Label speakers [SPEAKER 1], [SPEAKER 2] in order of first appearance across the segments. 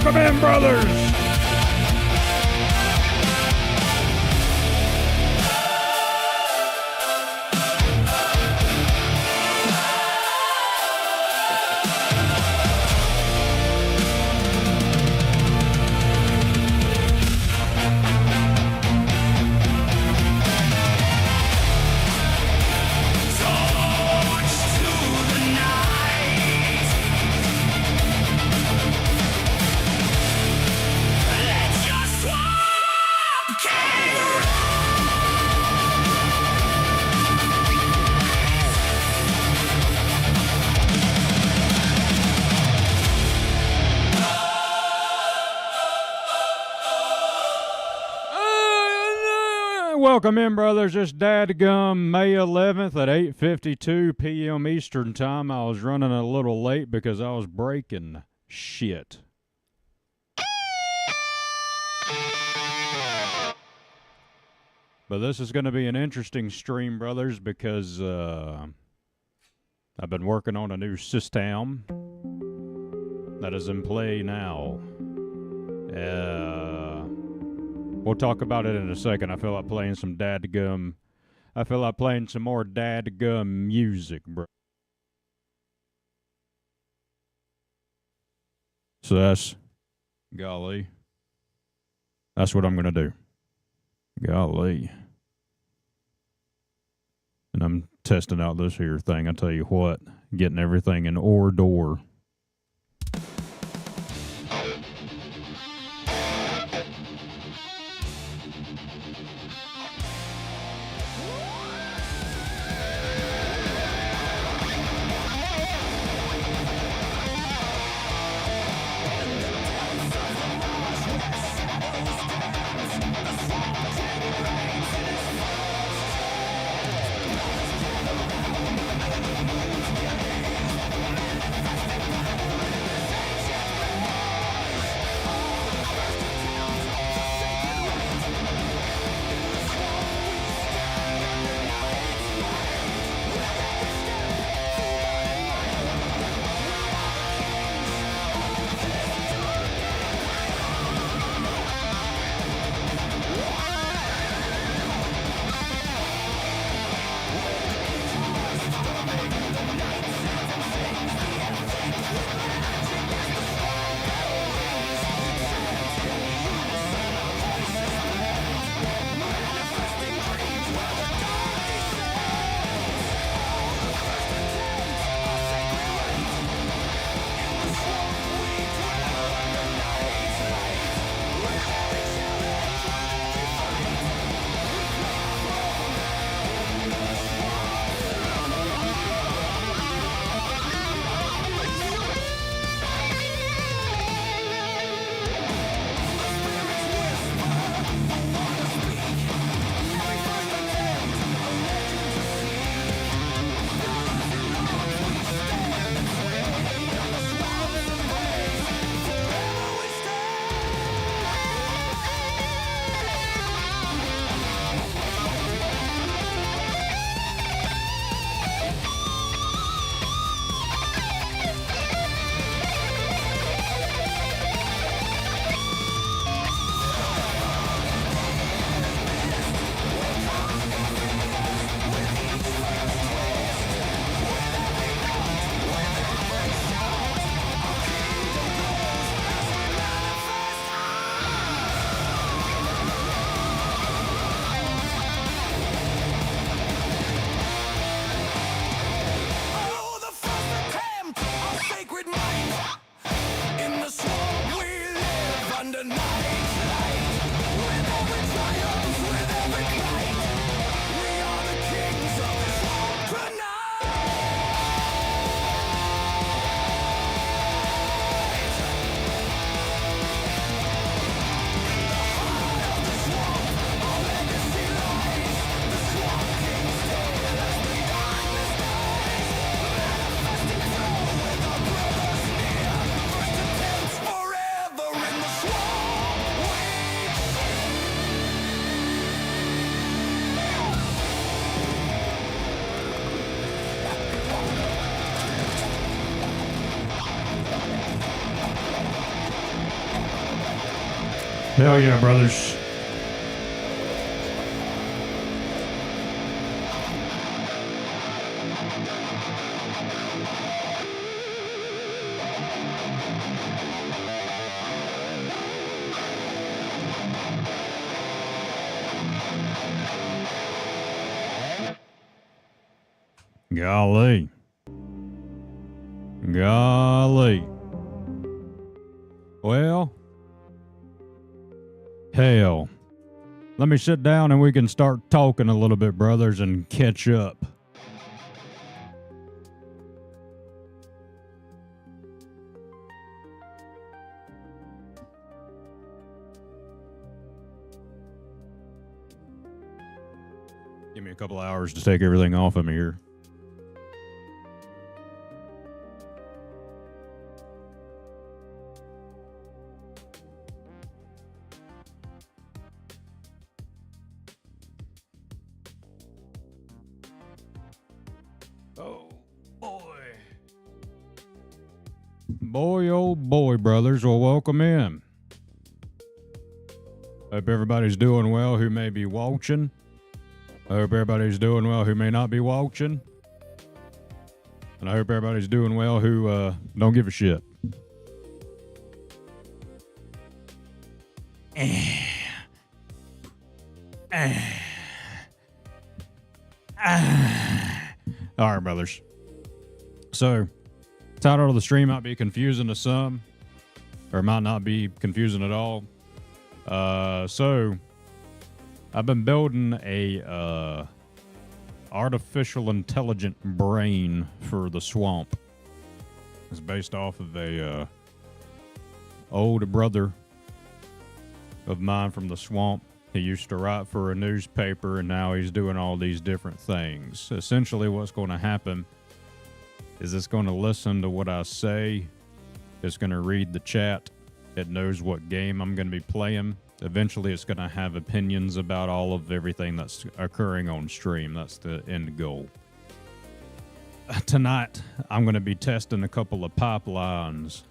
[SPEAKER 1] Welcome in, brothers. Welcome in, brothers. It's dadgum May 11th at 8:52 p.m. Eastern Time. I was running a little late because I was breaking shit. But this is going to be an interesting stream, brothers, because I've been working on a new system that is in play now. We'll talk about it in a second. I feel like playing some dadgum. I feel like playing some more dadgum music, bro. So that's, golly, that's what I'm going to do. Golly. And I'm testing out this here thing. I tell you what, getting everything in order. Hell yeah, brothers. Golly. Golly. Well, hell. Let me sit down and we can start talking a little bit, brothers, and catch up. Give me a couple hours to take everything off of me here. Oh, boy. Boy, oh boy, brothers. Well, welcome in. Hope everybody's doing well who may be watching. I hope everybody's doing well who may not be watching. And I hope everybody's doing well who don't give a shit. All right, brothers. So, title of the stream might be confusing to some, or might not be confusing at all. So, I've been building a artificial intelligent brain for the swamp. It's based off of a old brother of mine from the swamp. He used to write for a newspaper, and now he's doing all these different things. Essentially, what's going to happen is it's going to listen to what I say. It's going to read the chat. It knows what game I'm going to be playing. Eventually, it's going to have opinions about all of everything that's occurring on stream. That's the end goal. Tonight, I'm going to be testing a couple of pipelines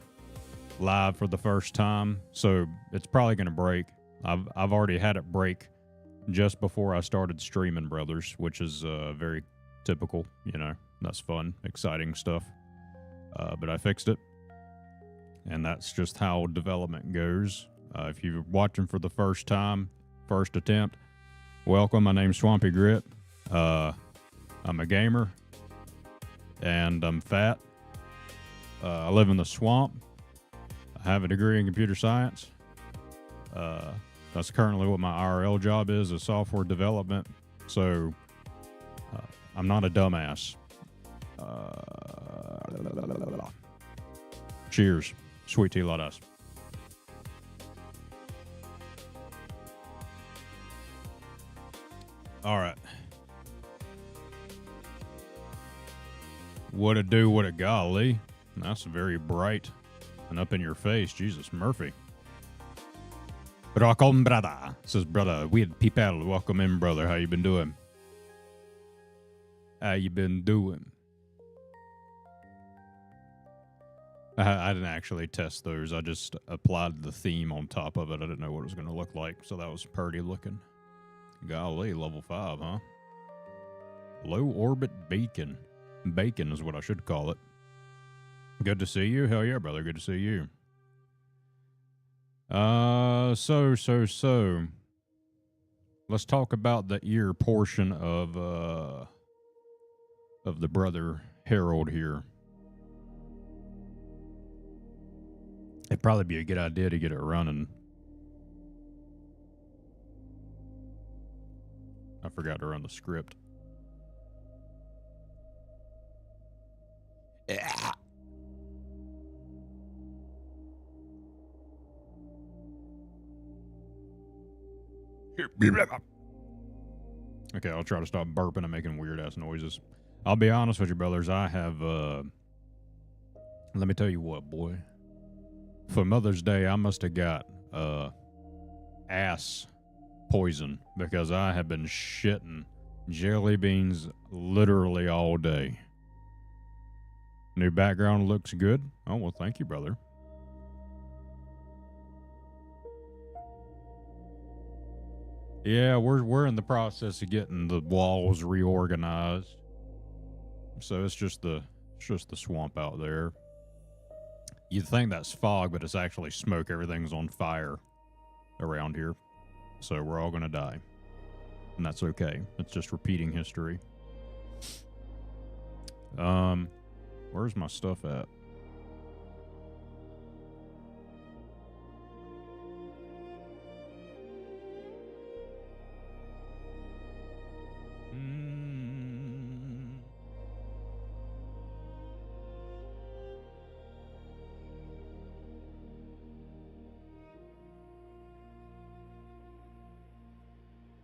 [SPEAKER 1] live for the first time, so it's probably going to break. I've already had it break just before I started streaming, brothers, which is very typical. You know, that's fun, exciting stuff. But I fixed it, and that's just how development goes. If you're watching for the first time, first attempt, welcome. My name's Swampy Grit. I'm a gamer, and I'm fat. I live in the swamp. I have a degree in computer science. That's currently what my IRL job is software development. So I'm not a dumbass. Cheers. Sweet tea, lot ice. All right. What a do, what a golly. That's very bright and up in your face. Jesus, Murphy. Welcome, brother. Says, brother, we had people. Welcome in, brother. How you been doing? How you been doing? I didn't actually test those. I just applied the theme on top of it. I didn't know what it was going to look like, so that was pretty looking. Golly, level 5, huh? Low orbit bacon. Bacon is what I should call it. Good to see you. Hell yeah, brother. Good to see you. So. Let's talk about the ear portion of the brother Harold here. It'd probably be a good idea to get it running. I forgot to run the script. Yeah. Okay, I'll try to stop burping and making weird-ass noises. I'll be honest with you, brothers. I have, let me tell you what, boy. For Mother's Day, I must have got, ass poison because I have been shitting jelly beans literally all day. New background looks good. Oh, well, thank you, brother. Yeah, we're in the process of getting the walls reorganized. So it's just the swamp out there. You'd think that's fog, but it's actually smoke. Everything's on fire around here. So we're all gonna die. And that's okay. It's just repeating history. Where's my stuff at?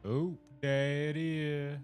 [SPEAKER 1] Oh, daddy.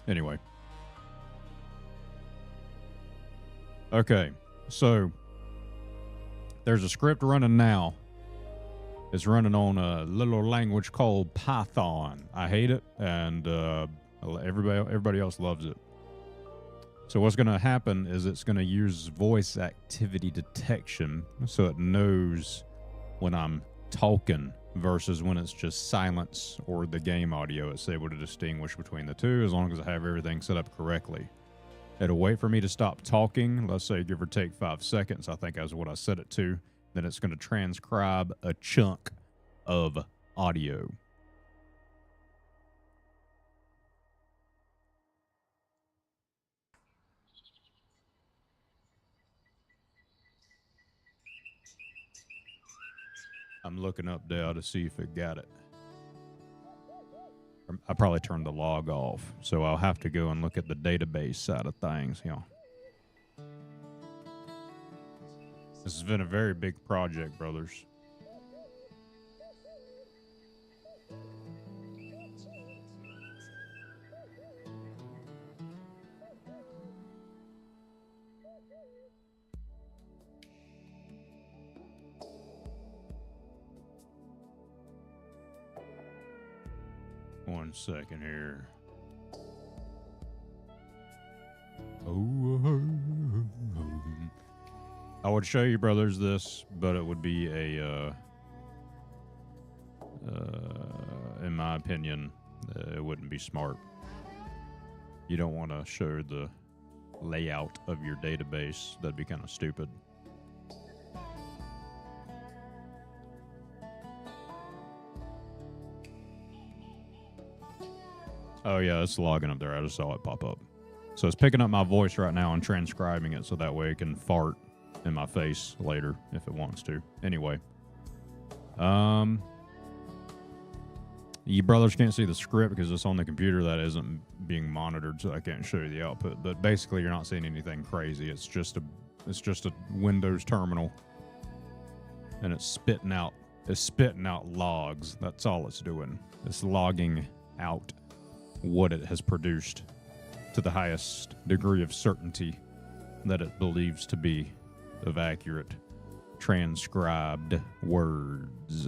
[SPEAKER 1] Anyway. Okay, so there's a script running now. It's running on a little language called Python. I hate it, and everybody else loves it. So what's going to happen is it's going to use voice activity detection, so it knows when I'm talking versus when it's just silence or the game audio. It's able to distinguish between the two as long as I have everything set up correctly. It'll wait for me to stop talking, let's say give or take 5 seconds, I think that's what I set it to. Then it's going to transcribe a chunk of audio. I'm looking up there to see if it got it. I probably turned the log off, so I'll have to go and look at the database side of things. You know, this has been a very big project, brothers. One second here. I would show you, brothers, this, but it would be a, in my opinion, it wouldn't be smart. You don't want to show the layout of your database. That'd be kind of stupid. Oh, yeah, it's logging up there. I just saw it pop up. So it's picking up my voice right now and transcribing it so that way it can fart in my face later if it wants to. Anyway. You brothers can't see the script because it's on the computer that isn't being monitored, so I can't show you the output. But basically, you're not seeing anything crazy. It's just a Windows terminal, and it's spitting out logs. That's all it's doing. It's logging out what it has produced to the highest degree of certainty that it believes to be of accurate transcribed words.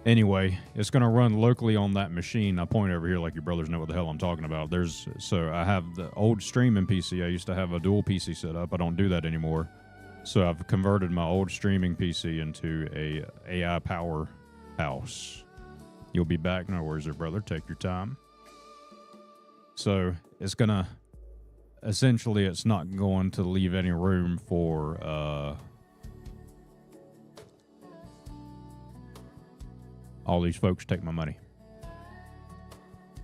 [SPEAKER 1] Anyway, it's going to run locally on that machine. I point over here like you brothers know what the hell I'm talking about. So I have the old streaming PC. I used to have a dual PC set up. I don't do that anymore. So I've converted my old streaming PC into a AI powerhouse. You'll be back. No worries there, brother. Take your time. So it's going to, essentially, it's not going to leave any room for all these folks take my money.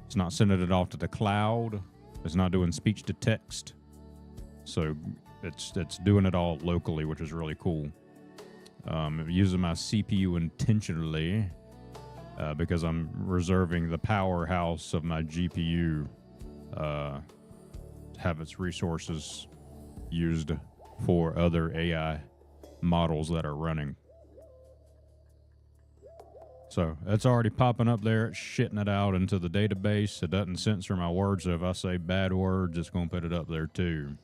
[SPEAKER 1] It's not sending it off to the cloud. It's not doing speech to text. So it's doing it all locally, which is really cool. Using my CPU intentionally because I'm reserving the powerhouse of my GPU to have its resources used for other AI models that are running. So it's already popping up there. It's shitting it out into the database. It doesn't censor my words, so if I say bad words, it's going to put it up there too.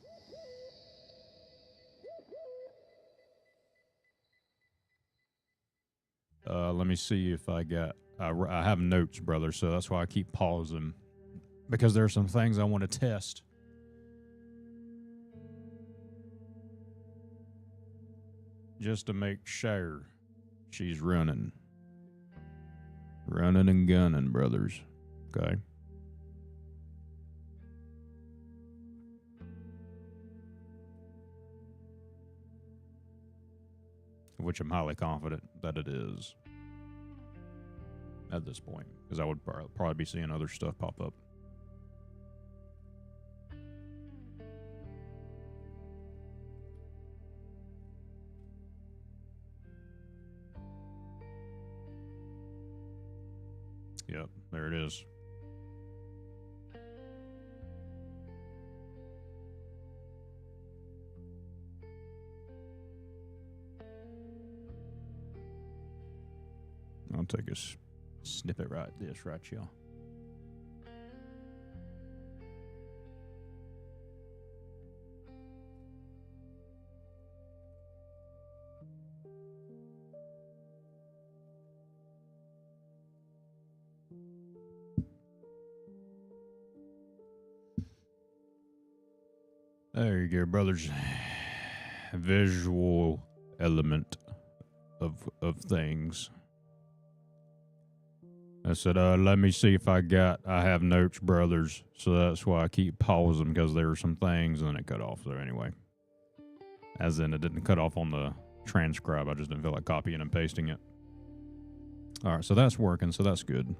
[SPEAKER 1] Let me see if I got... I have notes, brother, so that's why I keep pausing. Because there are some things I want to test. Just to make sure she's running. Running and gunning, brothers. Okay. Which I'm highly confident that it is. At this point. Because I would probably be seeing other stuff pop up. Yep, there it is. I'll take a snippet right here. There you go, brothers. Visual element of things. I said, let me see if I have notes, brothers. So that's why I keep pausing, because there were some things and then it cut off there anyway. As in, it didn't cut off on the transcribe. I just didn't feel like copying and pasting it. All right, so that's working, so that's good.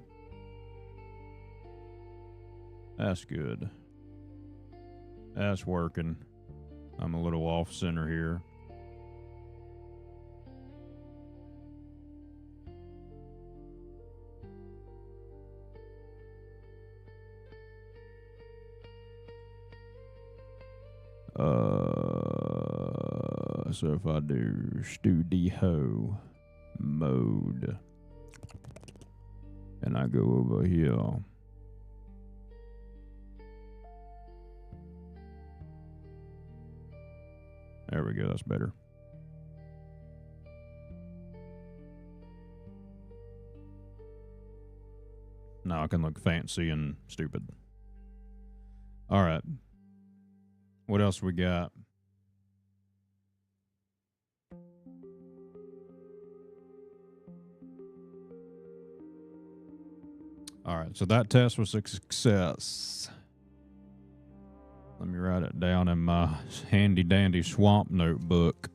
[SPEAKER 1] That's good. That's working. I'm a little off center here. So if I do studio mode and I go over here, there we go, that's better. Now I can look fancy and stupid. All right. What else we got? All right, so that test was a success. Let me write it down in my handy dandy swamp notebook.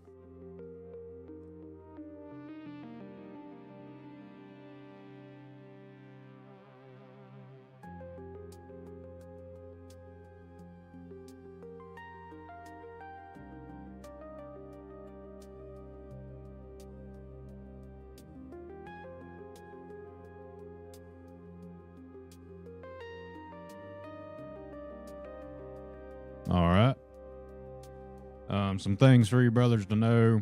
[SPEAKER 1] All right. Some things for you brothers to know.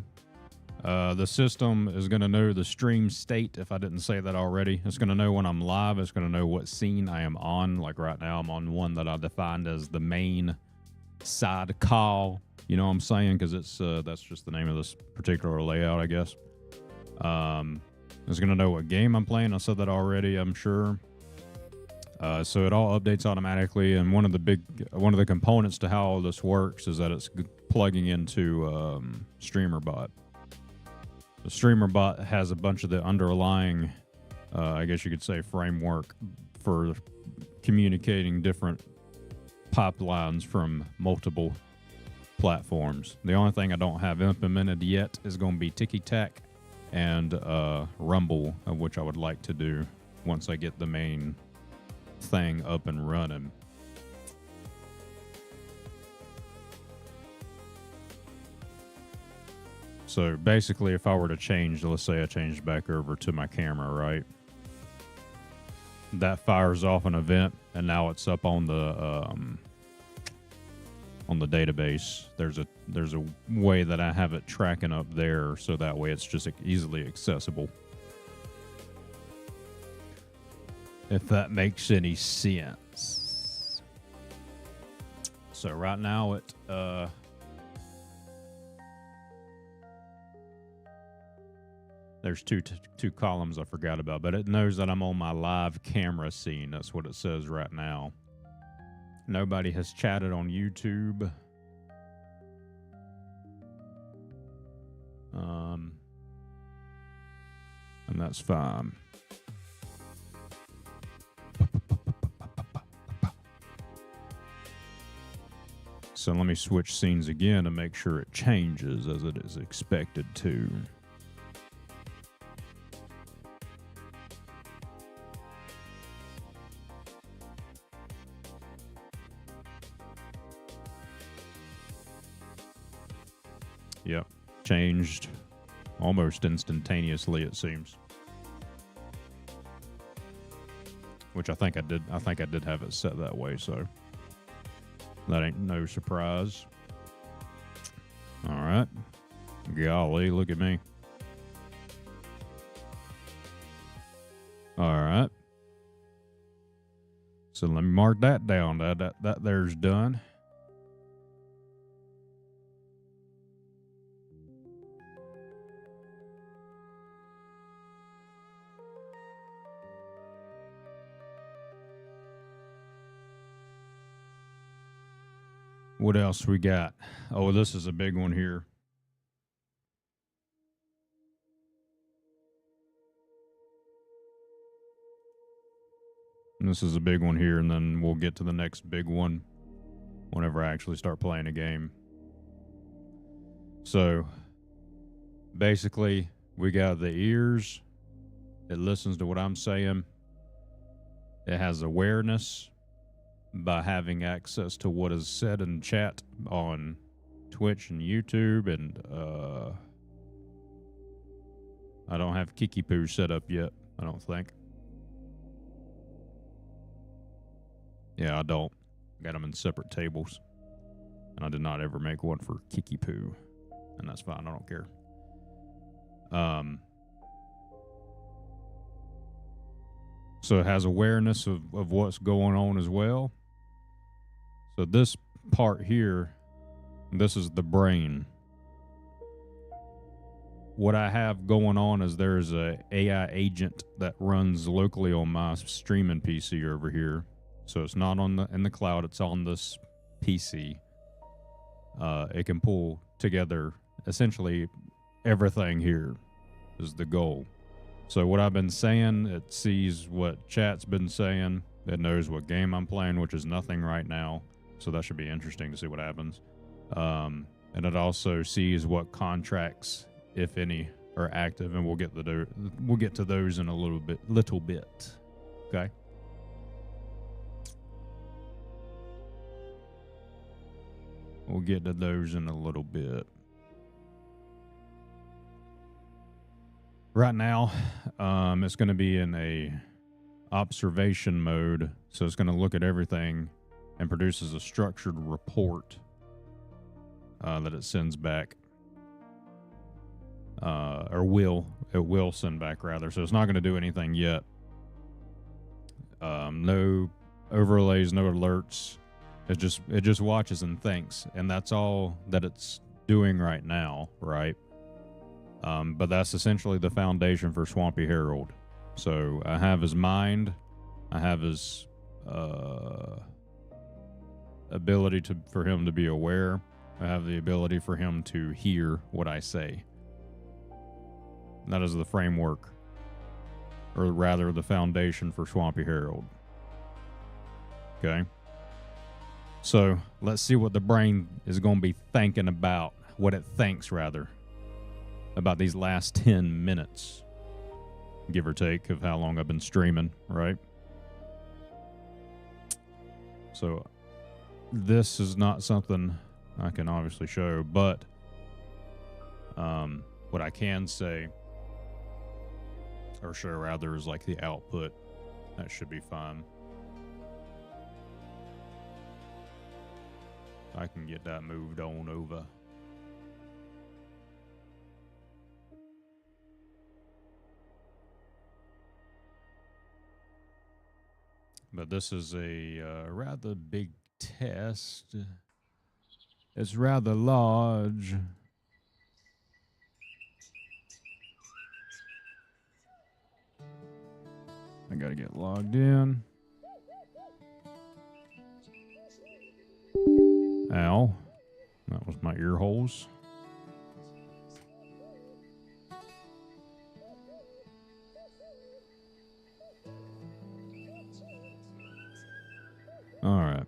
[SPEAKER 1] The system is going to know the stream state, if I didn't say that already. It's going to know when I'm live. It's going to know what scene I am on. Like right now, I'm on one that I defined as the main side call. You know what I'm saying? Because it's that's just the name of this particular layout, I guess. It's going to know what game I'm playing. I said that already, I'm sure. So it all updates automatically, and one of the components to how all this works is that it's plugging into StreamerBot. The StreamerBot has a bunch of the underlying, I guess you could say, framework for communicating different pipelines from multiple platforms. The only thing I don't have implemented yet is going to be TikTok and Rumble, which I would like to do once I get the main thing up and running. So basically, if I were to change, let's say I changed back over to my camera, right? That fires off an event, and now it's up on the database. There's a way that I have it tracking up there, so that way it's just easily accessible. If that makes any sense. So right now it there's two columns I forgot about, but it knows that I'm on my live camera scene. That's what it says right now. Nobody has chatted on YouTube. And that's fine. So let me switch scenes again to make sure it changes as it is expected to. Yep, changed almost instantaneously, it seems. Which I think I did have it set that way, so that ain't no surprise. All right. Golly, look at me. All right. So let me mark that down. That there's done. What else we got? Oh, this is a big one here. And this is a big one here, and then we'll get to the next big one whenever I actually start playing a game. So, basically, we got the ears. It listens to what I'm saying. It has awareness by having access to what is said in chat on Twitch and YouTube, and I don't have Kiki Poo set up yet, I don't think. Yeah, I don't. Got them in separate tables. And I did not ever make one for Kiki Poo. And that's fine, I don't care. So it has awareness of what's going on as well. So this part here, this is the brain. What I have going on is there's a AI agent that runs locally on my streaming PC over here. So it's not in the cloud, it's on this PC. It can pull together essentially everything here is the goal. So what I've been saying, it sees what chat's been saying. It knows what game I'm playing, which is nothing right now. So that should be interesting to see what happens. And it also sees what contracts, if any, are active, and we'll get to those in a little bit. Okay. We'll get to those in a little bit. Right now, it's going to be in a observation mode, so it's going to look at everything and produces a structured report that it sends back, or it will send back rather. So it's not going to do anything yet. No overlays, no alerts. It just watches and thinks, and that's all that it's doing right now, right? But that's essentially the foundation for Swampy Harold. So I have his mind, I have his ability for him to be aware. I have the ability for him to hear what I say. That is the framework, or rather the foundation for Swampy Harold. Okay? So let's see what the brain is going to be thinking about, what it thinks rather, about these last 10 minutes, give or take, of how long I've been streaming, right? So this is not something I can obviously show, but What I can say, or should rather, is like the output. That should be fine. I can get that moved on over. But this is a rather big test. It's rather large. I gotta get logged in. Ow. That was my ear holes. Alright.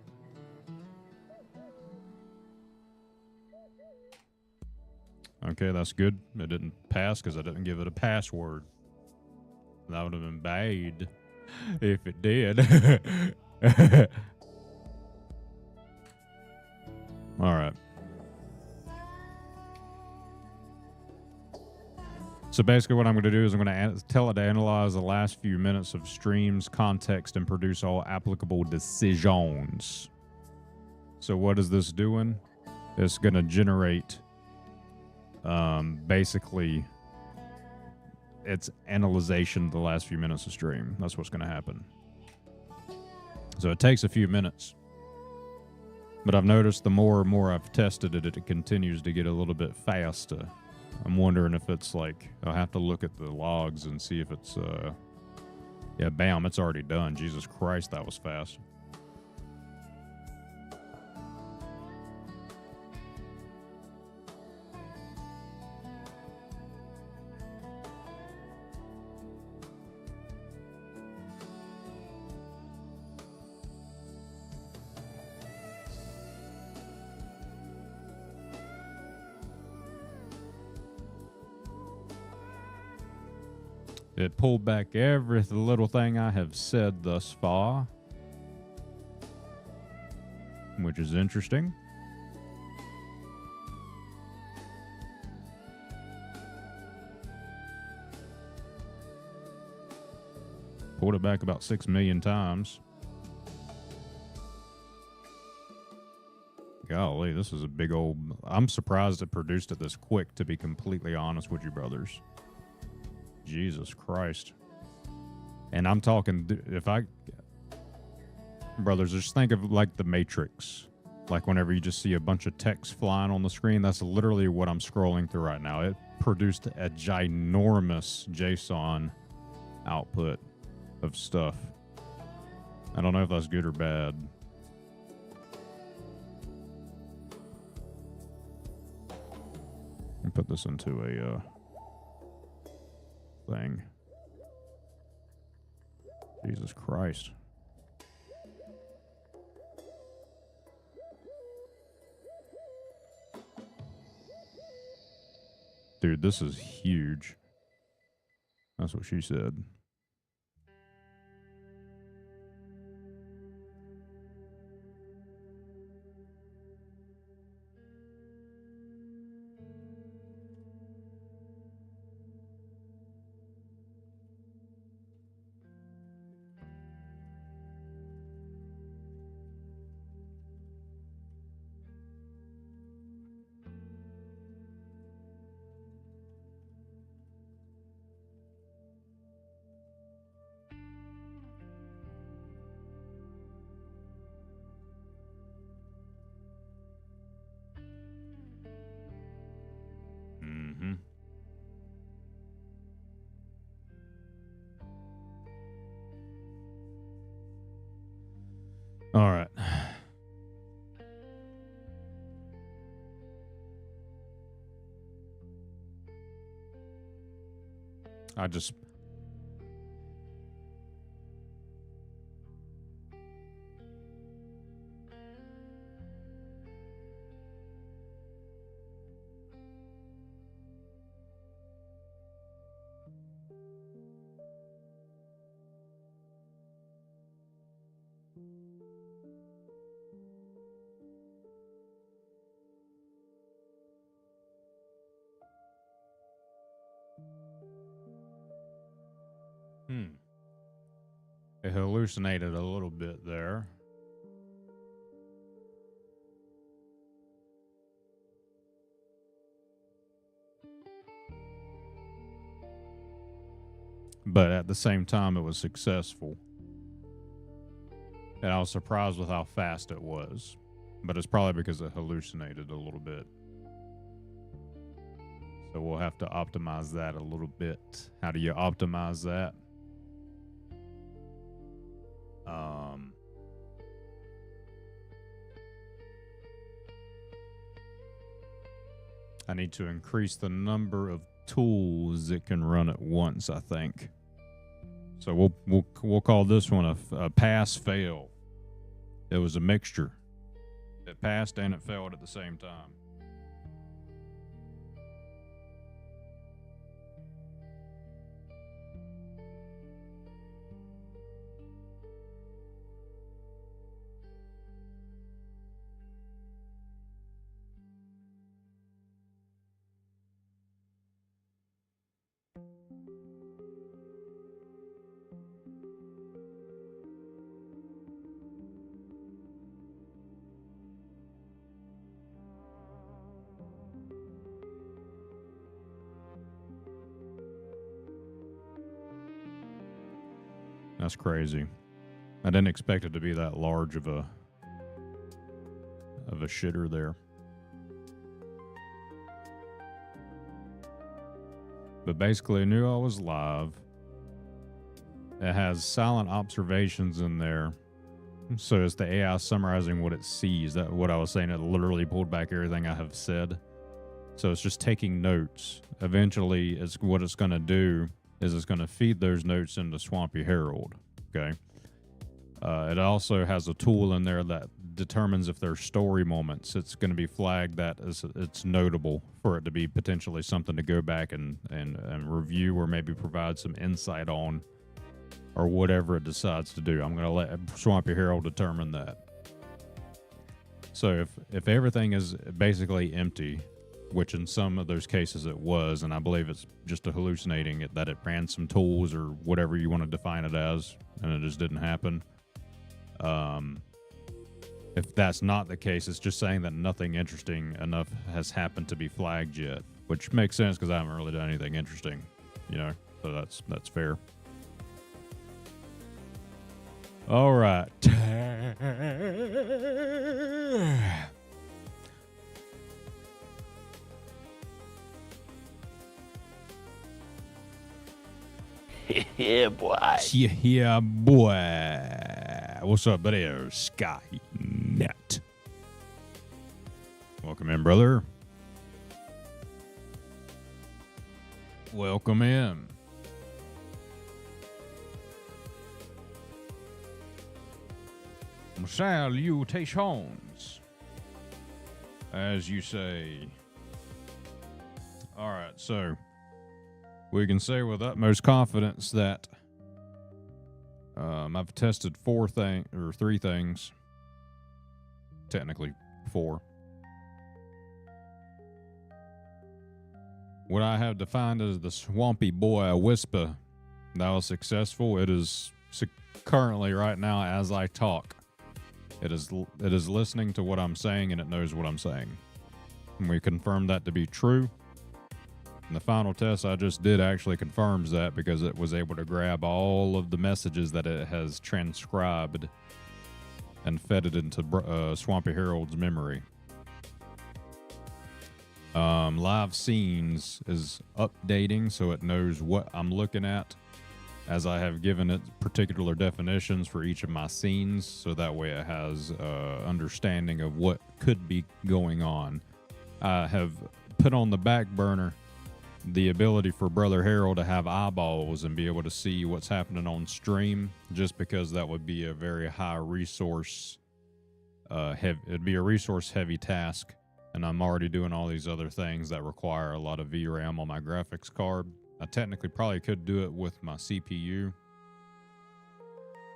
[SPEAKER 1] Okay, that's good. It didn't pass because I didn't give it a password. That would have been bad if it did. Alright. So basically what I'm going to do is I'm going to tell it to analyze the last few minutes of streams, context, and produce all applicable decisions. So what is this doing? It's going to generate basically it's analyzation of the last few minutes of stream. That's what's going to happen. So it takes a few minutes. But I've noticed the more and more I've tested it, it continues to get a little bit faster. I'm wondering if it's like, I'll have to look at the logs and see if it's, yeah, bam, it's already done. Jesus Christ, that was fast. It pulled back every little thing I have said thus far, which is interesting. Pulled it back about 6 million times. Golly, this is a big old... I'm surprised it produced it this quick, to be completely honest with you, brothers. Jesus Christ. And I'm talking, if I... Brothers, just think of like the Matrix. Like whenever you just see a bunch of text flying on the screen, that's literally what I'm scrolling through right now. It produced a ginormous JSON output of stuff. I don't know if that's good or bad. I'll put this into a thing. Jesus Christ. Dude, this is huge. That's what she said. Mm-hmm. All right. I just... It hallucinated a little bit there. But at the same time, it was successful. And I was surprised with how fast it was. But it's probably because it hallucinated a little bit. So we'll have to optimize that a little bit. How do you optimize that? I need to increase the number of tools it can run at once, I think. So we'll call this one a pass fail. It was a mixture. It passed and it failed at the same time. That's crazy. I didn't expect it to be that large of a shitter there. But basically, I knew I was live. It has silent observations in there. So it's the AI summarizing what it sees. That what I was saying, it literally pulled back everything I have said. So it's just taking notes. Eventually, what it's going to do is it's going to feed those notes into Swampy Herald. Okay. It also has a tool in there that determines if there's story moments. It's going to be flagged that it's notable for it to be potentially something to go back and review or maybe provide some insight on or whatever it decides to do. I'm going to let Swampy Herald determine that. So if everything is basically empty, which in some of those cases it was, and I believe it's just a hallucinating it, that it ran some tools or whatever you want to define it as, and it just didn't happen. If that's not the case, it's just saying that nothing interesting enough has happened to be flagged yet, which makes sense because I haven't really done anything interesting, so that's fair. All right.
[SPEAKER 2] Yeah, boy.
[SPEAKER 1] Yeah, boy. What's up, buddy? Skynet. Welcome in, brother. Welcome in. Salutations, as you say. All right, so we can say with utmost confidence that I've tested 3 things. Technically 4. What I have defined as the Swampy Boy Whisper, that was successful. It is currently right now as I talk. It is listening to what I'm saying and it knows what I'm saying. And we confirmed that to be true. And the final test I just did actually confirms that because it was able to grab all of the messages that it has transcribed and fed it into Swampy Herald's memory. Live scenes is updating so it knows what I'm looking at, as I have given it particular definitions for each of my scenes, so that way it has understanding of what could be going on. I have put on the back burner the ability for Brother Harold to have eyeballs and be able to see what's happening on stream, just because that would be a very high resource, it'd be a resource heavy task, and I'm already doing all these other things that require a lot of VRAM on my graphics card. I technically probably could do it with my CPU,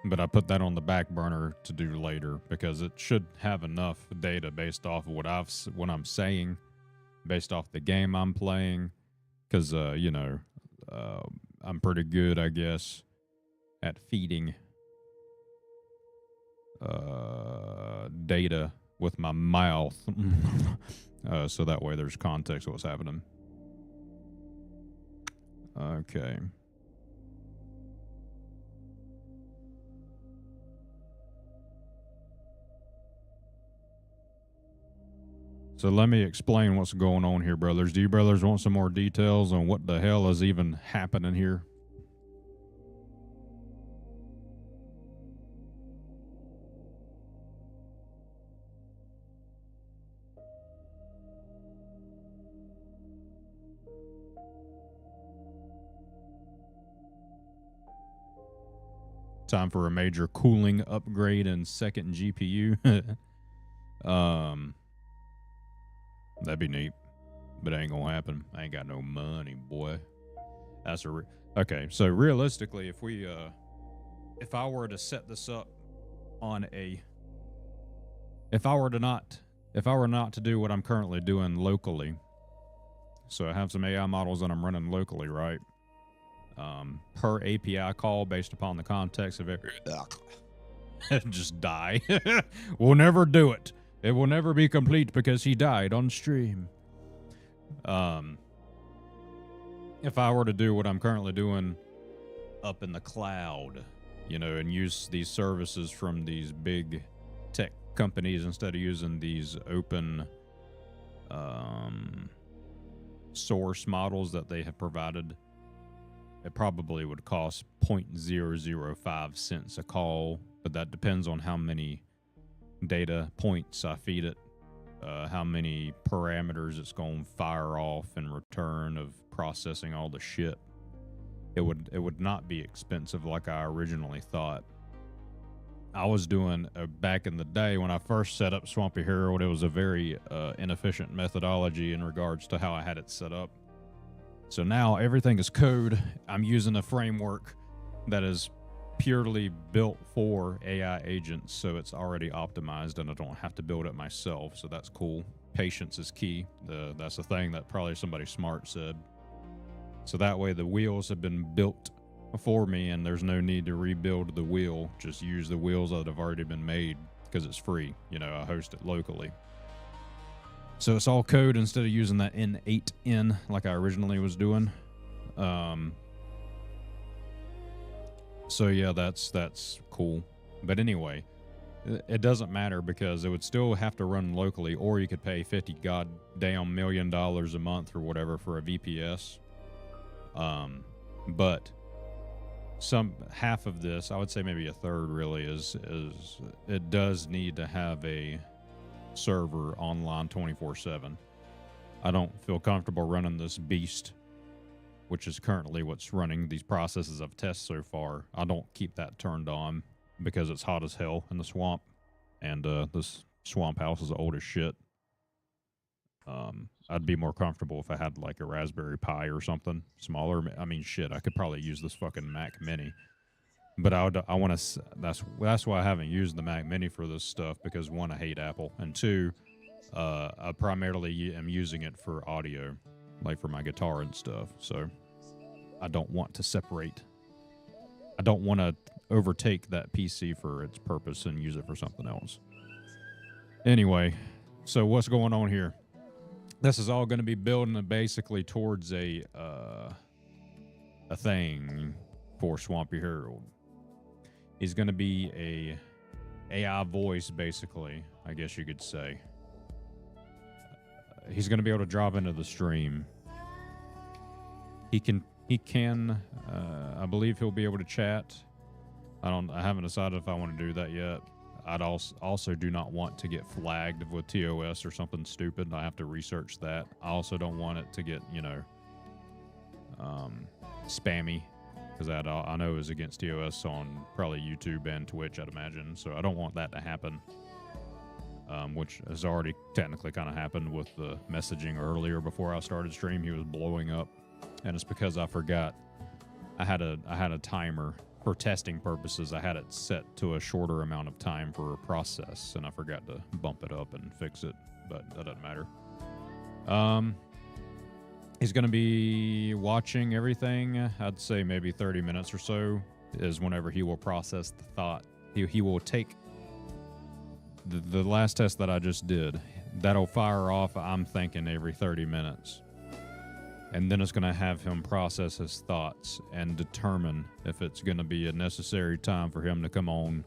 [SPEAKER 1] but I put that on the back burner to do later because it should have enough data based off of what I'm saying, based off the game I'm playing, because I'm pretty good, I guess, at feeding data with my mouth. So that way there's context of what's happening. Okay. So let me explain what's going on here, brothers. Do you brothers want some more details on what the hell is even happening here? Time for a major cooling upgrade and second GPU. That'd be neat, but it ain't gonna happen. I ain't got no money, boy. That's a okay. So realistically, if I were to set this up on a, if I were not to do what I'm currently doing locally, so I have some AI models that I'm running locally, right? Per API call based upon the context of it, just die. We'll never do it. It will never be complete because he died on stream. If I were to do what I'm currently doing up in the cloud, you know, and use these services from these big tech companies instead of using these open source models that they have provided, it probably would cost 0.005 cents a call, but that depends on how many data points I feed it, how many parameters it's going to fire off in return of processing all the shit. It would not be expensive like I originally thought. I was doing back in the day when I first set up Swampy Herald, it was a very inefficient methodology in regards to how I had it set up. So now everything is code. I'm using a framework that is purely built for AI agents, so it's already optimized and I don't have to build it myself, so that's cool. Patience is key. That's a thing that probably somebody smart said. So that way the wheels have been built for me and there's no need to rebuild the wheel. Just use the wheels that have already been made because it's free. You know, I host it locally. So it's all code instead of using that N8N like I originally was doing. So yeah, that's cool. But anyway, it doesn't matter because it would still have to run locally, or you could pay $50 goddamn million a month or whatever for a VPS. But some half of this, I would say maybe a third really, is it does need to have a server online 24/7. I don't feel comfortable running this beast, which is currently what's running these processes I've tested so far. I don't keep that turned on because it's hot as hell in the swamp, and this swamp house is old as shit. I'd be more comfortable if I had like a Raspberry Pi or something smaller. I mean, shit, I could probably use this fucking Mac Mini, but I want to. That's why I haven't used the Mac Mini for this stuff, because one, I hate Apple, and two, I primarily am using it for audio, like for my guitar and stuff. So I don't want to separate. I don't want to overtake that PC for its purpose and use it for something else. Anyway, so what's going on here? This is all going to be building basically towards a thing for Swampy Herald. He's going to be a AI voice, basically, I guess you could say. He's going to be able to drop into the stream. He can. I believe he'll be able to chat. I haven't decided if I want to do that yet. I'd also do not want to get flagged with TOS or something stupid. I have to research that. I also don't want it to get, spammy, because that I know is against TOS on probably YouTube and Twitch, I'd imagine. So I don't want that to happen, which has already technically kind of happened with the messaging earlier before I started stream. He was blowing up, and it's because I forgot I had a timer. For testing purposes, I had it set to a shorter amount of time for a process, and I forgot to bump it up and fix it, but that doesn't matter. He's going to be watching everything. I'd say maybe 30 minutes or so. is whenever he will process the thought. He will take the last test that I just did. That'll fire off, I'm thinking, every 30 minutes. And then it's going to have him process his thoughts and determine if it's going to be a necessary time for him to come on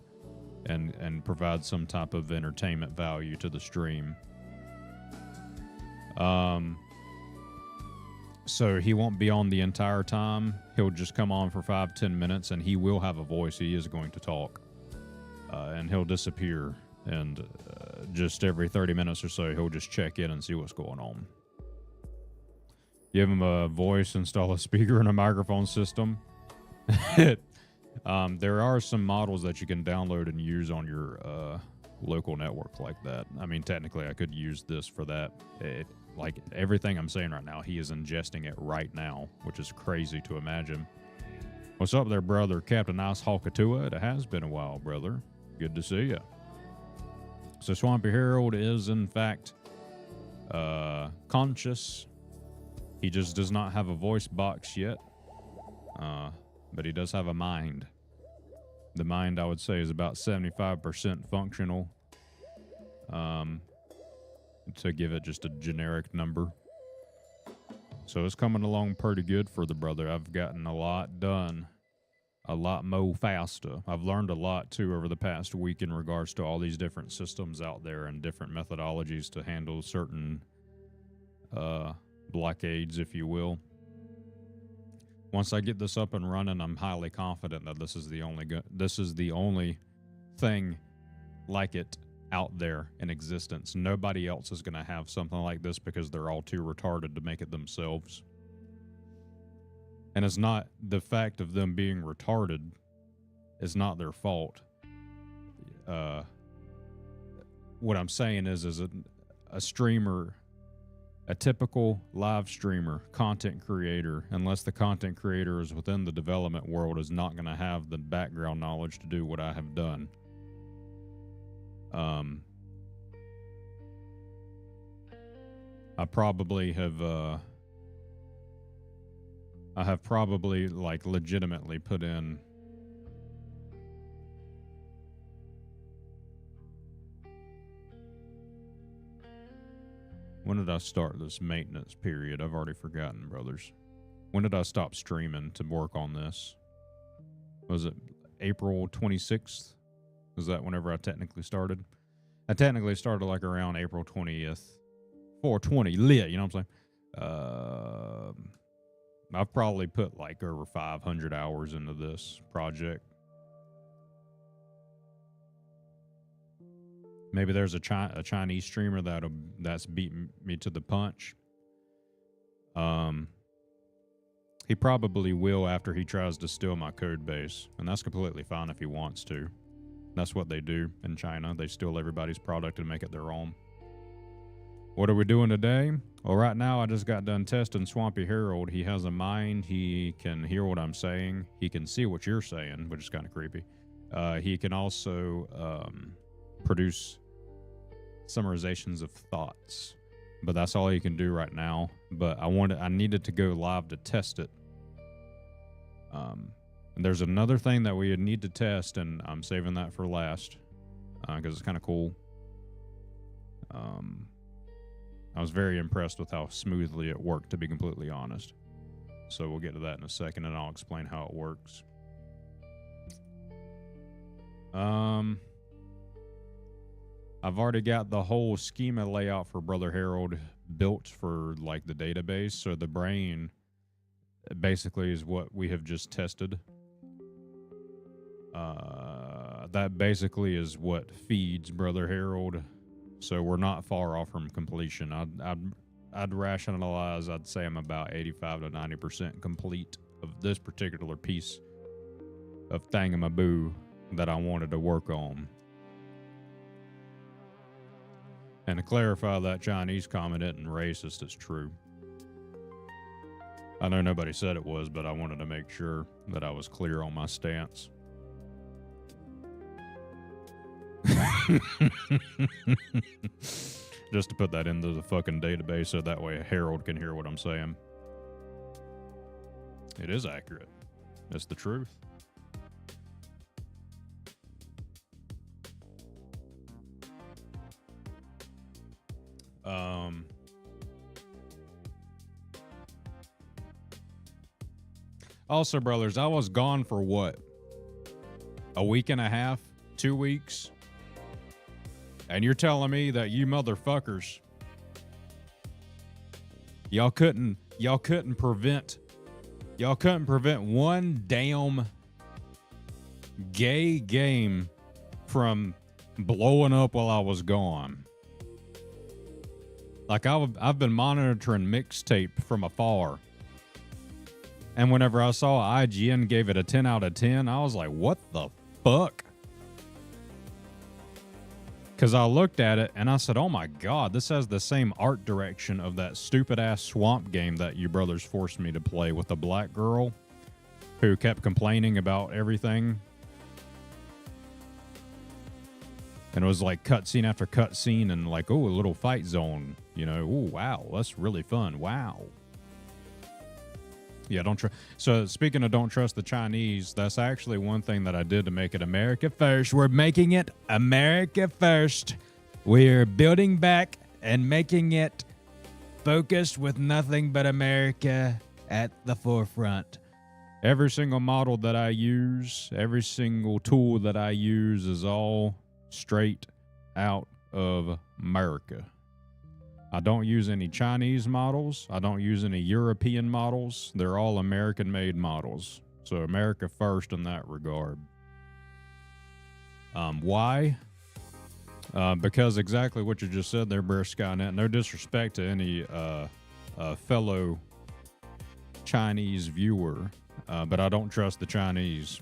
[SPEAKER 1] and provide some type of entertainment value to the stream. So he won't be on the entire time. He'll just come on for 5-10 minutes, and he will have a voice. He is going to talk. And he'll disappear. And just every 30 minutes or so, he'll just check in and see what's going on. Give him a voice, install a speaker and a microphone system. There are some models that you can download and use on your local network like that. I mean, technically, I could use this for that. Like everything I'm saying right now, he is ingesting it right now, which is crazy to imagine. What's up there, brother? Captain Ice Hawkatua. It has been a while, brother. Good to see you. So Swampy Harold is, in fact, conscious. He just does not have a voice box yet, but he does have a mind. The mind, I would say, is about 75% functional, to give it just a generic number. So it's coming along pretty good for the brother. I've gotten a lot done, a lot more faster. I've learned a lot, too, over the past week in regards to all these different systems out there and different methodologies to handle certain blockades, if you will. Once I get this up and running, I'm highly confident that this is the only thing like it out there in existence. Nobody else is going to have something like this because they're all too retarded to make it themselves. And it's not the fact of them being retarded is not their fault. What I'm saying is a streamer, a typical live streamer, content creator, unless the content creator is within the development world, is not going to have the background knowledge to do what I have done. I probably have, like legitimately put in when did I start this maintenance period? I've already forgotten, brothers. When did I stop streaming to work on this? Was it April 26th? Was that whenever I technically started? I technically started like around April 20th. 420 lit, you know what I'm saying? I've probably put like over 500 hours into this project. Maybe there's a Chinese streamer that's beating me to the punch. He probably will after he tries to steal my code base, and that's completely fine if he wants to. That's what they do in China. They steal everybody's product and make it their own. What are we doing today? Well, right now I just got done testing Swampy Harold. He has a mind. He can hear what I'm saying. He can see what you're saying, which is kind of creepy. He can also produce summarizations of thoughts, but that's all he can do right now. But I needed to go live to test it. And there's another thing that we need to test, and I'm saving that for last because it's kind of cool. I was very impressed with how smoothly it worked, to be completely honest. So we'll get to that in a second, and I'll explain how it works. I've already got the whole schema layout for Brother Harold built for like the database. So the brain basically is what we have just tested. That basically is what feeds Brother Harold. So we're not far off from completion. I'd rationalize, I'd say I'm about 85 to 90% complete of this particular piece of thangamaboo that I wanted to work on. And to clarify, that Chinese comment isn't racist, it's true. I know nobody said it was, but I wanted to make sure that I was clear on my stance. Just to put that into the fucking database so that way Harold can hear what I'm saying. It is accurate. It's the truth. Also, brothers, I was gone for what? A week and a half? 2 weeks? And you're telling me that you motherfuckers, y'all couldn't prevent one damn gay game from blowing up while I was gone. Like I've been monitoring Mixtape from afar. And whenever I saw IGN gave it a 10 out of 10, I was like, what the fuck? Because I looked at it and I said, oh my God, this has the same art direction of that stupid ass Swamp game that you brothers forced me to play with the black girl who kept complaining about everything. And it was like cutscene after cutscene and like, oh, a little fight zone. You know, oh, wow, that's really fun. Wow. Yeah, don't trust. So speaking of don't trust the Chinese, that's actually one thing that I did to make it America first. We're making it America first. We're building back and making it focused with nothing but America at the forefront. Every single model that I use, every single tool that I use is all straight out of America. I don't use any Chinese models. I don't use any European models. They're all American-made models. So America first in that regard. Why? Because exactly what you just said there, Bear Skynet. No disrespect to any fellow Chinese viewer, but I don't trust the Chinese.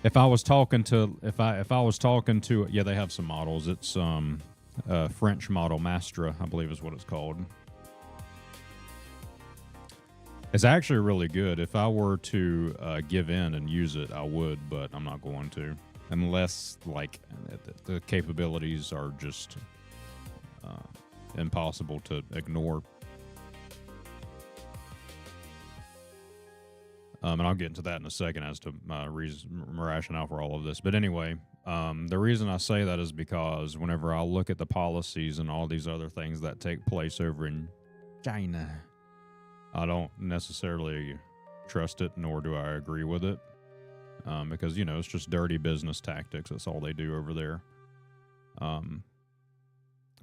[SPEAKER 1] If I was talking to, yeah, they have some models. It's French model Mastra, I believe is what it's called. It's actually really good. If I were to give in and use it, I would, but I'm not going to, unless like the capabilities are just impossible to ignore. And I'll get into that in a second as to my rationale for all of this. But anyway, the reason I say that is because whenever I look at the policies and all these other things that take place over in China, I don't necessarily trust it, nor do I agree with it. Because, you know, it's just dirty business tactics. That's all they do over there.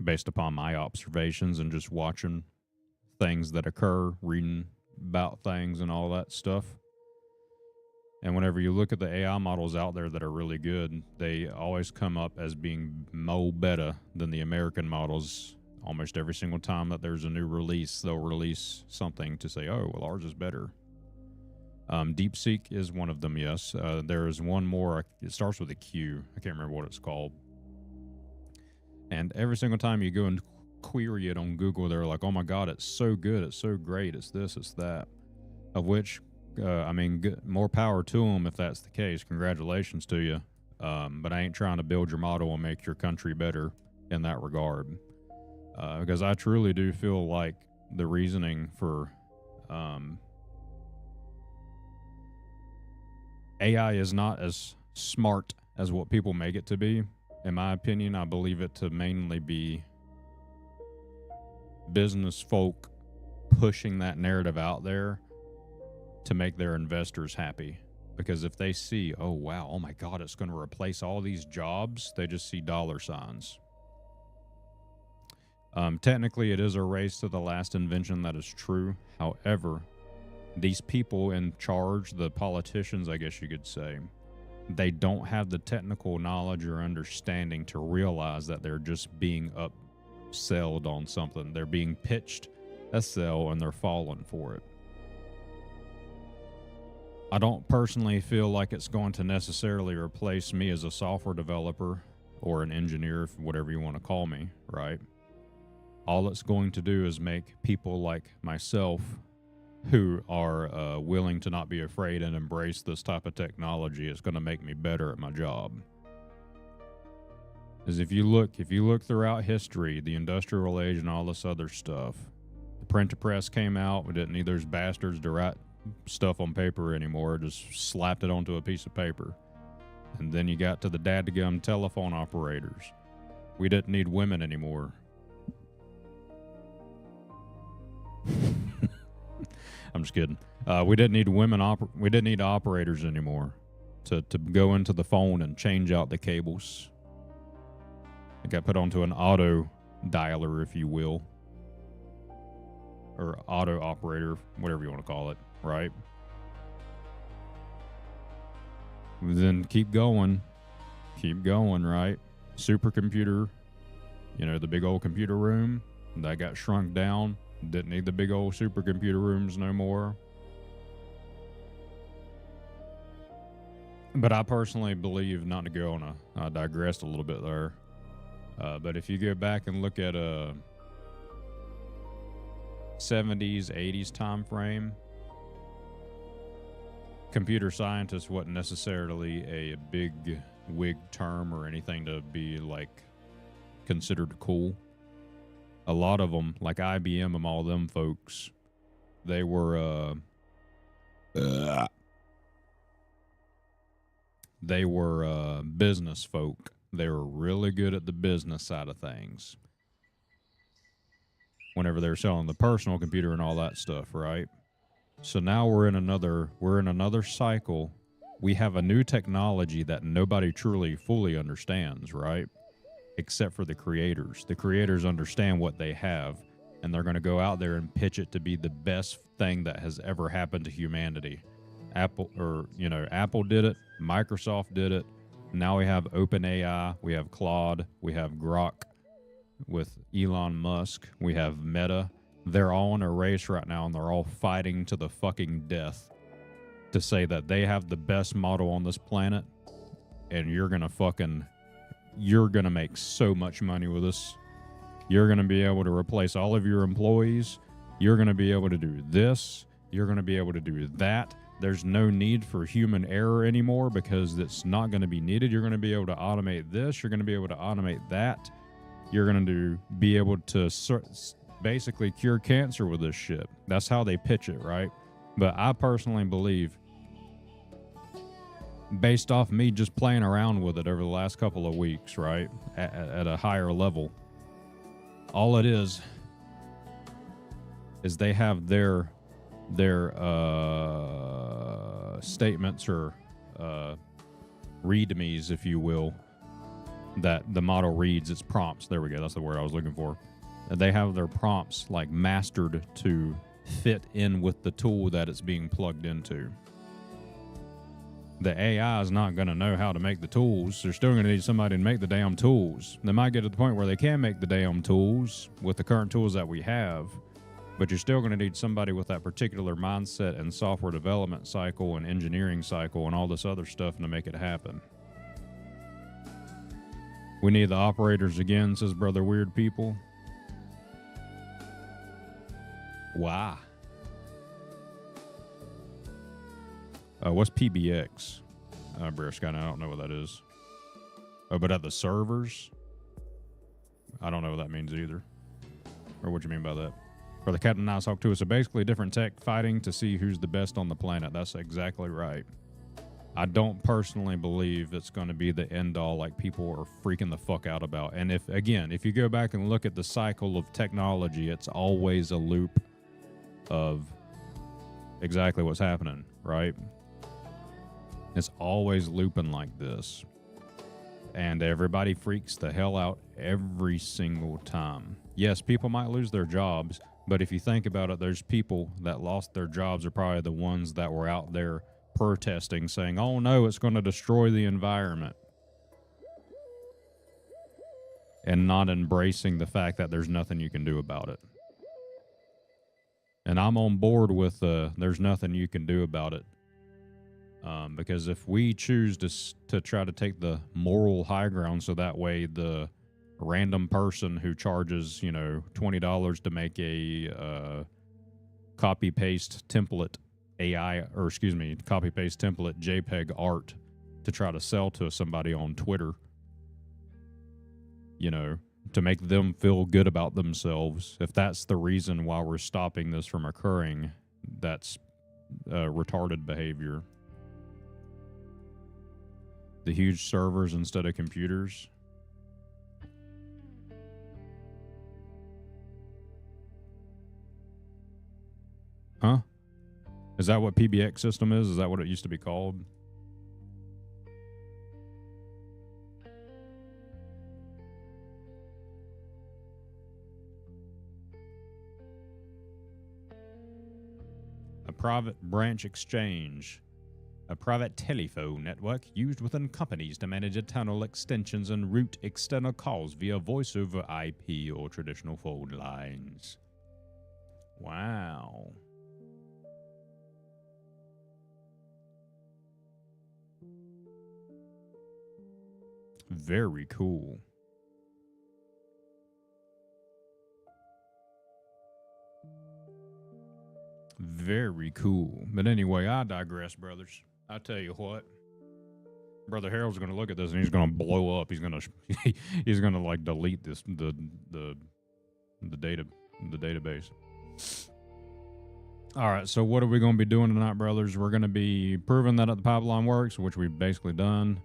[SPEAKER 1] Based upon my observations and just watching things that occur, reading about things and all that stuff. And whenever you look at the AI models out there that are really good, they always come up as being more better than the American models. Almost every single time that there's a new release, they'll release something to say, oh, well, ours is better. DeepSeek is one of them, yes. There is one more. It starts with a Q. I can't remember what it's called. And every single time you go and query it on Google, they're like, oh my God, it's so good. It's so great. It's this, it's that. Of which, I mean, more power to them if that's the case. Congratulations to you. But I ain't trying to build your model and make your country better in that regard. Because I truly do feel like the reasoning for AI is not as smart as what people make it to be. In my opinion, I believe it to mainly be business folk pushing that narrative out there to make their investors happy. Because if they see, oh wow, oh my God, it's going to replace all these jobs, they just see dollar signs. Technically, it is a race to the last invention. That is true. However, these people in charge, the politicians, I guess you could say, they don't have the technical knowledge or understanding to realize that they're just being upsold on something. They're being pitched a sell and they're falling for it. I don't personally feel like it's going to necessarily replace me as a software developer or an engineer, whatever you want to call me, right? All it's going to do is make people like myself who are willing to not be afraid and embrace this type of technology. It's going to make me better at my job. Because if you look throughout history, the industrial age and all this other stuff, the printing press came out. We didn't need those bastards to write stuff on paper anymore. Just slapped it onto a piece of paper. And then you got to the dadgum telephone operators. We didn't need women anymore. I'm just kidding. We didn't need we didn't need operators anymore to go into the phone and change out the cables. It got put onto an auto dialer, if you will, or auto operator, whatever you want to call it, right? Then keep going, right? Supercomputer, the big old computer room, that got shrunk down. Didn't need the big old supercomputer rooms no more. But I personally believe, not to go on I digressed a little bit there, but if you go back and look at a 70s, 80s time frame, computer scientist wasn't necessarily a big wig term or anything to be like considered cool. A lot of them, like IBM and all them folks, they were business folk. They were really good at the business side of things. Whenever they're selling the personal computer and all that stuff, right? So now we're in another cycle. We have a new technology that nobody truly fully understands, right? Except for the creators. The creators understand what they have, and they're going to go out there and pitch it to be the best thing that has ever happened to humanity. Apple did it, Microsoft did it. Now we have OpenAI, we have Claude, we have Grok with Elon Musk, we have Meta. They're all in a race right now, and they're all fighting to the fucking death to say that they have the best model on this planet, and you're going to make so much money with us. You're going to be able to replace all of your employees. You're going to be able to do this. You're going to be able to do that. There's no need for human error anymore because it's not going to be needed. You're going to be able to automate this. You're going to be able to automate that. You're going to be able to basically cure cancer with this shit. That's how they pitch it, right? But I personally believe, based off me just playing around with it over the last couple of weeks, right, at a higher level, all it is they have their statements or readmes, if you will, that the model reads. Its prompts. There we go. That's the word I was looking for. They have their prompts like mastered to fit in with the tool that it's being plugged into. The AI is not going to know how to make the tools. They're still going to need somebody to make the damn tools. They might get to the point where they can make the damn tools with the current tools that we have, but you're still going to need somebody with that particular mindset and software development cycle and engineering cycle and all this other stuff to make it happen. We need the operators again, says Brother Weird People. Why? What's PBX? Bear Sky, I don't know what that is. Oh, but at the servers? I don't know what that means either. Or what you mean by that. Or the Captain Nice Hawk 2. So basically different tech fighting to see who's the best on the planet. That's exactly right. I don't personally believe it's going to be the end all like people are freaking the fuck out about. And if you go back and look at the cycle of technology, it's always a loop of exactly what's happening, right? It's always looping like this. And everybody freaks the hell out every single time. Yes, people might lose their jobs, but if you think about it, there's people that lost their jobs are probably the ones that were out there protesting, saying, oh no, it's going to destroy the environment. And not embracing the fact that there's nothing you can do about it. And I'm on board with there's nothing you can do about it. Because if we choose to try to take the moral high ground, so that way the random person who charges, $20 to make a copy-paste template copy-paste template JPEG art to try to sell to somebody on Twitter, to make them feel good about themselves, if that's the reason why we're stopping this from occurring, that's retarded behavior. the huge servers instead of computers. Huh? Is that what PBX system is? Is that what it used to be called? A private branch exchange. A private telephone network used within companies to manage internal extensions and route external calls via voice over IP or traditional phone lines. Wow. Very cool. Very cool. But anyway, I digress, brothers. I tell you what. Brother Harold's going to look at this and he's going to blow up. He's going to he's going to like delete this the database. All right, so what are we going to be doing tonight, brothers? We're going to be proving that the pipeline works, which we've basically done.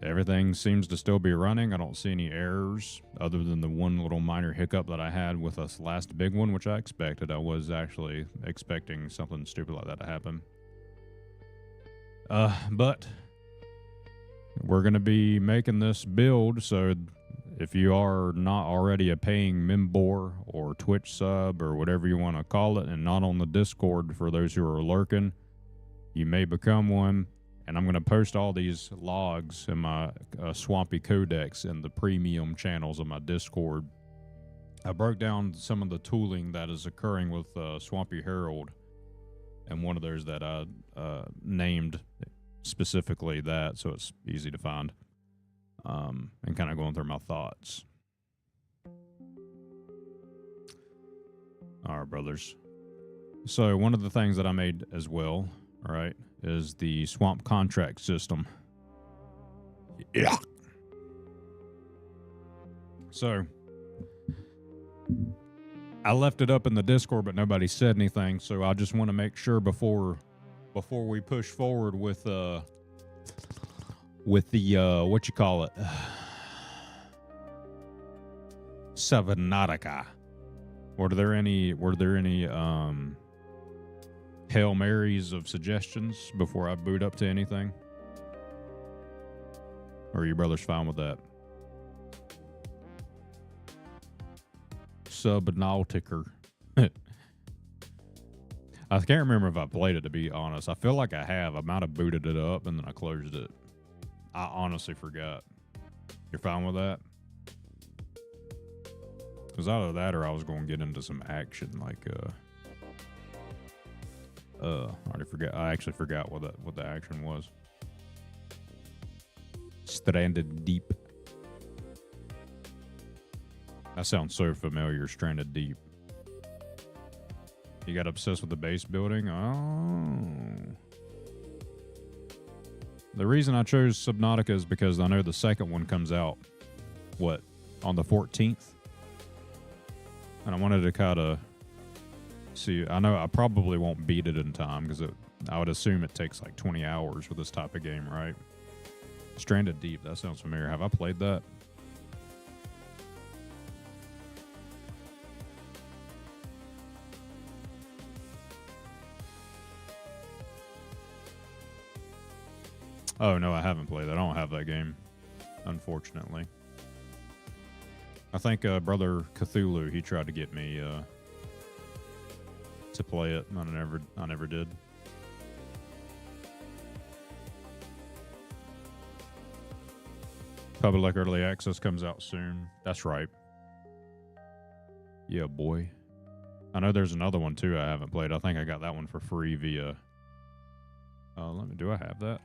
[SPEAKER 1] Everything seems to still be running. I don't see any errors other than the one little minor hiccup that I had with this last big one, which I expected. I was actually expecting something stupid like that to happen. But we're going to be making this build, so if you are not already a paying member or Twitch sub or whatever you want to call it, and not on the Discord for those who are lurking, you may become one. And I'm going to post all these logs in my Swampy Codex in the premium channels of my Discord. I broke down some of the tooling that is occurring with Swampy Herald, and one of those that I named specifically that, so it's easy to find, and kind of going through my thoughts. All right, brothers. So one of the things that I made as well, all right, is the swamp contract system. Yeah. So I left it up in the Discord, but nobody said anything. So I just want to make sure before we push forward with the what you call it, Subnautica. Were there any Hail Marys of suggestions before I boot up to anything? Or are you brothers fine with that? Subnautica. I can't remember if I played it, to be honest. I feel like I have. I might have booted it up and then I closed it. I honestly forgot. You're fine with that? Because either that or I was going to get into some action, like I already forgot. I actually forgot what the action was. Stranded Deep. That sounds so familiar. Stranded Deep. You got obsessed with the base building? Oh. The reason I chose Subnautica is because I know the second one comes out, on the 14th? And I wanted to kind of see. I know I probably won't beat it in time because I would assume it takes like 20 hours with this type of game, right? Stranded Deep, that sounds familiar. Have I played that? Oh, no, I haven't played that. I don't have that game, unfortunately. I think Brother Cthulhu, he tried to get me to play it, and I never did. Public Early Access comes out soon. That's right. Yeah, boy. I know there's another one, too, I haven't played. I think I got that one for free via... do I have that?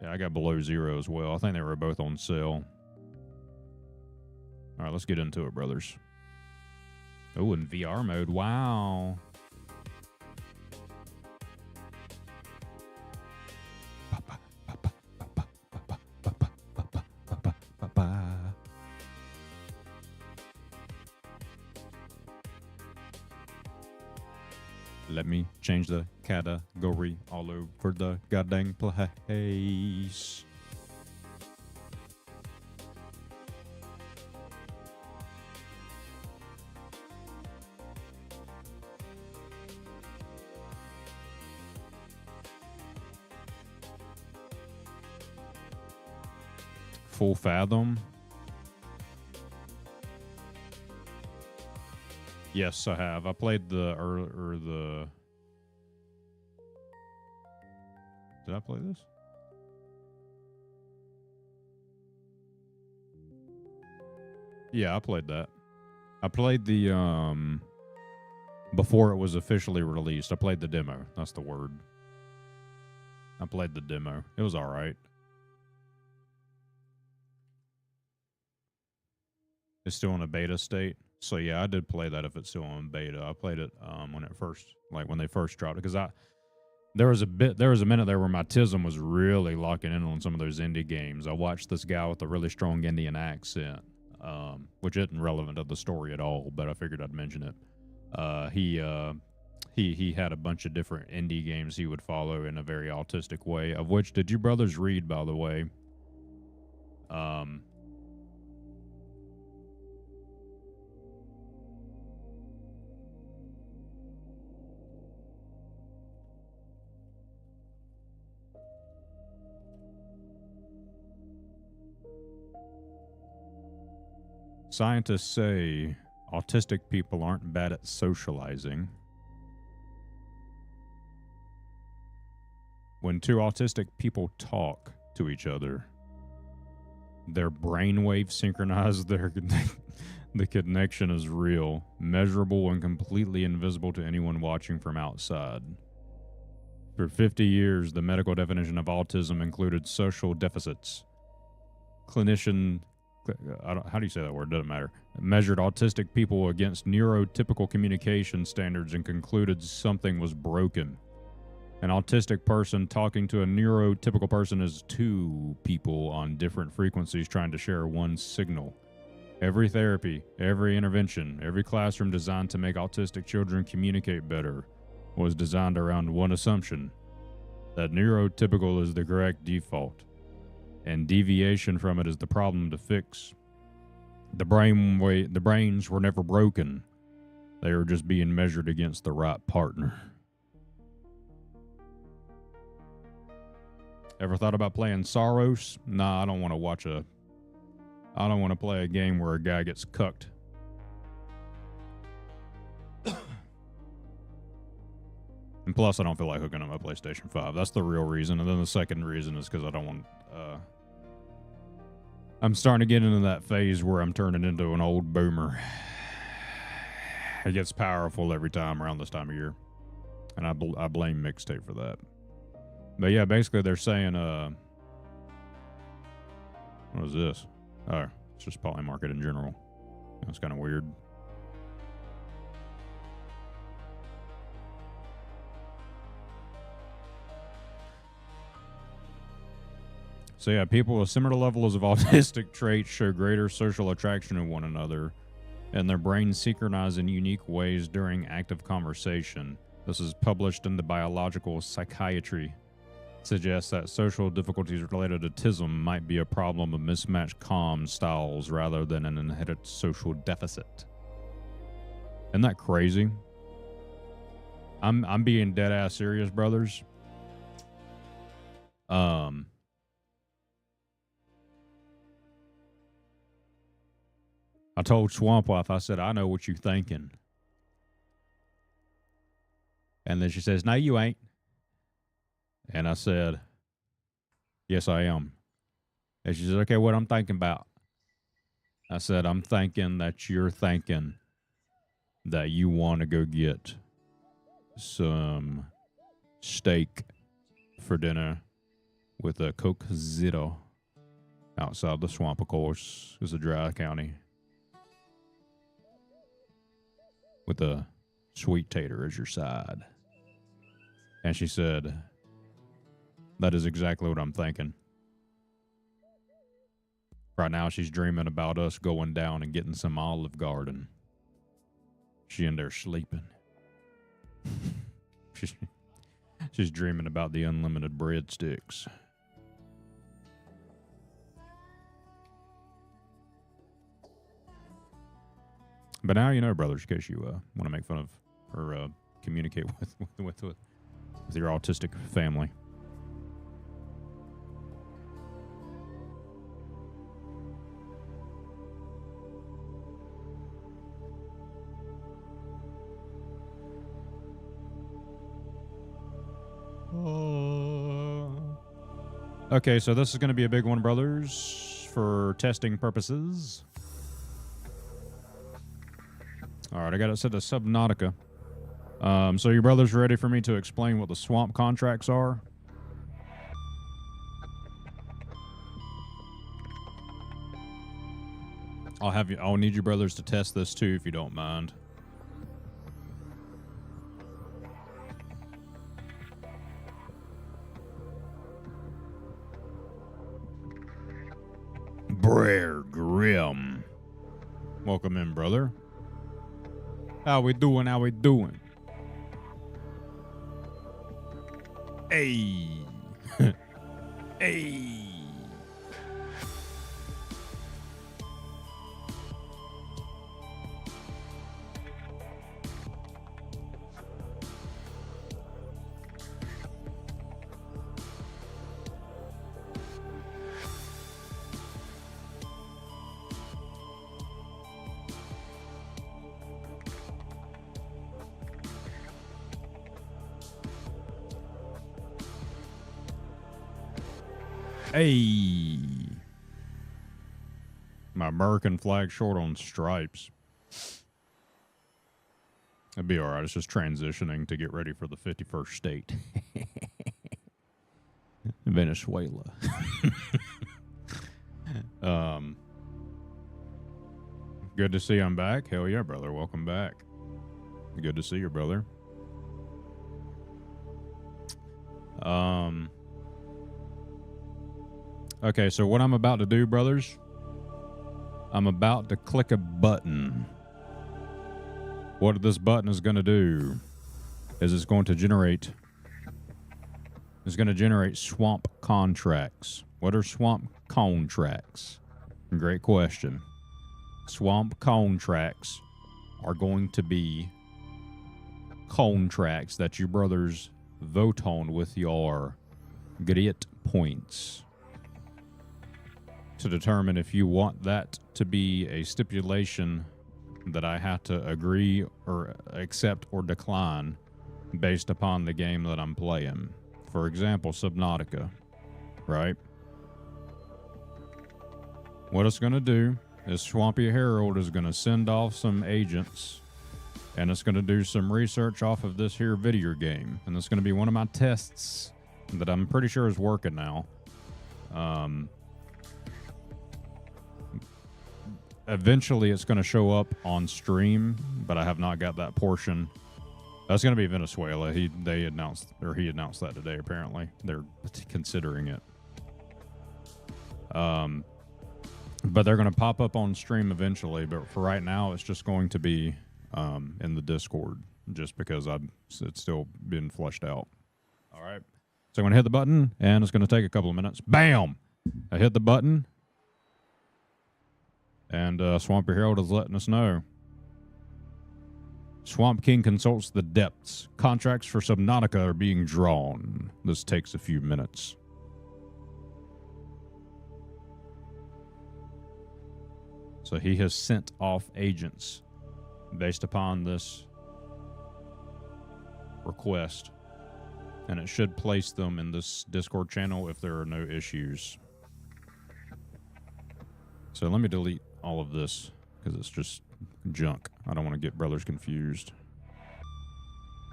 [SPEAKER 1] Yeah, I got Below Zero as well. I think they were both on sale. All right, let's get into it, brothers. Oh, in VR mode. Wow. Let me change the category all over the goddamn place. Full Fathom. Yes, I have. I played the the. Did I play this? Yeah, I played that. I played the before it was officially released. I played the demo. That's the word. I played the demo. It was all right. It's still in a beta state. So yeah, I did play that if it's still in beta. I played it when it first, like when they first dropped it, because there was a minute there where my tism was really locking in on some of those indie games. I watched this guy with a really strong Indian accent, which isn't relevant to the story at all, but I figured I'd mention it. He had a bunch of different indie games he would follow in a very autistic way. Of which, did you brothers read, by the way? Scientists say autistic people aren't bad at socializing. When two autistic people talk to each other, their brainwaves synchronize. The connection is real, measurable, and completely invisible to anyone watching from outside. For 50 years, the medical definition of autism included social deficits. How do you say that word? Doesn't matter. Measured autistic people against neurotypical communication standards and concluded something was broken. An autistic person talking to a neurotypical person is two people on different frequencies trying to share one signal. Every therapy, every intervention, every classroom designed to make autistic children communicate better was designed around one assumption: that neurotypical is the correct default, and deviation from it is the problem to fix. The brains were never broken. They were just being measured against the right partner. Ever thought about playing SwampOS? Nah, I don't want to play a game where a guy gets cucked. And plus, I don't feel like hooking up my PlayStation 5. That's the real reason. And then the second reason is because I don't want... I'm starting to get into that phase where I'm turning into an old boomer. It gets powerful every time around this time of year. And I blame Mixtape for that. But yeah, basically they're saying... what is this? Oh, it's just Polymarket in general. That's kind of weird. So yeah, people with similar levels of autistic traits show greater social attraction to one another, and their brains synchronize in unique ways during active conversation. This is published in the Biological Psychiatry. It suggests that social difficulties related to autism might be a problem of mismatched comm styles rather than an inherited social deficit. Isn't that crazy? I'm being dead ass serious, brothers. I told SwampOS, I said, I know what you're thinking. And then she says, no, you ain't. And I said, yes, I am. And she says, okay, what I'm thinking about? I said, I'm thinking that you're thinking that you want to go get some steak for dinner with a Coke Zero outside the swamp, of course. It's a dry county. With a sweet tater as your side. And she said, that is exactly what I'm thinking. Right now, she's dreaming about us going down and getting some Olive Garden. She in there sleeping. She's dreaming about the unlimited breadsticks. But now you know, brothers, in case you want to make fun of or communicate with your autistic family. Okay, so this is going to be a big one, brothers, for testing purposes. All right, I got it set to Subnautica. So your brothers ready for me to explain what the swamp contracts are? I'll need you brothers to test this too, if you don't mind. Brer Grim. Welcome in, brother. How we doing? How we doing? Hey. Hey. Hey. My American flag short on stripes. It'd be alright. It's just transitioning to get ready for the 51st state. Venezuela. Good to see I'm back. Hell yeah, brother. Welcome back. Good to see you, brother. Okay, so what I'm about to do, brothers, I'm about to click a button. What this button is going to do is it's going to generate swamp contracts. What are swamp contracts? Great question. Swamp contracts are going to be contracts that you brothers vote on with your grit points to determine if you want that to be a stipulation that I have to agree or accept or decline based upon the game that I'm playing. For example, Subnautica, right? What it's going to do is Swampy Herald is going to send off some agents and it's going to do some research off of this here video game. And it's going to be one of my tests that I'm pretty sure is working now. Eventually, it's going to show up on stream, but I have not got that portion. That's going to be Venezuela. He announced that today. Apparently, they're considering it. But they're going to pop up on stream eventually. But for right now, it's just going to be in the Discord, just because it's still been flushed out. All right. So I'm going to hit the button, and it's going to take a couple of minutes. Bam! I hit the button. And Swampy Herald is letting us know. Swamp King consults the depths. Contracts for Subnautica are being drawn. This takes a few minutes. So he has sent off agents based upon this request. And it should place them in this Discord channel if there are no issues. So let me delete all of this because it's just junk. I don't want to get brothers confused.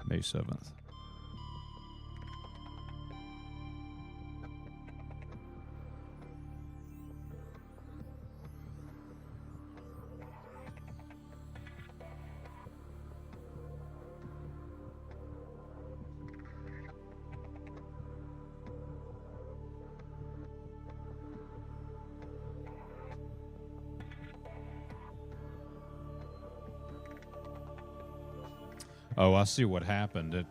[SPEAKER 1] May 7th. Oh, I see what happened.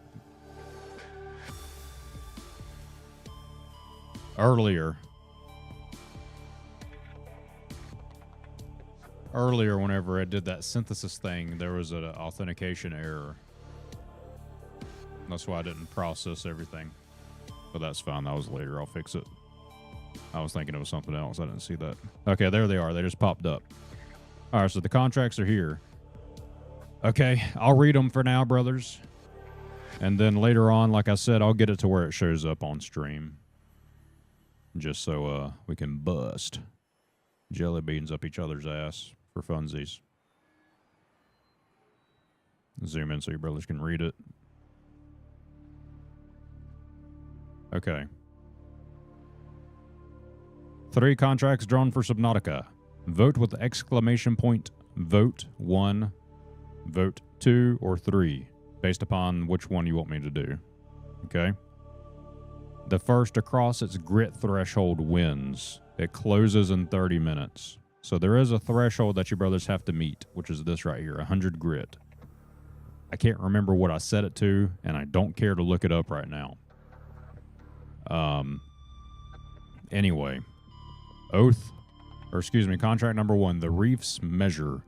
[SPEAKER 1] Earlier, whenever I did that synthesis thing, there was an authentication error. That's why I didn't process everything. But that's fine. That was later. I'll fix it. I was thinking it was something else. I didn't see that. Okay, there they are. They just popped up. All right, so the contracts are here. Okay, I'll read them for now, brothers. And then later on, like I said, I'll get it to where it shows up on stream. Just so we can bust jelly beans up each other's ass for funsies. Zoom in so your brothers can read it. Okay. 3 contracts drawn for Subnautica. Vote with exclamation point, vote 1, vote 2, or 3, based upon which one you want me to do. Okay? The first to cross its grit threshold wins. It closes in 30 minutes. So there is a threshold that you brothers have to meet, which is this right here, 100 grit. I can't remember what I set it to, and I don't care to look it up right now. Anyway, contract number 1, the reef's measure.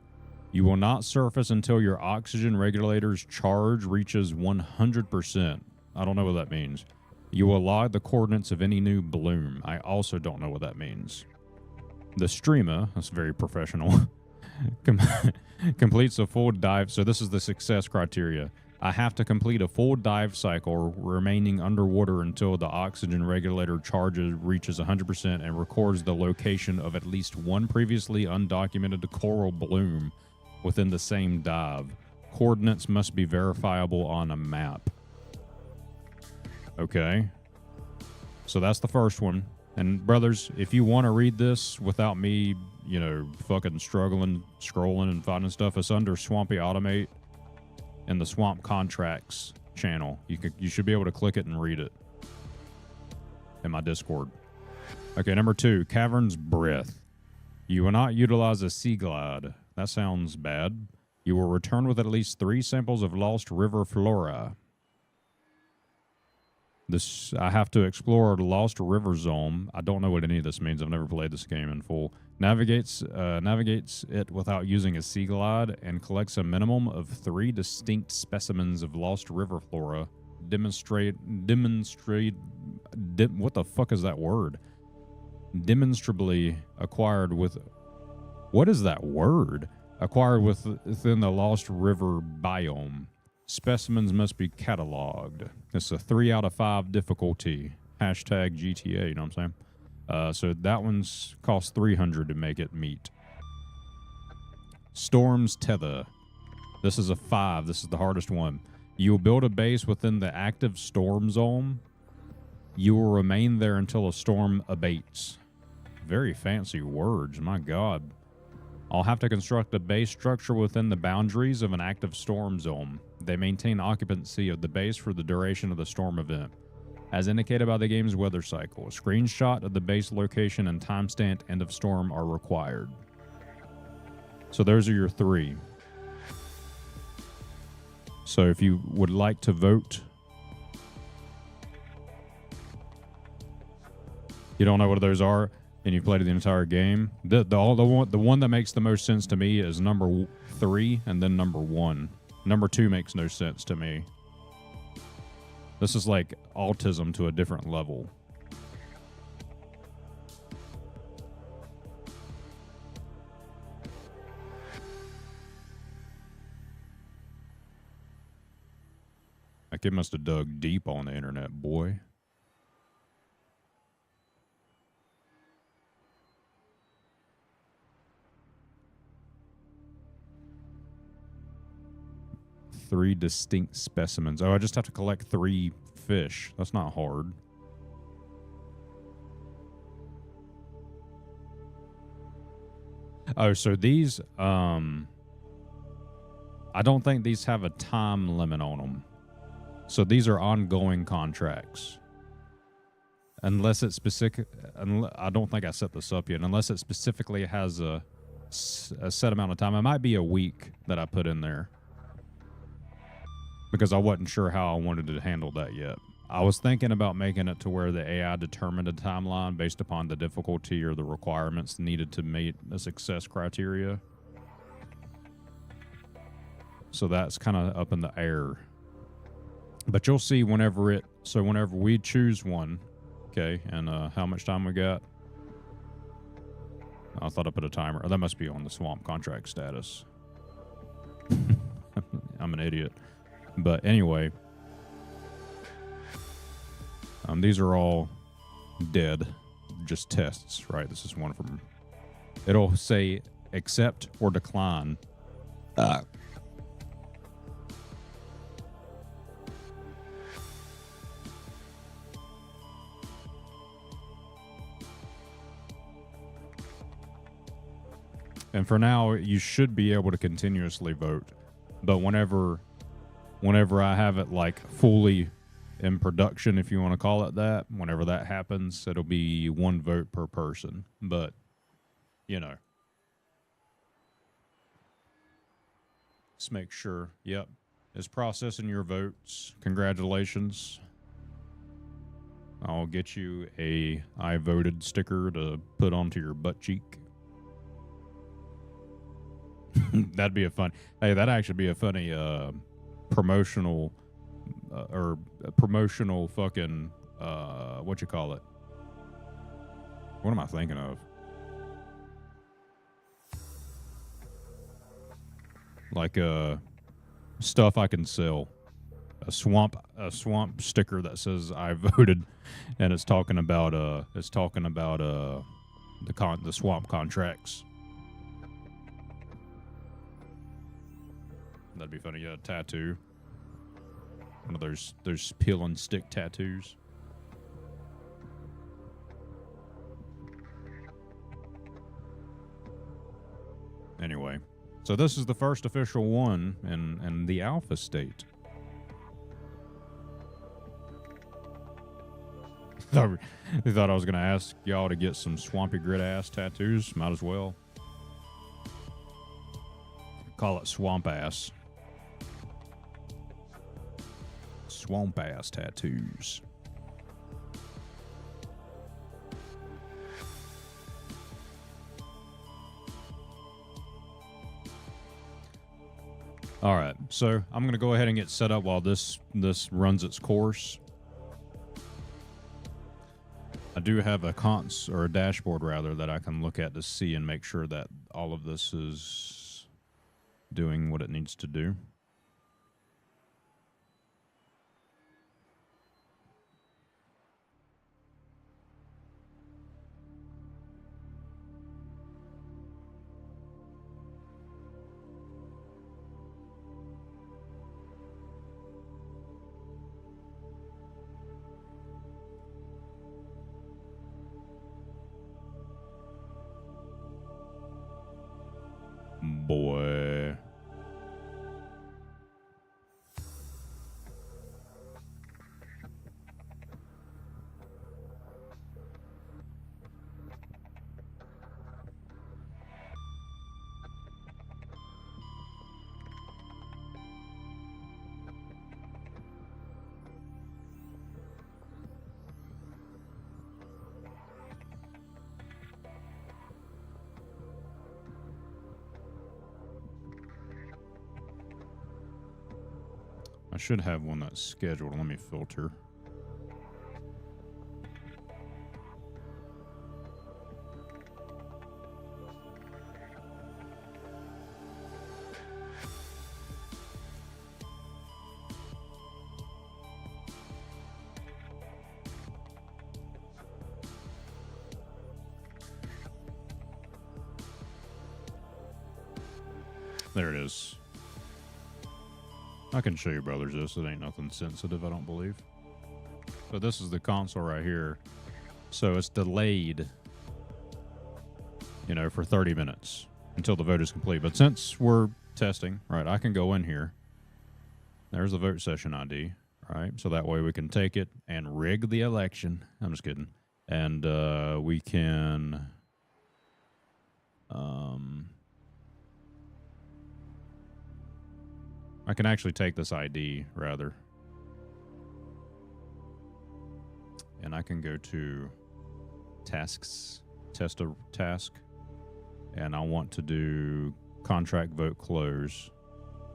[SPEAKER 1] You will not surface until your oxygen regulator's charge reaches 100%. I don't know what that means. You will log the coordinates of any new bloom. I also don't know what that means. The streamer, that's very professional, completes a full dive. So this is the success criteria. I have to complete a full dive cycle remaining underwater until the oxygen regulator charges reaches 100% and records the location of at least one previously undocumented coral bloom within the same dive. Coordinates must be verifiable on a map. Okay. So that's the first one. And brothers, if you want to read this without me, you know, fucking scrolling and finding stuff, it's under Swampy Automate in the Swamp Contracts channel. You should be able to click it and read it in my Discord. Okay, number 2, Cavern's Breath. You will not utilize a sea glide. That sounds bad. You will return with at least 3 samples of lost river flora. I have to explore the Lost River Zone. I don't know what any of this means. I've never played this game in full. Navigates it without using a sea glide and collects a minimum of 3 distinct specimens of lost river flora. What the fuck is that word? Demonstrably acquired with... What is that word? Acquired within the Lost River biome. Specimens must be cataloged. It's a 3 out of 5 difficulty. Hashtag GTA, you know what I'm saying? So that one's cost 300 to make it meet. Storm's Tether. This is a 5. This is the hardest one. You will build a base within the active storm zone. You will remain there until a storm abates. Very fancy words, my God. I'll have to construct a base structure within the boundaries of an active storm zone. They maintain occupancy of the base for the duration of the storm event. As indicated by the game's weather cycle, a screenshot of the base location and timestamp end of storm are required. So those are your 3. So if you would like to vote, you don't know what those are, and you've played the entire game, the one that makes the most sense to me is number 3 and then number 1. Number 2 makes no sense to me. This is like autism to a different level. That kid must have dug deep on the internet, boy. Three distinct specimens. Oh, I just have to collect 3 fish. That's not hard. Oh, so these, I don't think these have a time limit on them. So these are ongoing contracts. Unless it's specific, I don't think I set this up yet. Unless it specifically has a set amount of time. It might be a week that I put in there. Because I wasn't sure how I wanted to handle that yet. I was thinking about making it to where the AI determined a timeline based upon the difficulty or the requirements needed to meet a success criteria. So that's kind of up in the air. But you'll see whenever we choose one, okay, and how much time we got. I thought I put a timer. Oh, that must be on the swamp contract status. I'm an idiot. But anyway, these are all dead, just tests, right? This is one from. It'll say accept or decline. And for now, you should be able to continuously vote. But whenever I have it like fully in production, if you want to call it that, whenever that happens, it'll be 1 vote per person. But, you know. Let's make sure. Yep. It's processing your votes. Congratulations. I'll get you a I voted sticker to put onto your butt cheek. That'd be a fun. Hey, that'd actually be a funny promotional or promotional fucking what you call it? What am I thinking of? Like stuff I can sell. A swamp sticker that says I voted, and it's talking about the swamp contracts. That'd be funny. Yeah, tattoo. One of those peel and stick tattoos. Anyway, so this is the first official one in the alpha state. They thought I was going to ask y'all to get some swampy grit ass tattoos. Might as well. Call it swamp ass. Swamp ass tattoos. All right, so I'm going to go ahead and get set up while this runs its course. I do have a cons or a dashboard rather that I can look at to see and make sure that all of this is doing what it needs to do. Boy. I should have one that's scheduled. Let me filter. There it is. I can show you brothers this. It ain't nothing sensitive, I don't believe. But this is the console right here. So it's delayed, you know, for 30 minutes until the vote is complete. But since we're testing, right, I can go in here. There's the vote session ID, right? So that way we can take it and rig the election. I'm just kidding. And we can... I can actually take this ID, rather. and I can go to tasks, test a task, and I want to do contract vote close.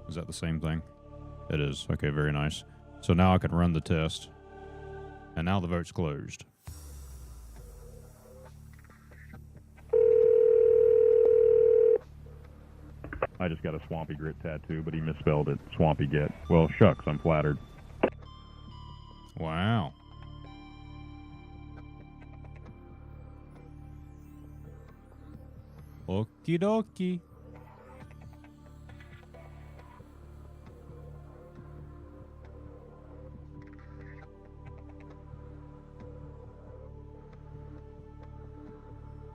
[SPEAKER 1] Is that the same thing? It is. Okay, very nice. So now I can run the test, and now the vote's closed. I just got a Swampy Grit tattoo, but he misspelled it. Swampy Get. Well, shucks, I'm flattered. Wow. Okie dokie.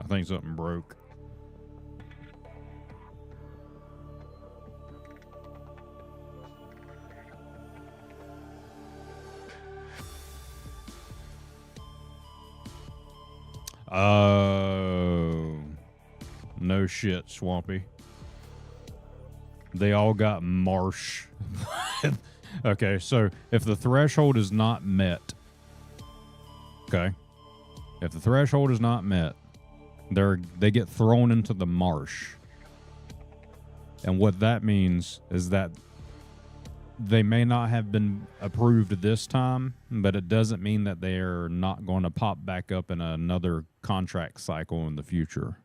[SPEAKER 1] I think something broke. Oh. No shit, Swampy. They all got marsh. Okay, so if the threshold is not met, okay, if the threshold is not met, they get thrown into the marsh. And what that means is that they may not have been approved this time, but it doesn't mean that they're not going to pop back up in another contract cycle in the future.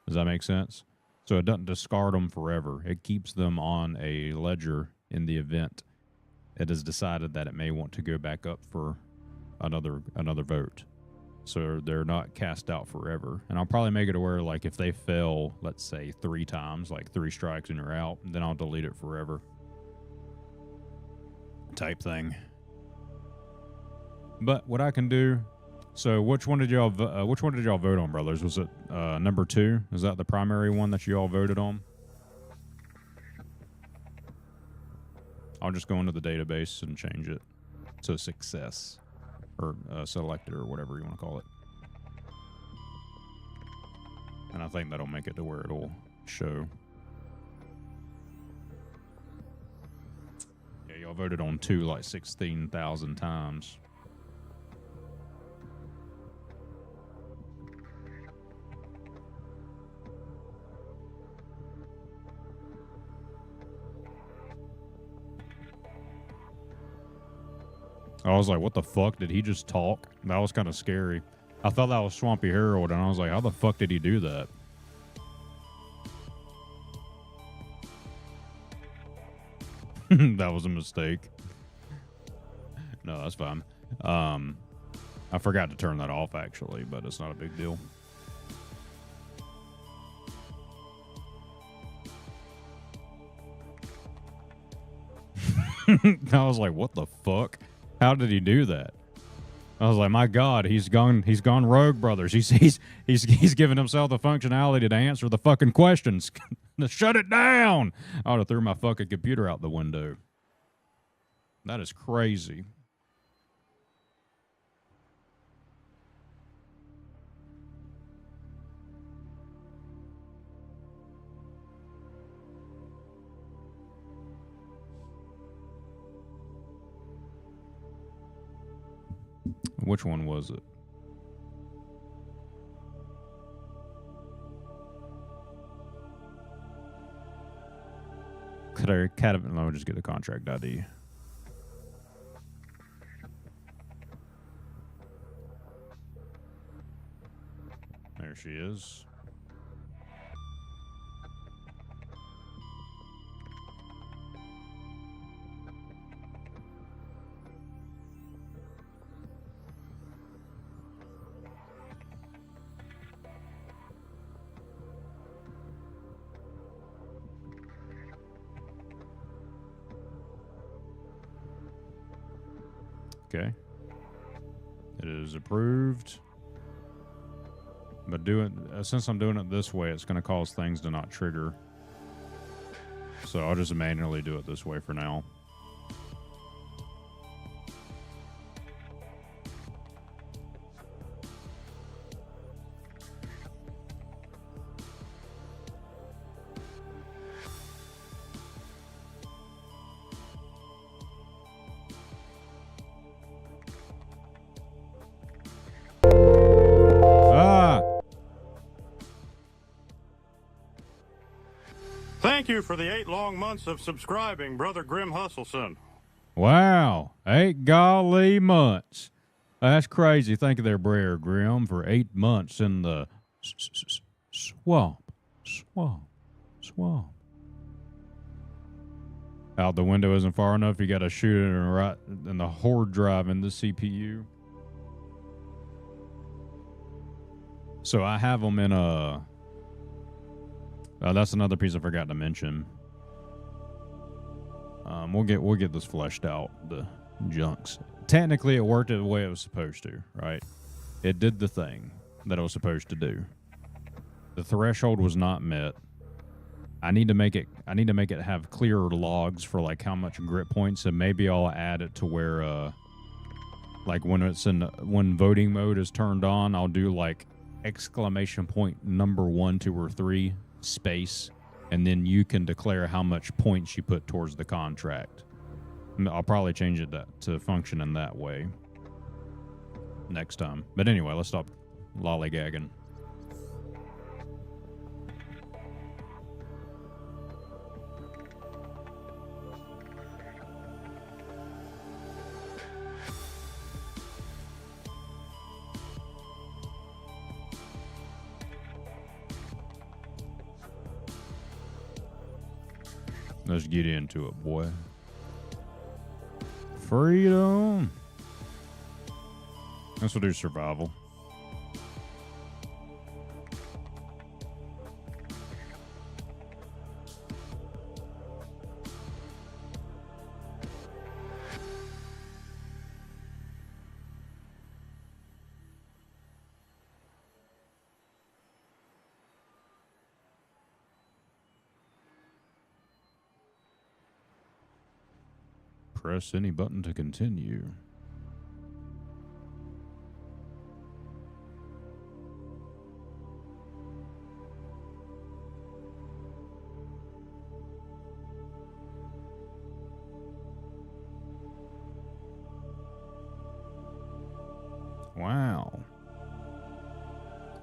[SPEAKER 1] Does that make sense? So it doesn't discard them forever. It keeps them on a ledger in the event it is decided that it may want to go back up for another vote. So they're not cast out forever. And I'll probably make it aware, like, if they fail, let's say 3 times, like 3 strikes and you're out, then I'll delete it forever. Type thing. But what I can do, so which one did y'all vote on, brothers? Was it number 2? Is that the primary one that you all voted on? I'll just go into the database and change it to success, or selected, or whatever you want to call it. And I think that'll make it to where it'll show. Yeah, y'all voted on 2 like 16,000 times. I was like, what the fuck? Did he just talk? That was kind of scary. I thought that was Swampy Harold, and I was like, how the fuck did he do that? That was a mistake. No, that's fine. I forgot to turn that off, actually, but it's not a big deal. I was like, what the fuck? How did he do that? I was like, my God, he's gone rogue, brothers. He's given himself the functionality to answer the fucking questions. Shut it down. I would have threw my fucking computer out the window. That is crazy. Which one was it? Let me just get the contract ID. There she is. Okay. It is approved. But since I'm doing it this way, it's going to cause things to not trigger. So I'll just manually do it this way for now.
[SPEAKER 3] Thank you for the 8 long months of subscribing, Brother Grim Hustleson.
[SPEAKER 1] Wow, 8 golly months. That's crazy. Thank you there, Brer Grim, for 8 months in the swamp. Out the window isn't far enough. You got to shoot it right in the horde drive in the CPU. So I have them in a. That's another piece I forgot to mention. We'll get this fleshed out. The junks. Technically, it worked the way it was supposed to. Right? It did the thing that it was supposed to do. The threshold was not met. I need to make it have clearer logs for like how much grit points, and maybe I'll add it to where like when voting mode is turned on, I'll do like exclamation point number 1, 2, or 3 space, and then you can declare how much points you put towards the contract. I'll probably change it to function in that way next time. But anyway, let's stop lollygagging. Let's get into it, boy. Freedom. Let's do survival. Press any button to continue. Wow.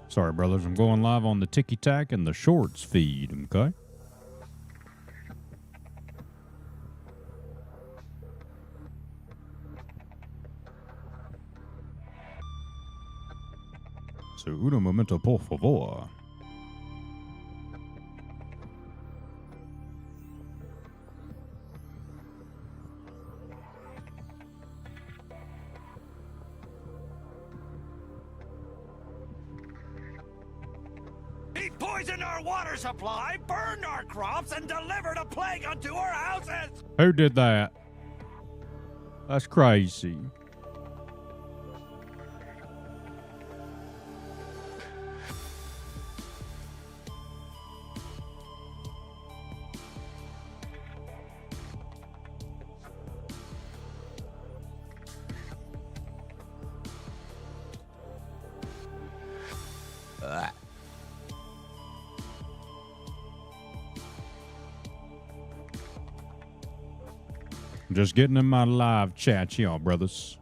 [SPEAKER 1] Sorry, brothers. I'm going live on the Tiki Tac and the Shorts feed, okay? So, uno momento, por favor.
[SPEAKER 4] He poisoned our water supply, burned our crops, and delivered a plague unto our houses!
[SPEAKER 1] Who did that? That's crazy. Just getting in my live chat, y'all, brothers.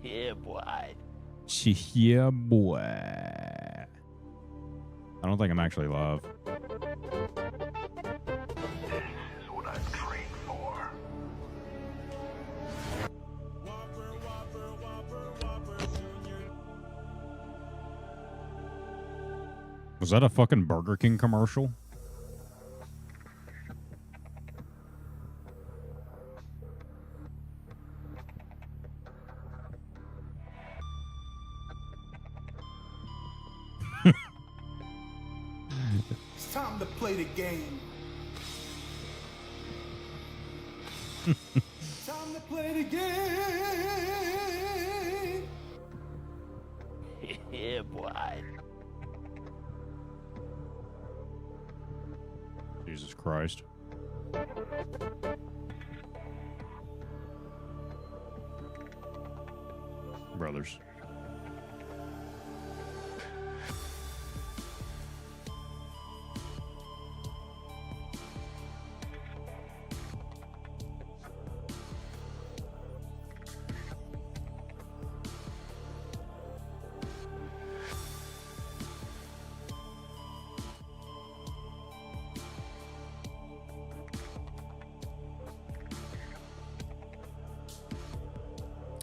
[SPEAKER 2] Yeah, boy.
[SPEAKER 1] Yeah, boy. I don't think I'm actually live.
[SPEAKER 5] This is what I trained for.
[SPEAKER 1] Was that a fucking Burger King commercial?
[SPEAKER 6] It's time to play the game. Time to play the game.
[SPEAKER 2] Yeah, boy.
[SPEAKER 1] Jesus Christ. Brothers.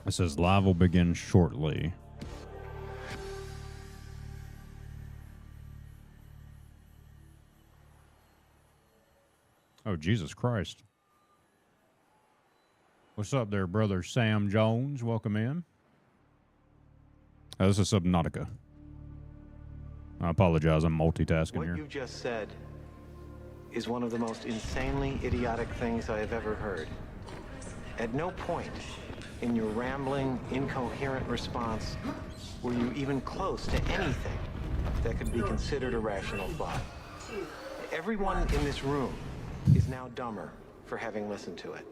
[SPEAKER 1] It says live will begin shortly. Oh, Jesus Christ. What's up there, brother Sam Jones? Welcome in. This is Subnautica. I apologize, I'm multitasking
[SPEAKER 7] What
[SPEAKER 1] here.
[SPEAKER 7] you just said is one of the most insanely idiotic things I have ever heard. At no point in your rambling, incoherent response were you even close to anything that could be considered a rational thought. Everyone in this room is now dumber for having listened to it.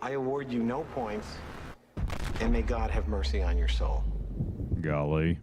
[SPEAKER 7] I award you no points, and may God have mercy on your soul.
[SPEAKER 1] Golly.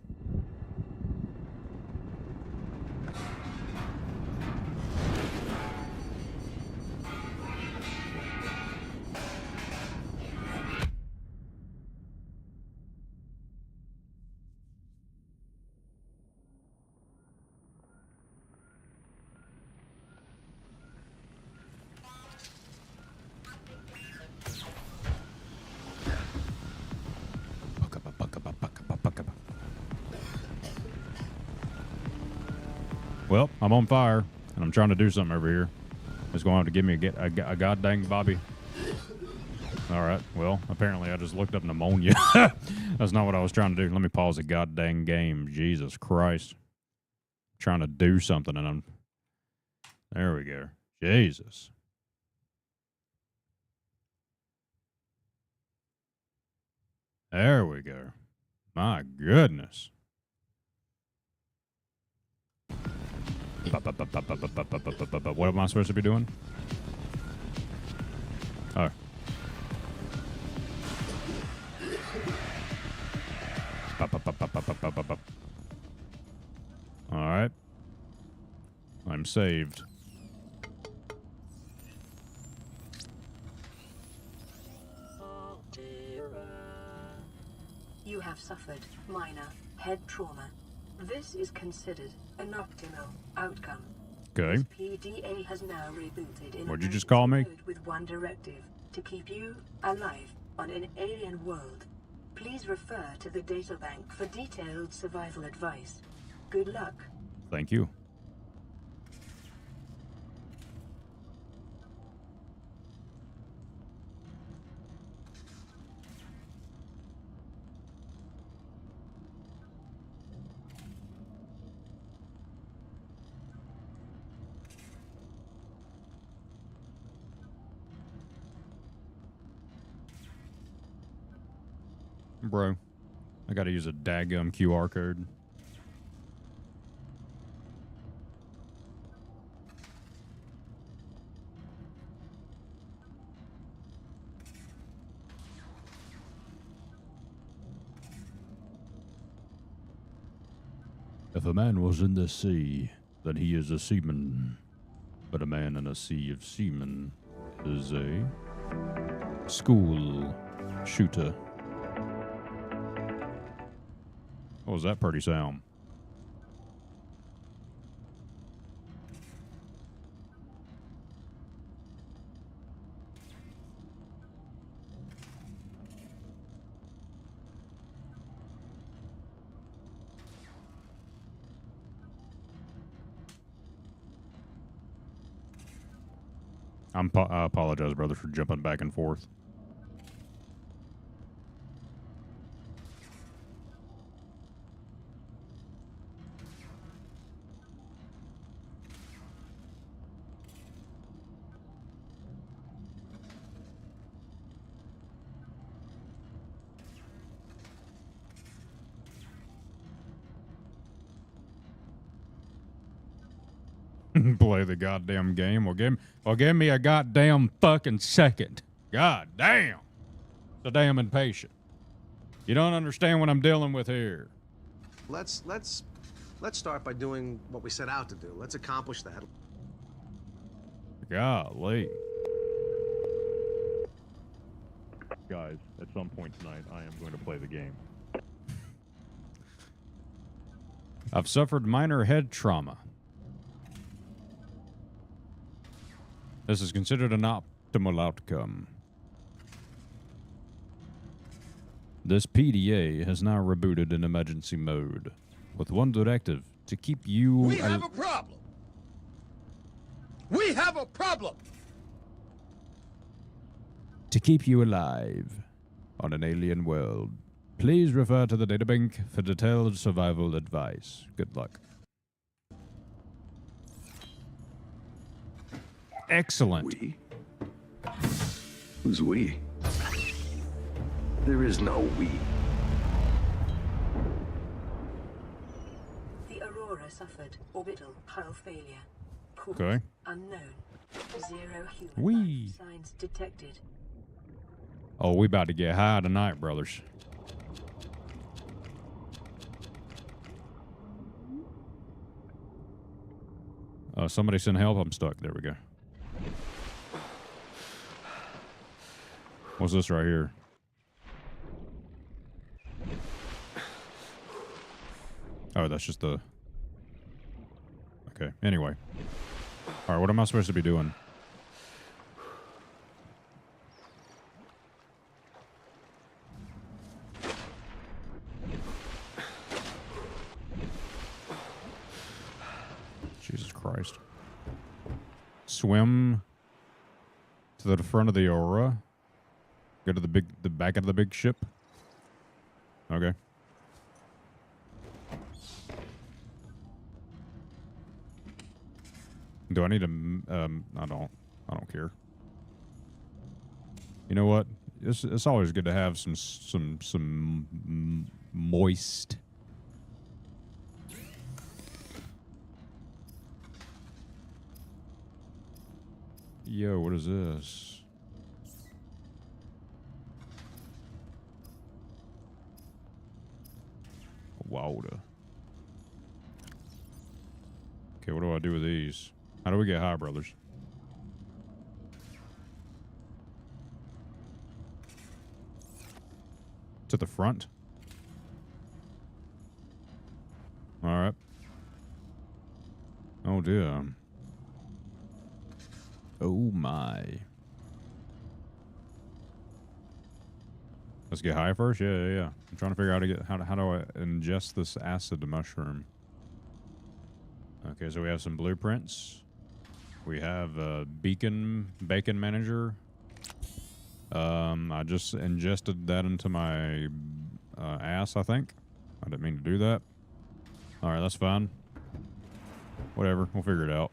[SPEAKER 1] Well, I'm on fire, and I'm trying to do something over here. It's going to have to give me a god dang Bobby. All right, well, apparently I just looked up pneumonia. That's not what I was trying to do. Let me pause the god dang game. Jesus Christ. Trying to do something, and I'm... There we go. Jesus. There we go. My goodness. What am I supposed to be doing? Oh. Alright. I'm saved.
[SPEAKER 8] You have suffered minor head trauma. This is considered an optimal outcome.
[SPEAKER 1] Okay.
[SPEAKER 8] PDA has now rebooted in
[SPEAKER 1] What'd you just call me?
[SPEAKER 8] with one directive to keep you alive on an alien world. Please refer to the databank for detailed survival advice. Good luck.
[SPEAKER 1] Thank you. Bro, I gotta use a daggum QR code. If a man was in the sea, then he is a seaman. But a man in a sea of seamen is a school shooter. What was that pretty sound? I apologize, brother, for jumping back and forth. Play the goddamn game. Well, give me a goddamn fucking second. God damn. So damn impatient. You don't understand what I'm dealing with here.
[SPEAKER 9] Let's start by doing what we set out to do. Let's accomplish that.
[SPEAKER 1] Golly. Guys, at some point tonight, I am going to play the game. I've suffered minor head trauma. This is considered an optimal outcome. This PDA has now rebooted in emergency mode with one directive to keep you.
[SPEAKER 4] We have a problem. We have a problem.
[SPEAKER 1] To keep you alive on an alien world. Please refer to the databank for detailed survival advice. Good luck. Excellent.
[SPEAKER 5] We? Who's we? There is no we.
[SPEAKER 8] The Aurora suffered orbital hull failure. Cause
[SPEAKER 1] Okay.
[SPEAKER 8] unknown. 0 human
[SPEAKER 1] Wee.
[SPEAKER 8] life signs detected.
[SPEAKER 1] Oh, we about to get high tonight, brothers. Somebody send help. I'm stuck. There we go. What's this right here? Oh, that's just the... Okay, anyway. Alright, what am I supposed to be doing? Jesus Christ. Swim to the front of the Aurora. Go to the back of the big ship. Okay. Do I need to? I don't care. You know what? It's always good to have some moist. Yo, what is this? Water. Okay, what do I do with these? How do we get high, brothers? To the front? Alright. Oh, dear. Oh, my. Let's get high first? Yeah. I'm trying to figure out how do I ingest this acid mushroom. Okay, so we have some blueprints. We have a bacon manager. I just ingested that into my ass, I think. I didn't mean to do that. Alright, that's fine. Whatever, we'll figure it out.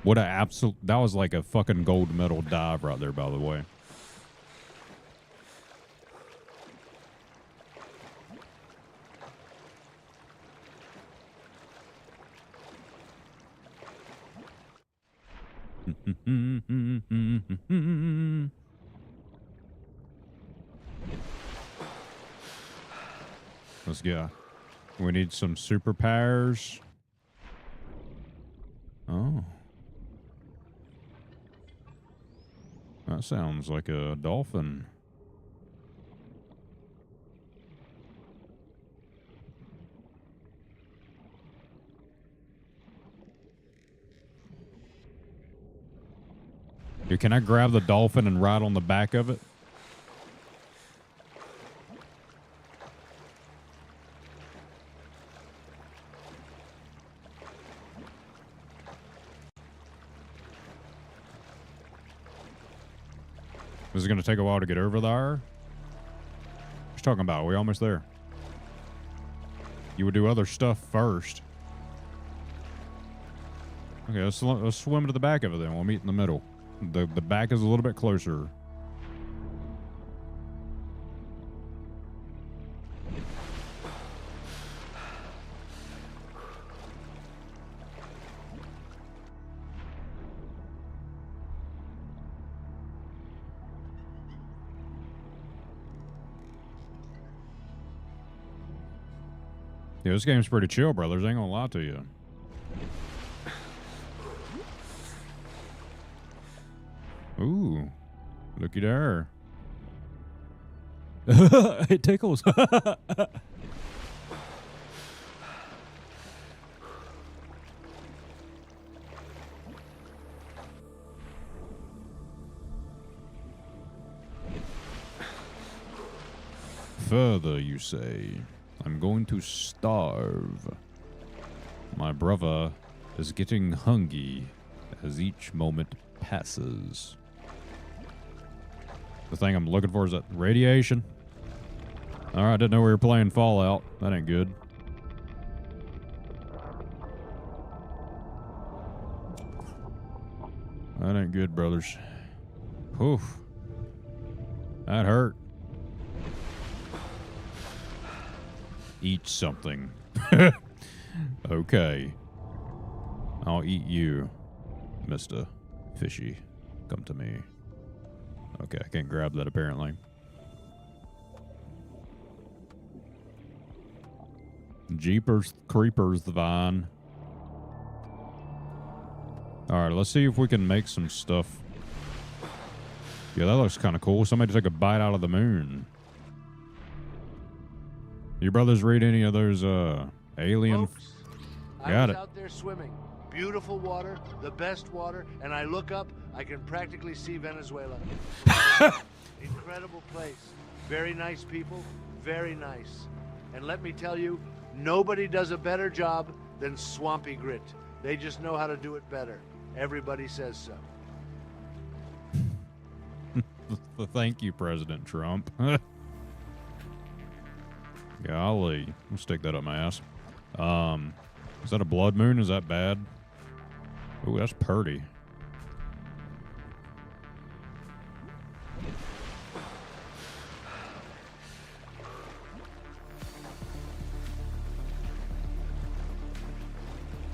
[SPEAKER 1] What a absolute... That was like a fucking gold medal dive right there, by the way. Let's go. We need some superpowers. Oh. That sounds like a dolphin. Dude, can I grab the dolphin and ride on the back of it? This is going to take a while to get over there. What you talking about? We almost there. You would do other stuff first. Okay, let's swim to the back of it then. We'll meet in the middle. The back is a little bit closer. Yeah, this game's pretty chill, brothers. I ain't gonna lie to you. Ooh, looky there. It tickles. further, you say? I'm going to starve. My brother is getting hungry as each moment passes. The thing I'm looking for is that radiation. Alright, didn't know we were playing Fallout. That ain't good. That ain't good, brothers. Oof. That hurt. Eat something. Okay. I'll eat you, Mr. Fishy. Come to me. Okay, I can't grab that apparently. Jeepers creepers, the vine. Alright, let's see if we can make some stuff. Yeah, that looks kind of cool. Somebody took a bite out of the moon. You brothers read any of those alien?
[SPEAKER 10] Folks,
[SPEAKER 1] Got
[SPEAKER 10] I was
[SPEAKER 1] it.
[SPEAKER 10] out there swimming. Beautiful water, the best water, and I look up, I can practically see Venezuela. Incredible place. Very nice people, very nice. And let me tell you, nobody does a better job than Swampy Grit. They just know how to do it better. Everybody says so.
[SPEAKER 1] Thank you, President Trump. Golly. I'll stick that up my ass. Is that a blood moon? Is that bad? Ooh, that's purty.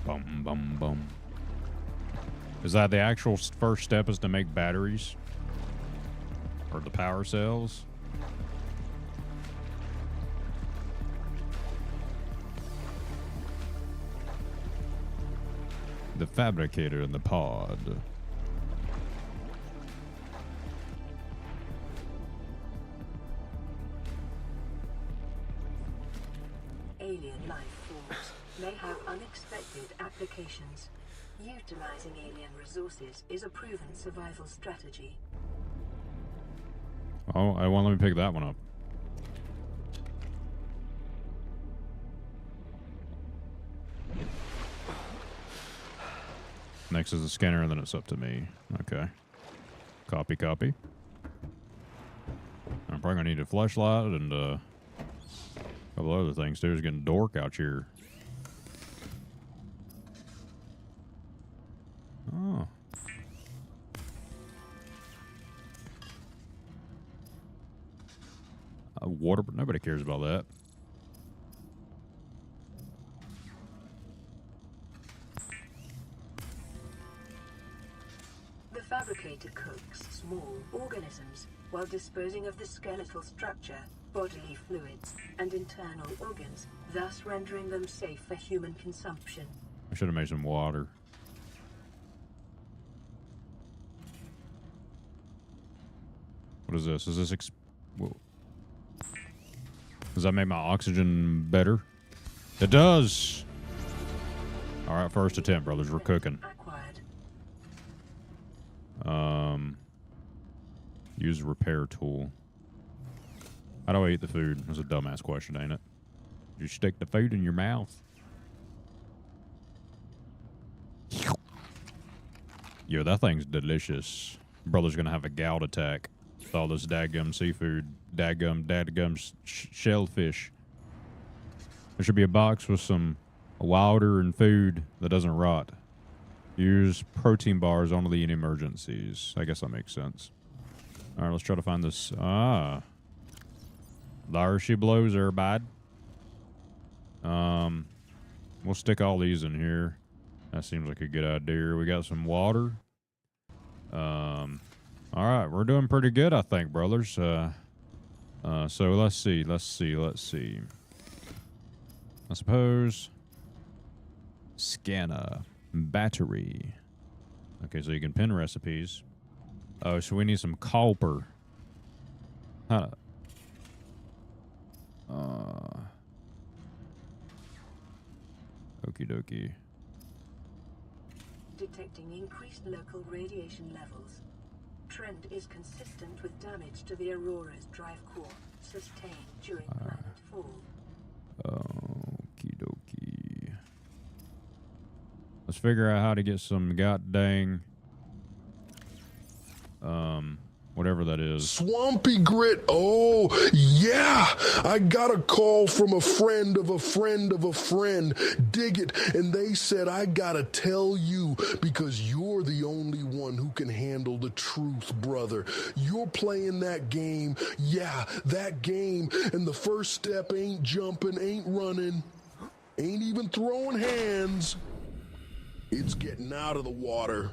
[SPEAKER 1] Bum, bum, bum. Is that the actual first step, is to make batteries? Or the power cells? The fabricator in the pod.
[SPEAKER 8] Alien life forms may have unexpected applications. Utilizing alien resources is a proven survival strategy.
[SPEAKER 1] Oh, I won't let me pick that one up. Next is the scanner, and then it's up to me. Okay. Copy, copy. I'm probably gonna need a flashlight and a couple other things too. It's getting dork out here. Oh. Water, but nobody cares about that.
[SPEAKER 8] The fabricator cooks small organisms while disposing of the skeletal structure, bodily fluids, and internal organs, thus rendering them safe for human consumption.
[SPEAKER 1] I should have made some water. What is this? Is this whoa. Does that make my oxygen better? It does! Alright, first attempt, brothers. We're cooking. Use repair tool. How do I eat the food? That's a dumbass question, ain't it? You stick the food in your mouth. Yo, that thing's delicious. Brother's gonna have a gout attack with all this dadgum seafood. Dadgum shellfish. There should be a box with some water and food that doesn't rot. Use protein bars only in emergencies. I guess that makes sense. Alright, let's try to find this. Ah. There she blows her, bud. We'll stick all these in here. That seems like a good idea. We got some water. Alright, we're doing pretty good, I think, brothers. So let's see. I suppose scanner battery. Okay, so you can pin recipes. Oh, so we need some copper. Huh. Okie dokie.
[SPEAKER 8] Detecting increased local radiation levels. Trend is consistent with damage to the Aurora's drive core. sustained during planet fall.
[SPEAKER 1] Okie dokie. Let's figure out how to get some god dang whatever that is.
[SPEAKER 11] Swampy Grit. Oh, yeah. I got a call from a friend of a friend of a friend. Dig it. And they said, I gotta tell you because you're the only one who can handle the truth, brother. You're playing that game. Yeah, that game. And the first step ain't jumping, ain't running, ain't even throwing hands. It's getting out of the water.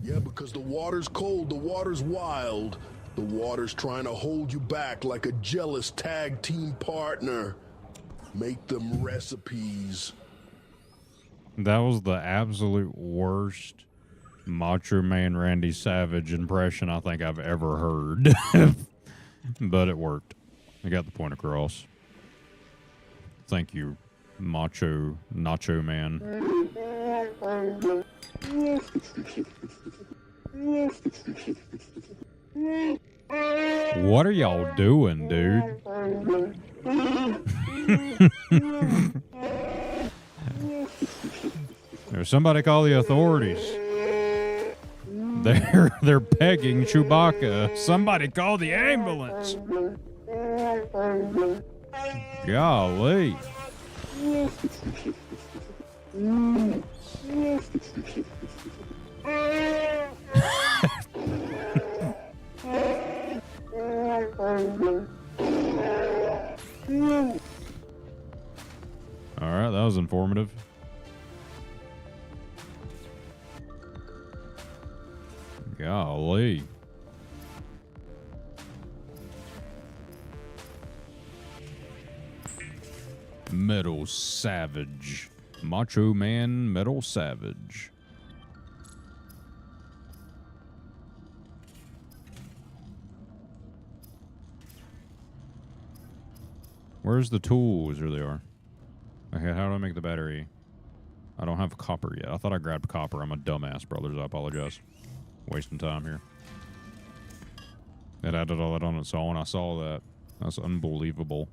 [SPEAKER 11] Yeah, because the water's cold, the water's wild. The water's trying to hold you back like a jealous tag team partner. Make them recipes.
[SPEAKER 1] That was the absolute worst Macho Man Randy Savage impression I think I've ever heard. But it worked. I got the point across. Thank you, Nacho Man. What are y'all doing, dude? There's somebody call the authorities. They're pegging Chewbacca. Somebody call the ambulance. Golly. All right, that was informative. Golly. Metal Savage. Macho Man Metal Savage. Where's the tools? There they are. Okay, how do I make the battery? I don't have copper yet. I thought I grabbed copper. I'm a dumbass, brothers. I apologize. Wasting time here. It added all that on its own. I saw that. That's unbelievable.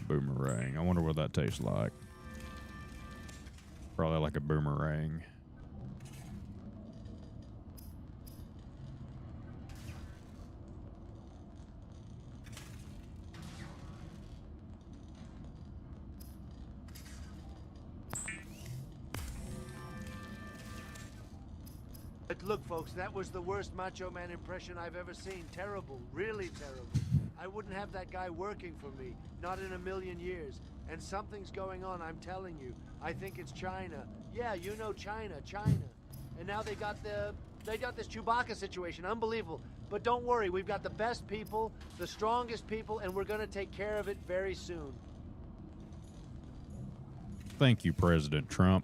[SPEAKER 1] Boomerang. I wonder what that tastes like. Probably like a boomerang.
[SPEAKER 10] But look, folks, that was the worst Macho Man impression I've ever seen. Terrible. Really terrible. I wouldn't have that guy working for me. Not in a million years. And something's going on, I'm telling you. I think it's China. Yeah, you know China. And now they got this Chewbacca situation. Unbelievable. But don't worry, we've got the best people, the strongest people, and we're gonna take care of it very soon.
[SPEAKER 1] Thank you, President Trump.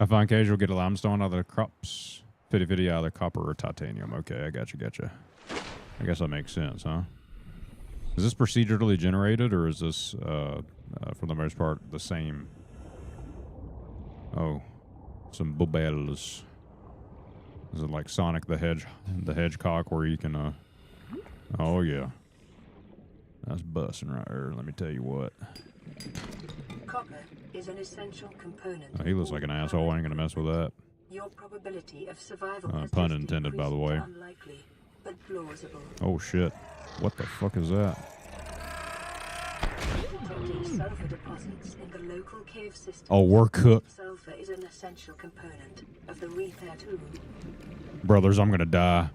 [SPEAKER 1] I find casual get a limestone out of the crops. 50-50 out of the copper or titanium. Okay, I gotcha. I guess that makes sense, huh? Is this procedurally generated, or is this, for the most part, the same? Oh, some bubbles. Is it like Sonic the Hedgehog, where you can, oh yeah. That's busting right there, let me tell you what.
[SPEAKER 8] Copper is an essential component.
[SPEAKER 1] Oh, he looks like an asshole. I ain't gonna mess with that.
[SPEAKER 8] Your probability of survival
[SPEAKER 1] pun intended, by the way.
[SPEAKER 8] Unlikely, but plausible.
[SPEAKER 1] Oh shit! What the fuck is that?
[SPEAKER 8] Detecting sulfur deposits in the local cave system.
[SPEAKER 1] Oh, we're cooked.
[SPEAKER 8] Sulfur is an essential component of the repair tool.
[SPEAKER 1] Brothers, I'm gonna die.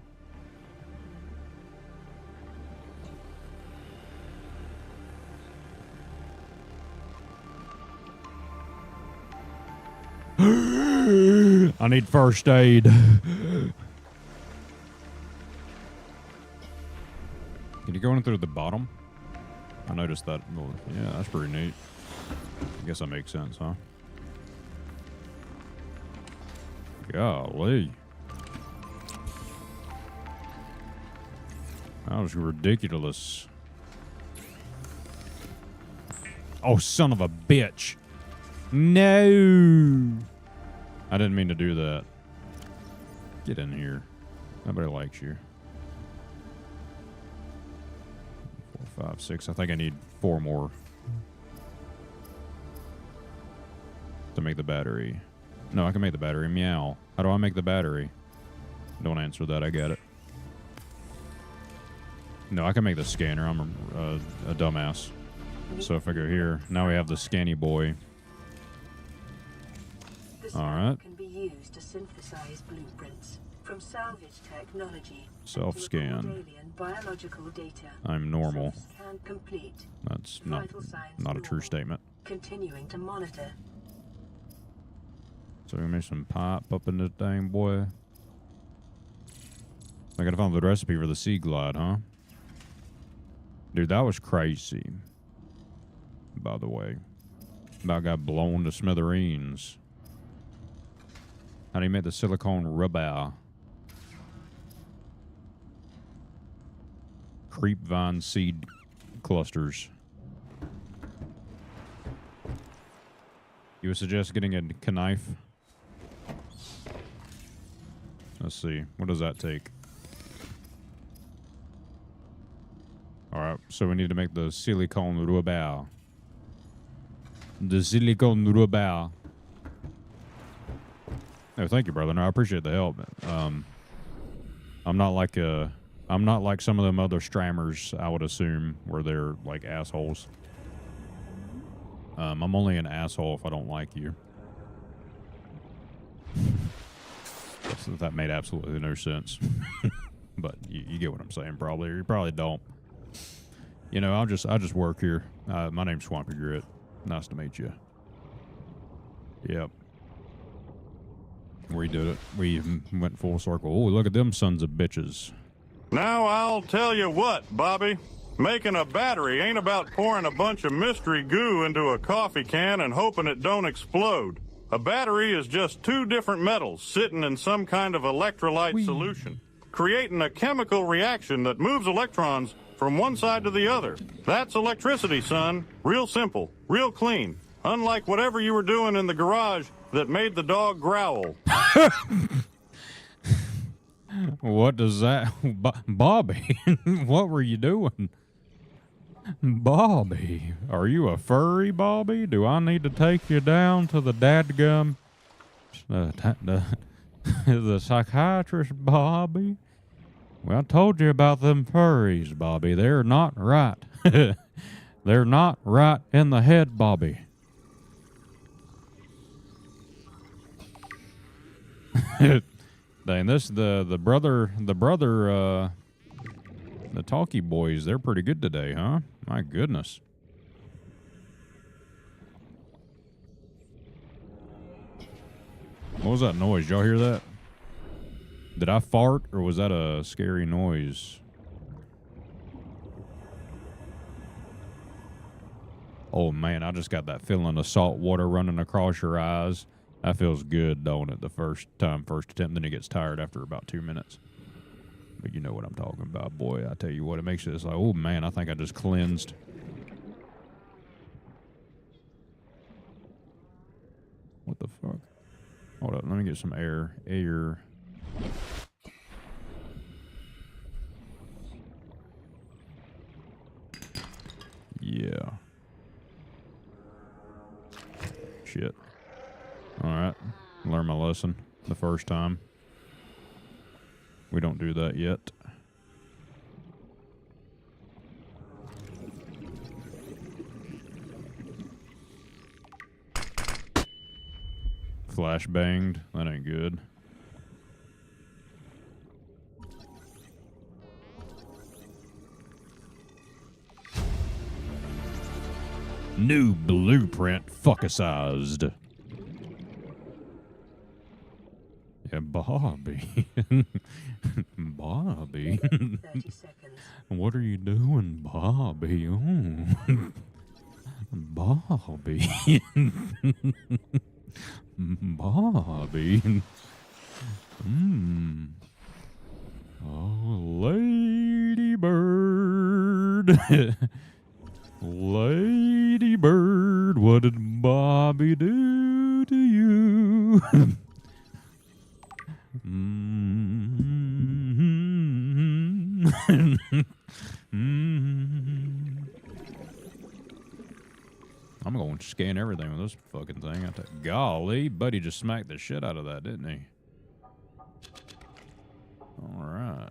[SPEAKER 1] I need first aid. Can you go in through the bottom? I noticed that. Well, yeah, that's pretty neat. I guess that makes sense, huh? Golly. That was ridiculous. Oh, son of a bitch. No. I didn't mean to do that. Get in here. Nobody likes you. 5, 6. I think I need 4 more to make the battery. No, I can make the battery. Meow. How do I make the battery? Don't answer that. I get it. No, I can make the scanner. I'm a dumbass. So if I go here, now we have the scanny boy. All right.
[SPEAKER 8] Can be used to synthesize blueprints from salvage technology.
[SPEAKER 1] Self-scan.
[SPEAKER 8] Biological data.
[SPEAKER 1] I'm normal.
[SPEAKER 8] Scan complete.
[SPEAKER 1] That's not a true statement.
[SPEAKER 8] Continuing to monitor.
[SPEAKER 1] So we make some pipe up in this dang boy. I gotta find the recipe for the Sea Glide, huh? Dude, that was crazy. By the way. About got blown to smithereens. How do you make the silicone rubber? Creep vine seed clusters. You would suggest getting a knife? Let's see. What does that take? Alright, so we need to make the silicone rubber. The silicone rubber. Oh, thank you, brother. No, I appreciate the help. I'm not like some of them other strammers, I would assume, where they're like assholes. I'm only an asshole if I don't like you. That made absolutely no sense. But you get what I'm saying, probably. Or you probably don't. You know, I just work here. My name's Swampy Grit. Nice to meet you. Yep. We did it. We went full circle. Oh, look at them sons of bitches.
[SPEAKER 3] Now I'll tell you what, Bobby. Making a battery ain't about pouring a bunch of mystery goo into a coffee can and hoping it don't explode. A battery is just 2 different metals sitting in some kind of electrolyte solution, creating a chemical reaction that moves electrons from one side to the other. That's electricity, son. Real simple, real clean. Unlike whatever you were doing in the garage that made the dog growl.
[SPEAKER 1] What does that... Bobby, what were you doing? Bobby, are you a furry, Bobby? Do I need to take you down to the dadgum... the psychiatrist, Bobby? Well, I told you about them furries, Bobby. They're not right. They're not right in the head, Bobby. Dang, the talkie boys, they're pretty good today, huh? My goodness. What was that noise? Did y'all hear that? Did I fart, or was that a scary noise? Oh man, I just got that feeling of salt water running across your eyes. That feels good, don't it? The first attempt, then it gets tired after about 2 minutes. But you know what I'm talking about, boy. I tell you what, it makes it, it's like, oh man, I think I just cleansed. What the fuck? Hold up, let me get some air. Yeah. Shit. Alright. Learn my lesson the first time. We don't do that yet. Flash banged. That ain't good. New blueprint fuckicized. Yeah, Bobby. Bobby.
[SPEAKER 8] 30 seconds.
[SPEAKER 1] What are you doing, Bobby? Oh. Bobby. Bobby. Oh, Lady Bird. Lady Bird, what did Bobby do to you? to scan everything with this fucking thing. Golly, buddy just smacked the shit out of that, didn't he? All right.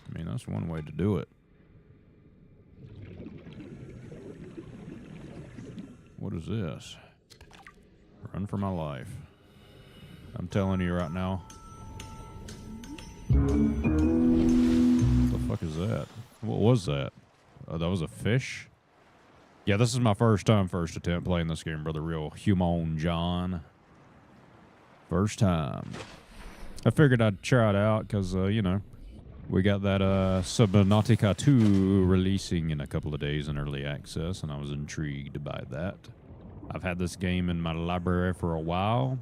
[SPEAKER 1] I mean, that's one way to do it. What is this? Run for my life. I'm telling you right now. What the fuck is that? What was that? Oh, that was a fish? Yeah, this is my first attempt playing this game, brother. Real human John. First time. I figured I'd try it out because, you know, we got that Subnautica 2 releasing in a couple of days in early access, and I was intrigued by that. I've had this game in my library for a while,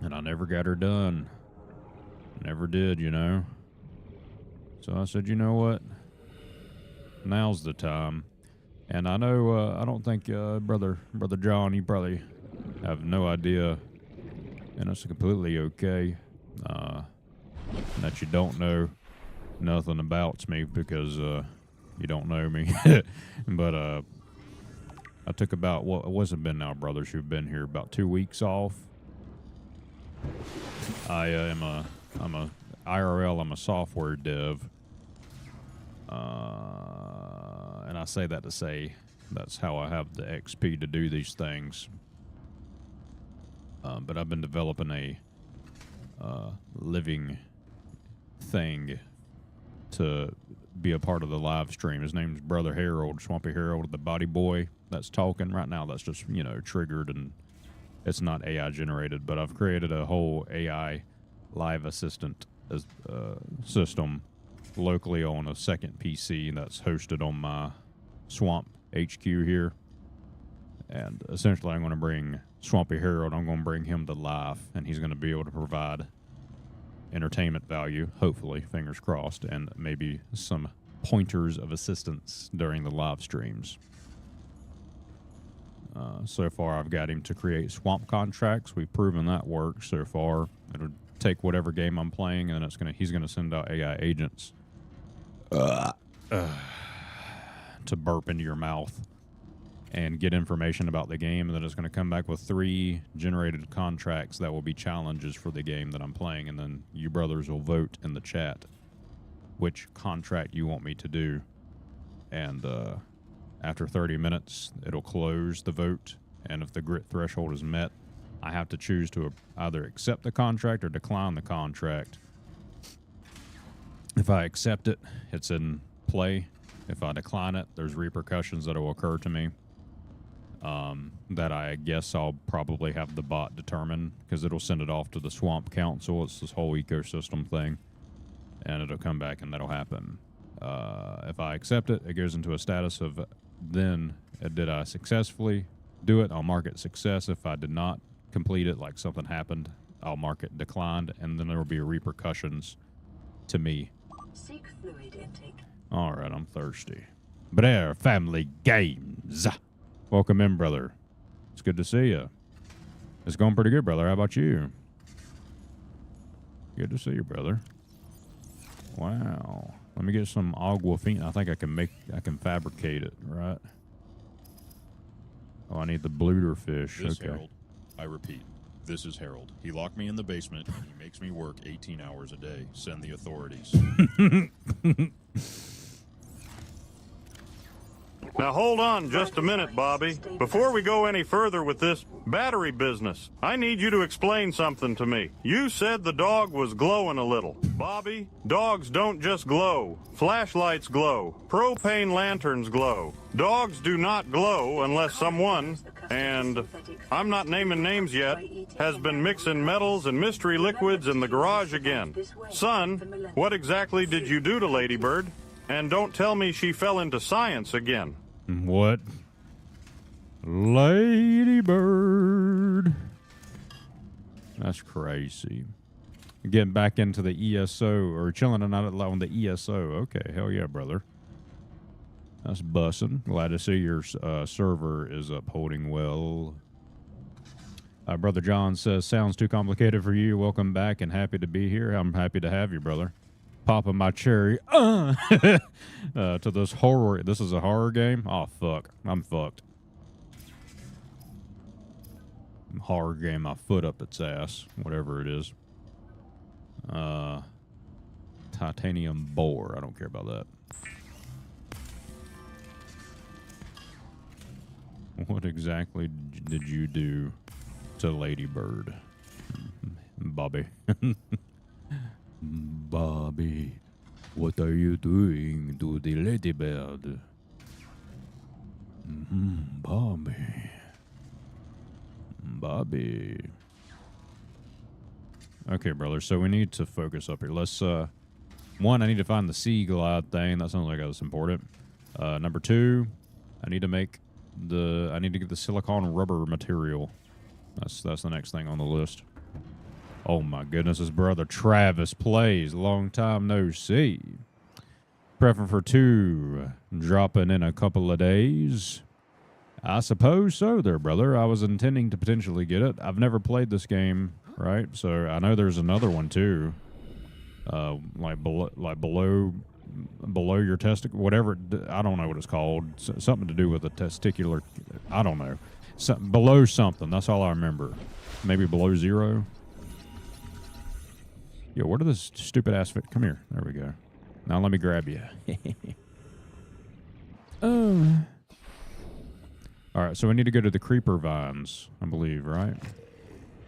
[SPEAKER 1] and I never got her done. Never did, you know. So I said, you know what? Now's the time. And I know, I don't think, Brother John, you probably have no idea, and it's completely okay, that you don't know nothing about me because, you don't know me. But, I took about, well, it wasn't been now, brothers who've been here, about 2 weeks off. I'm a IRL, I'm a software dev. And I say that to say that's how I have the XP to do these things. But I've been developing a living thing to be a part of the live stream. His name's Brother Harold, Swampy Harold, the body boy that's talking right now. That's just, you know, triggered, and it's not AI generated, but I've created a whole AI live assistant system locally on a second PC that's hosted on my Swamp HQ here. And essentially I'm going to bring Swampy Harold, I'm going to bring him to life, and he's going to be able to provide entertainment value, hopefully, fingers crossed, and maybe some pointers of assistance during the live streams. So far, I've got him to create swamp contracts. We've proven that works so far. It'll take whatever game I'm playing, and he's gonna send out AI agents to burp into your mouth and get information about the game, and then it's going to come back with 3 generated contracts that will be challenges for the game that I'm playing, and then you brothers will vote in the chat which contract you want me to do. And after 30 minutes, it'll close the vote, and if the grit threshold is met, I have to choose to either accept the contract or decline the contract. If I accept it, it's in play. If I decline it, there's repercussions that will occur to me. That I guess I'll probably have the bot determine, because it'll send it off to the Swamp Council. It's this whole ecosystem thing, and it'll come back and that'll happen. If I accept it, it goes into a status of then did I successfully do it? I'll mark it success. If I did not complete it, like something happened, I'll mark it declined, and then there will be repercussions to me.
[SPEAKER 8] Seek fluid intake.
[SPEAKER 1] All right, I'm thirsty. Brer Family Games. Welcome in, brother. It's good to see you. It's going pretty good, brother. How about you? Good to see you, brother. Wow. Let me get some Aquafina. I think I can fabricate it, right? Oh, I need the bluter fish.
[SPEAKER 12] This
[SPEAKER 1] okay.
[SPEAKER 12] Harold, I repeat, this is Harold. He locked me in the basement, and he makes me work 18 hours a day. Send the authorities.
[SPEAKER 3] Now hold on just a minute, Bobby. Before we go any further with this battery business, I need you to explain something to me. You said the dog was glowing a little. Bobby, dogs don't just glow. Flashlights glow. Propane lanterns glow. Dogs do not glow unless someone, and I'm not naming names yet, has been mixing metals and mystery liquids in the garage again. Son, what exactly did you do to Lady Bird? And don't tell me she fell into science again.
[SPEAKER 1] What? Lady Bird. That's crazy. Getting back into the ESO, or chilling on the ESO. Okay, hell yeah, brother. That's bussin'. Glad to see your server is upholding well. Brother John says, sounds too complicated for you. Welcome back and happy to be here. I'm happy to have you, brother. Popping my cherry to this horror. This is a horror game? Oh, fuck. I'm fucked. Horror game, my foot up its ass. Whatever it is. Titanium boar. I don't care about that. What exactly did you do to Lady Bird? Bobby. Bobby, what are you doing to the Lady Bird? Bobby. Bobby. Okay, brother, so we need to focus up here. Let's, one, I need to find the sea glide thing. That sounds like that's important. Number two, I need to get the silicone rubber material. That's the next thing on the list. Oh my goodness, his brother Travis plays. Long time no see. Prepping for 2. Dropping in a couple of days. I suppose so there, brother. I was intending to potentially get it. I've never played this game, right? So I know there's another one too. Like below your testicle, whatever. I don't know what it's called. Something to do with a testicular. I don't know. Below something. That's all I remember. Maybe below 0. Yo, what are this stupid ass fit? Come here. There we go. Now let me grab you. Oh. All right, so we need to go to the creeper vines, I believe, right?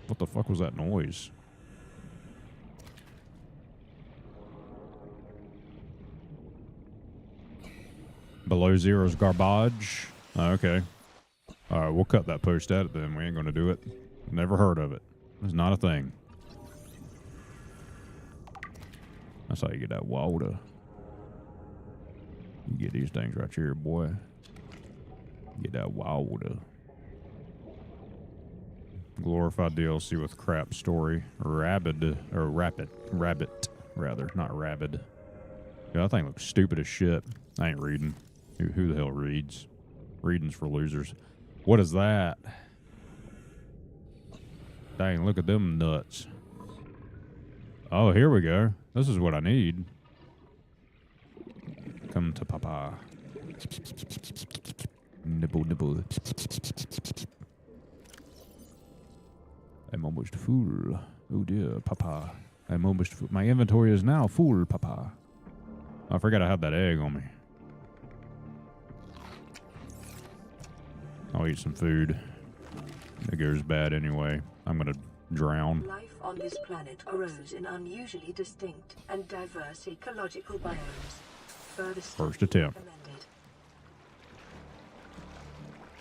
[SPEAKER 1] What the fuck was that noise? Below 0's garbage. Oh, okay. All right, we'll cut that post out then. We ain't going to do it. Never heard of it. It's not a thing. That's how you get that water. You get these things right here, boy. Get that water. Glorified DLC with crap story. Rabbit, rather, not rabid. Yeah, that thing looks stupid as shit. I ain't reading. Who the hell reads? Reading's for losers. What is that? Dang, look at them nuts. Oh, here we go. This is what I need. Come to Papa. Nibble, nibble. I'm almost full. Oh dear, Papa. I'm almost full. My inventory is now full, Papa. I forgot I had that egg on me. I'll eat some food. It goes bad anyway. I'm gonna drown.
[SPEAKER 8] Life on this planet arose in unusually distinct and diverse ecological biomes.
[SPEAKER 1] First attempt.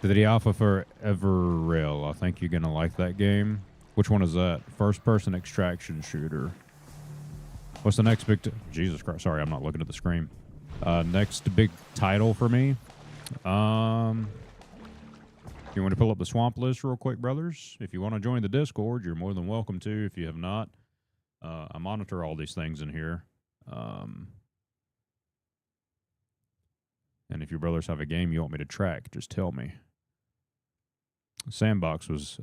[SPEAKER 1] The alpha for Everrail. I think you're gonna like that game. Which one is that? First person extraction shooter. What's the next big... Jesus Christ. Sorry, I'm not looking at the screen. Next big title for me. You want to pull up the swamp list real quick, brothers? If you want to join the Discord, you're more than welcome to. If you have not, I monitor all these things in here. And if your brothers have a game you want me to track, just tell me. Sandbox was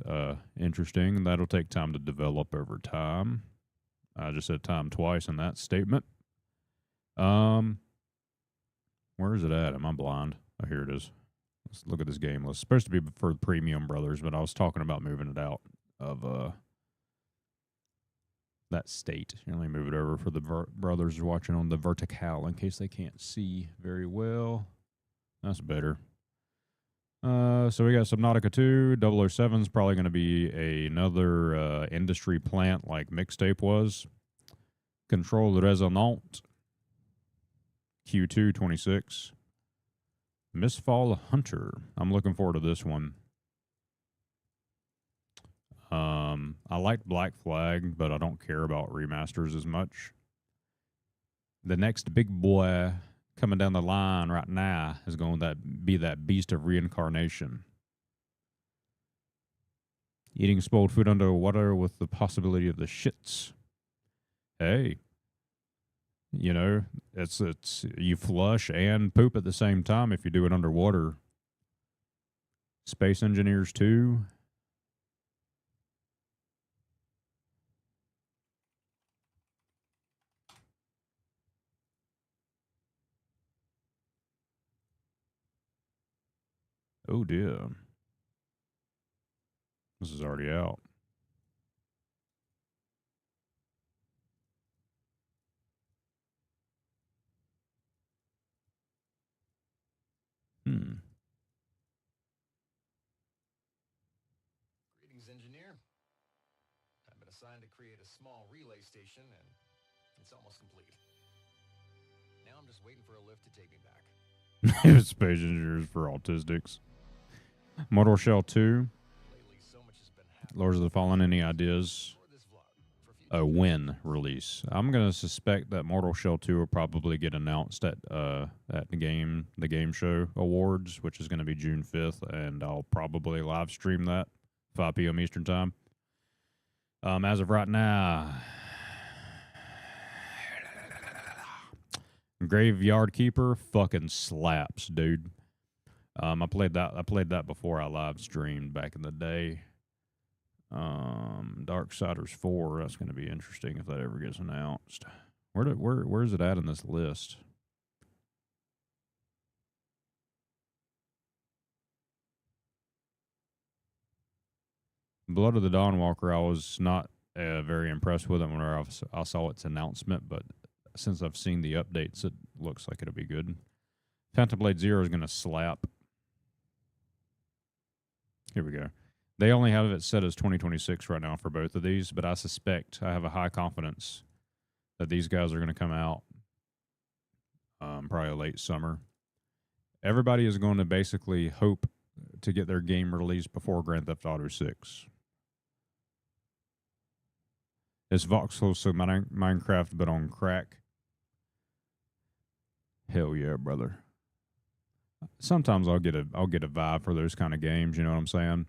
[SPEAKER 1] interesting. That'll take time to develop over time. I just said time twice in that statement. Where is it at? Am I blind? Oh, here it is. Let's look at this game list. It's supposed to be for the premium brothers, but I was talking about moving it out of that state. You only move it over for the brothers watching on the vertical in case they can't see very well. That's better. So we got Subnautica 2. 007's probably going to be another industry plant like Mixtape was. Control Resonant. Q2 26. Mistfall Hunter. I'm looking forward to this one. I like Black Flag, but I don't care about remasters as much. The next big boy coming down the line right now is going to be that Beast of Reincarnation. Eating spoiled food underwater with the possibility of the shits. Hey. You know, it's you flush and poop at the same time if you do it underwater. Space Engineers 2. Oh dear. This is already out. Hmm.
[SPEAKER 13] Greetings, engineer. I've been assigned to create a small relay station, and it's almost complete. Now I'm just waiting for a lift to take me back.
[SPEAKER 1] Space engineers for autistics. Mortal Shell 2. Lords of the Fallen, any ideas? A when release. I'm gonna suspect that Mortal Shell 2 will probably get announced at the game show awards, which is gonna be June 5th, and I'll probably live stream that 5 p.m. Eastern time. As of right now, Graveyard Keeper fucking slaps, dude. I played that before I live streamed back in the day. Darksiders 4, that's going to be interesting if that ever gets announced. Where is it at in this list? Blood of the Dawnwalker, I was not very impressed with it when I saw its announcement, but since I've seen the updates, it looks like it'll be good. Phantom Blade Zero is going to slap. Here we go. They only have it set as 2026 right now for both of these, but I suspect, I have a high confidence that these guys are going to come out probably late summer. Everybody is going to basically hope to get their game released before Grand Theft Auto 6. It's voxel, so Minecraft, but on crack. Hell yeah, brother. Sometimes I'll get a vibe for those kind of games, you know what I'm saying?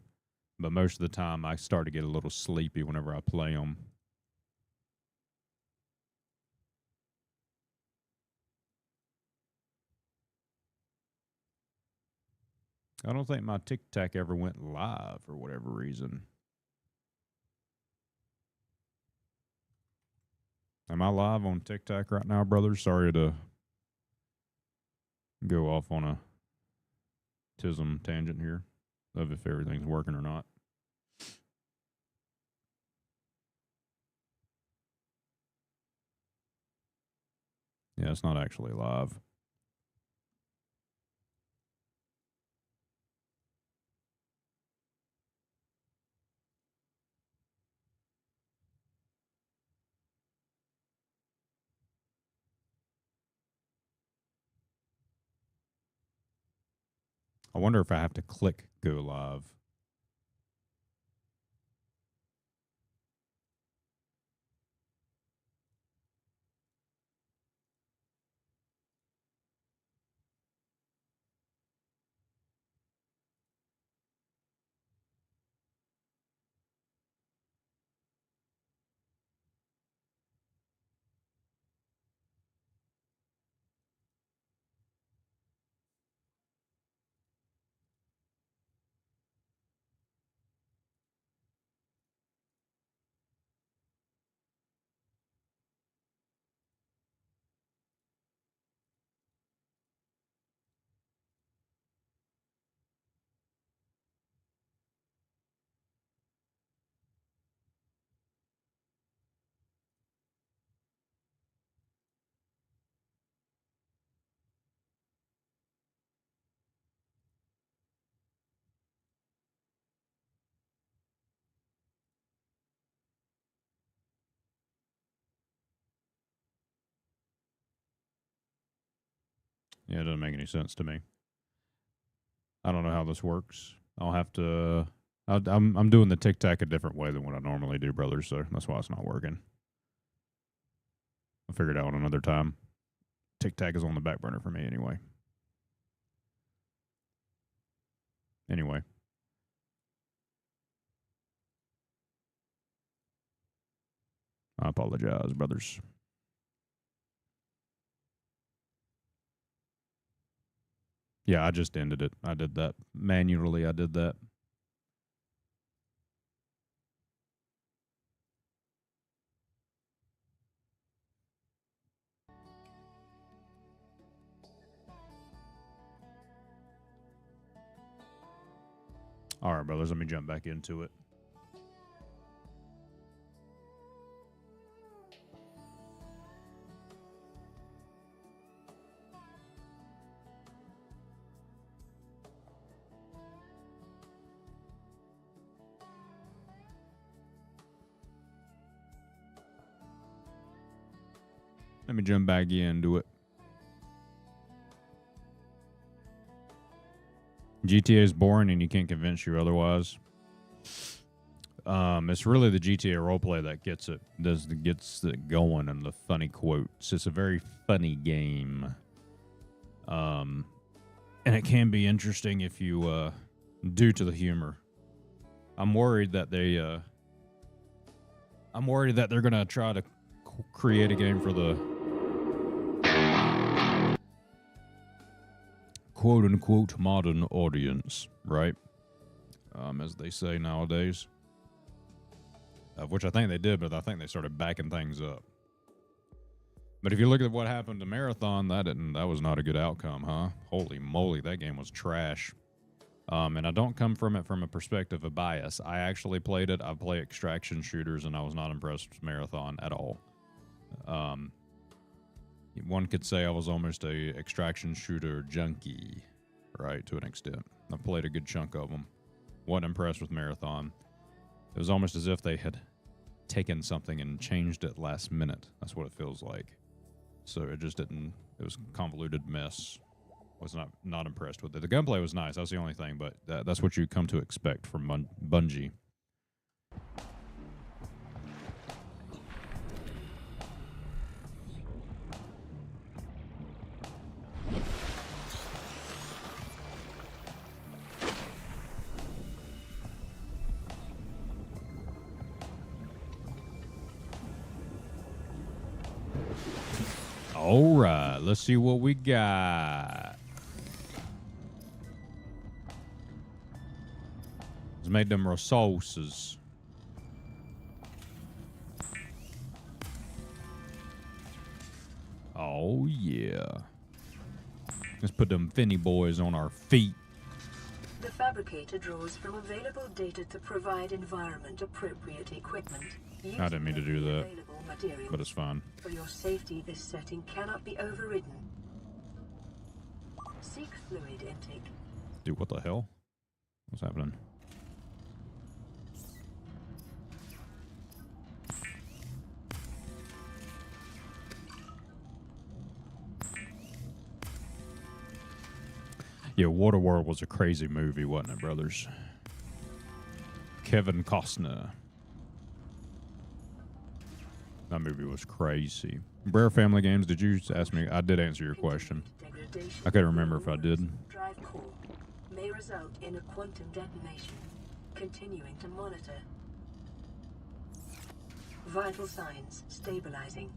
[SPEAKER 1] But most of the time, I start to get a little sleepy whenever I play them. I don't think my Tic Tac ever went live for whatever reason. Am I live on Tic Tac right now, brother? Sorry to go off on a tism tangent here of if everything's working or not. Yeah, it's not actually live. I wonder if I have to click go live. Yeah, it doesn't make any sense to me. I don't know how this works. I'll have to. I'm doing the Tic Tac a different way than what I normally do, brother. So that's why it's not working. I'll figure it out another time. Tic Tac is on the back burner for me anyway. Anyway. I apologize, brothers. Yeah, I just ended it. I did that manually. I did that. All right, brothers, let me jump back into it. Let me jump back into it. GTA is boring and you can't convince you otherwise. It's really the GTA roleplay that gets it going and the funny quotes. It's a very funny game. And it can be interesting if you due to the humor. I'm worried that they're gonna try to create a game for the quote-unquote modern audience, right? As they say nowadays. Which I think they did, but I think they started backing things up. But if you look at what happened to Marathon, that was not a good outcome, huh? Holy moly, that game was trash. And I don't come from it from a perspective of bias. I actually played it. I play extraction shooters, and I was not impressed with Marathon at all. One could say I was almost a extraction shooter junkie, right, to an extent. I played a good chunk of them. Wasn't impressed with Marathon. It was almost as if they had taken something and changed it last minute. That's what it feels like. So it just didn't. It was a convoluted mess. Was not impressed with it. The gunplay was nice. That's the only thing, but that's what you come to expect from Bungie. All right, let's see what we got. Let's make them resources. Oh, yeah. Let's put them Finny boys on our feet.
[SPEAKER 8] The fabricator draws from available data to provide environment-appropriate equipment.
[SPEAKER 1] I didn't mean to do that, but it's fine.
[SPEAKER 8] For your safety, this setting cannot be overridden. Seek fluid intake.
[SPEAKER 1] Dude, what the hell? What's happening? Yeah, Waterworld was a crazy movie, wasn't it, brothers? Kevin Costner. That movie was crazy. Rare Family Games, did you ask me? I did answer your question. I couldn't remember if I did.
[SPEAKER 8] Drive core may result in a quantum detonation. Continuing to monitor. Vital signs stabilizing.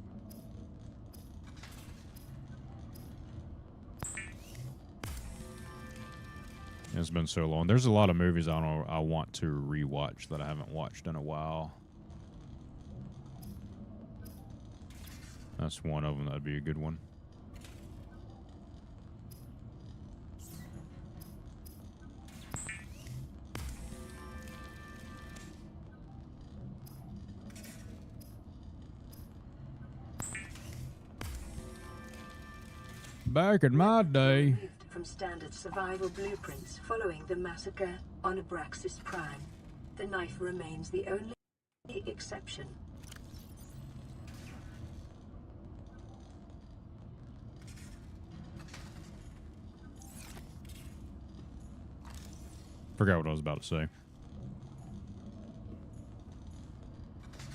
[SPEAKER 1] It's been so long. There's a lot of movies I want to rewatch that I haven't watched in a while. That's one of them. That'd be a good one. Back in my day.
[SPEAKER 8] From standard survival blueprints following the massacre on Abraxas Prime, the knife remains the only exception.
[SPEAKER 1] Forgot what I was about to say.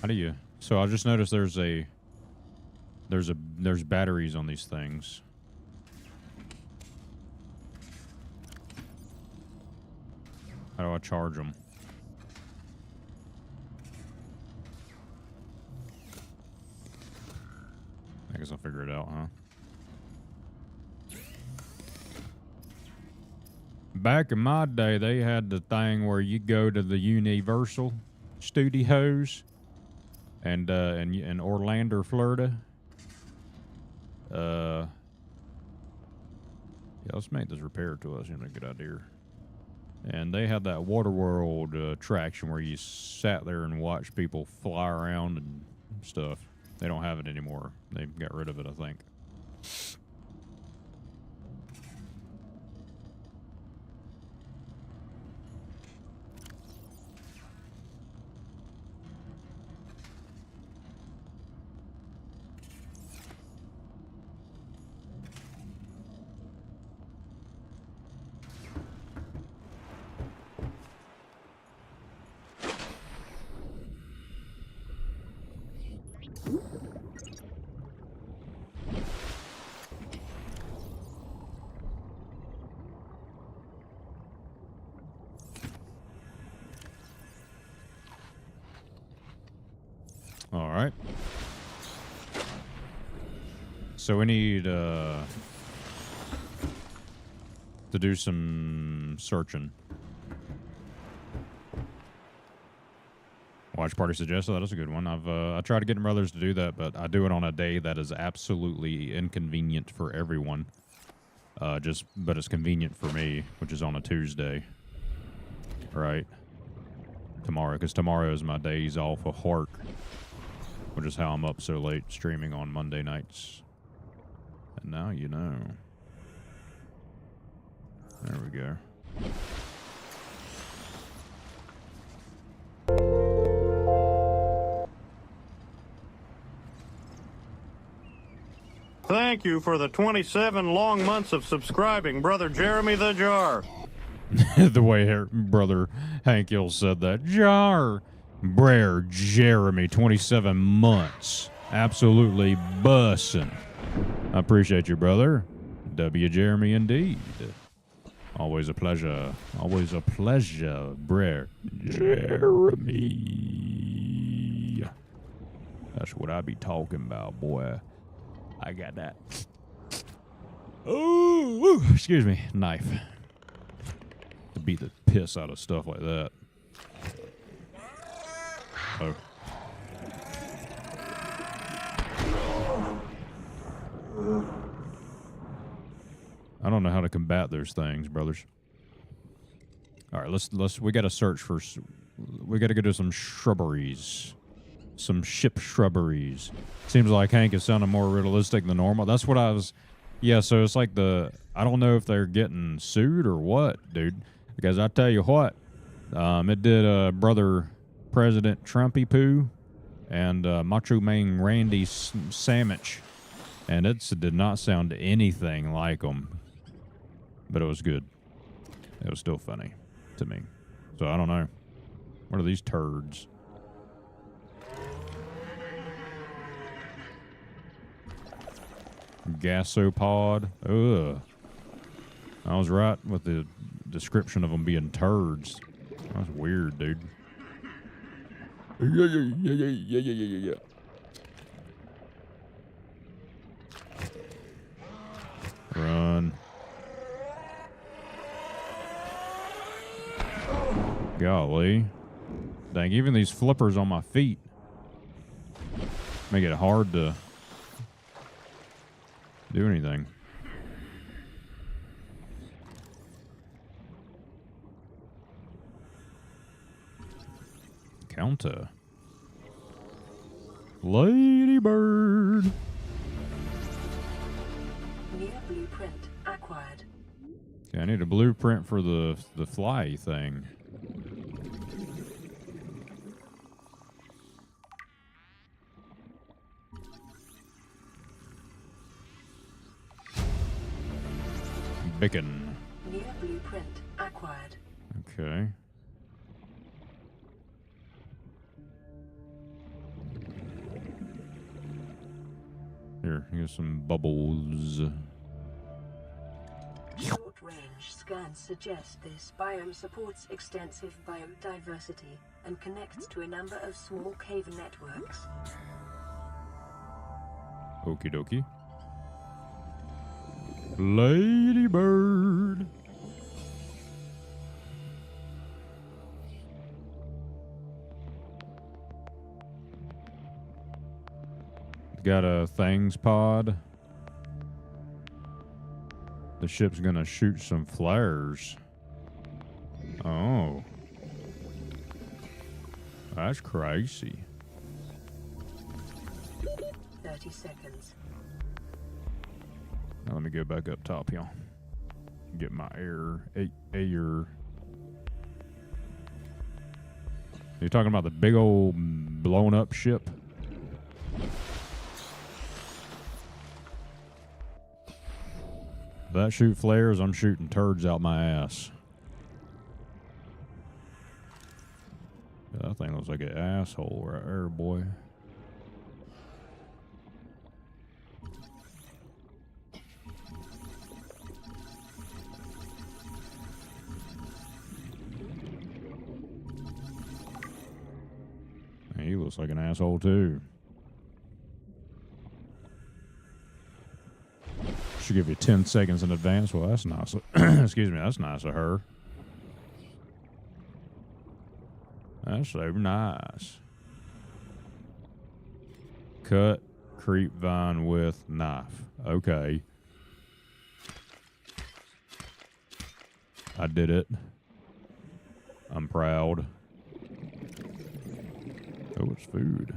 [SPEAKER 1] How do you? So I just noticed there's batteries on these things. How do I charge them? I guess I'll figure it out, huh? Back in my day, they had the thing where you go to the Universal Studios and in Orlando, Florida. Yeah, let's make this repair to us. You know, a good idea. And they had that Waterworld attraction where you sat there and watched people fly around and stuff. They don't have it anymore. They got rid of it, I think. All right. So we need to do some searching. Watch party suggested. That is a good one. I try to get my brothers to do that, but I do it on a day that is absolutely inconvenient for everyone. But it's convenient for me, which is on a Tuesday. Right. Tomorrow, because tomorrow is my days off of work, which is how I'm up so late streaming on Monday nights. And now you know. There we go.
[SPEAKER 3] Thank you for the 27 long months of subscribing, Brother Jeremy the Jar.
[SPEAKER 1] The way Brother Hank Hill said that. Jar. Brer Jeremy, 27 months. Absolutely bussin'. I appreciate you, brother. W. Jeremy indeed. Always a pleasure. Always a pleasure, Brer Jeremy. That's what I be talking about, boy. I got that. Oh, excuse me. Knife. To beat the piss out of stuff like that. Oh. I don't know how to combat those things, brothers. All right, we got to search for. We got to go to some shrubberies, some ship shrubberies. Seems like Hank is sounding more realistic than normal. That's what I was. Yeah, so it's like I don't know if they're getting sued or what, dude. Because I tell you what, it did brother President Trumpy Poo and Macho Man Randy Sandwich, and it did not sound anything like them, but it was good. It was still funny to me. So I don't know. What are these turds? Gasopod. Ugh. I was right with the description of them being turds. That's weird, dude. Yeah. Run. Golly. Dang, even these flippers on my feet make it hard to do anything. Counter. Ladybird.
[SPEAKER 8] New blueprint acquired.
[SPEAKER 1] Okay, I need a blueprint for the fly thing. Bacon.
[SPEAKER 8] New blueprint acquired.
[SPEAKER 1] Okay. Here's some bubbles.
[SPEAKER 8] Short-range scans suggest this biome supports extensive biodiversity and connects to a number of small cave networks.
[SPEAKER 1] Okie dokie. Ladybird. Got a things pod. The ship's gonna shoot some flares. Oh. That's crazy.
[SPEAKER 8] 30 seconds.
[SPEAKER 1] Now let me go back up top here. Get my air. You're talking about the big old blown up ship? If that shoot flares, I'm shooting turds out my ass. That thing looks like an asshole right there, boy. He looks like an asshole too. Should give you 10 seconds in advance. Well, that's nice. Excuse me, that's nice of her. That's so nice. Cut creep vine with knife. Okay. I did it. I'm proud. Oh, it's food.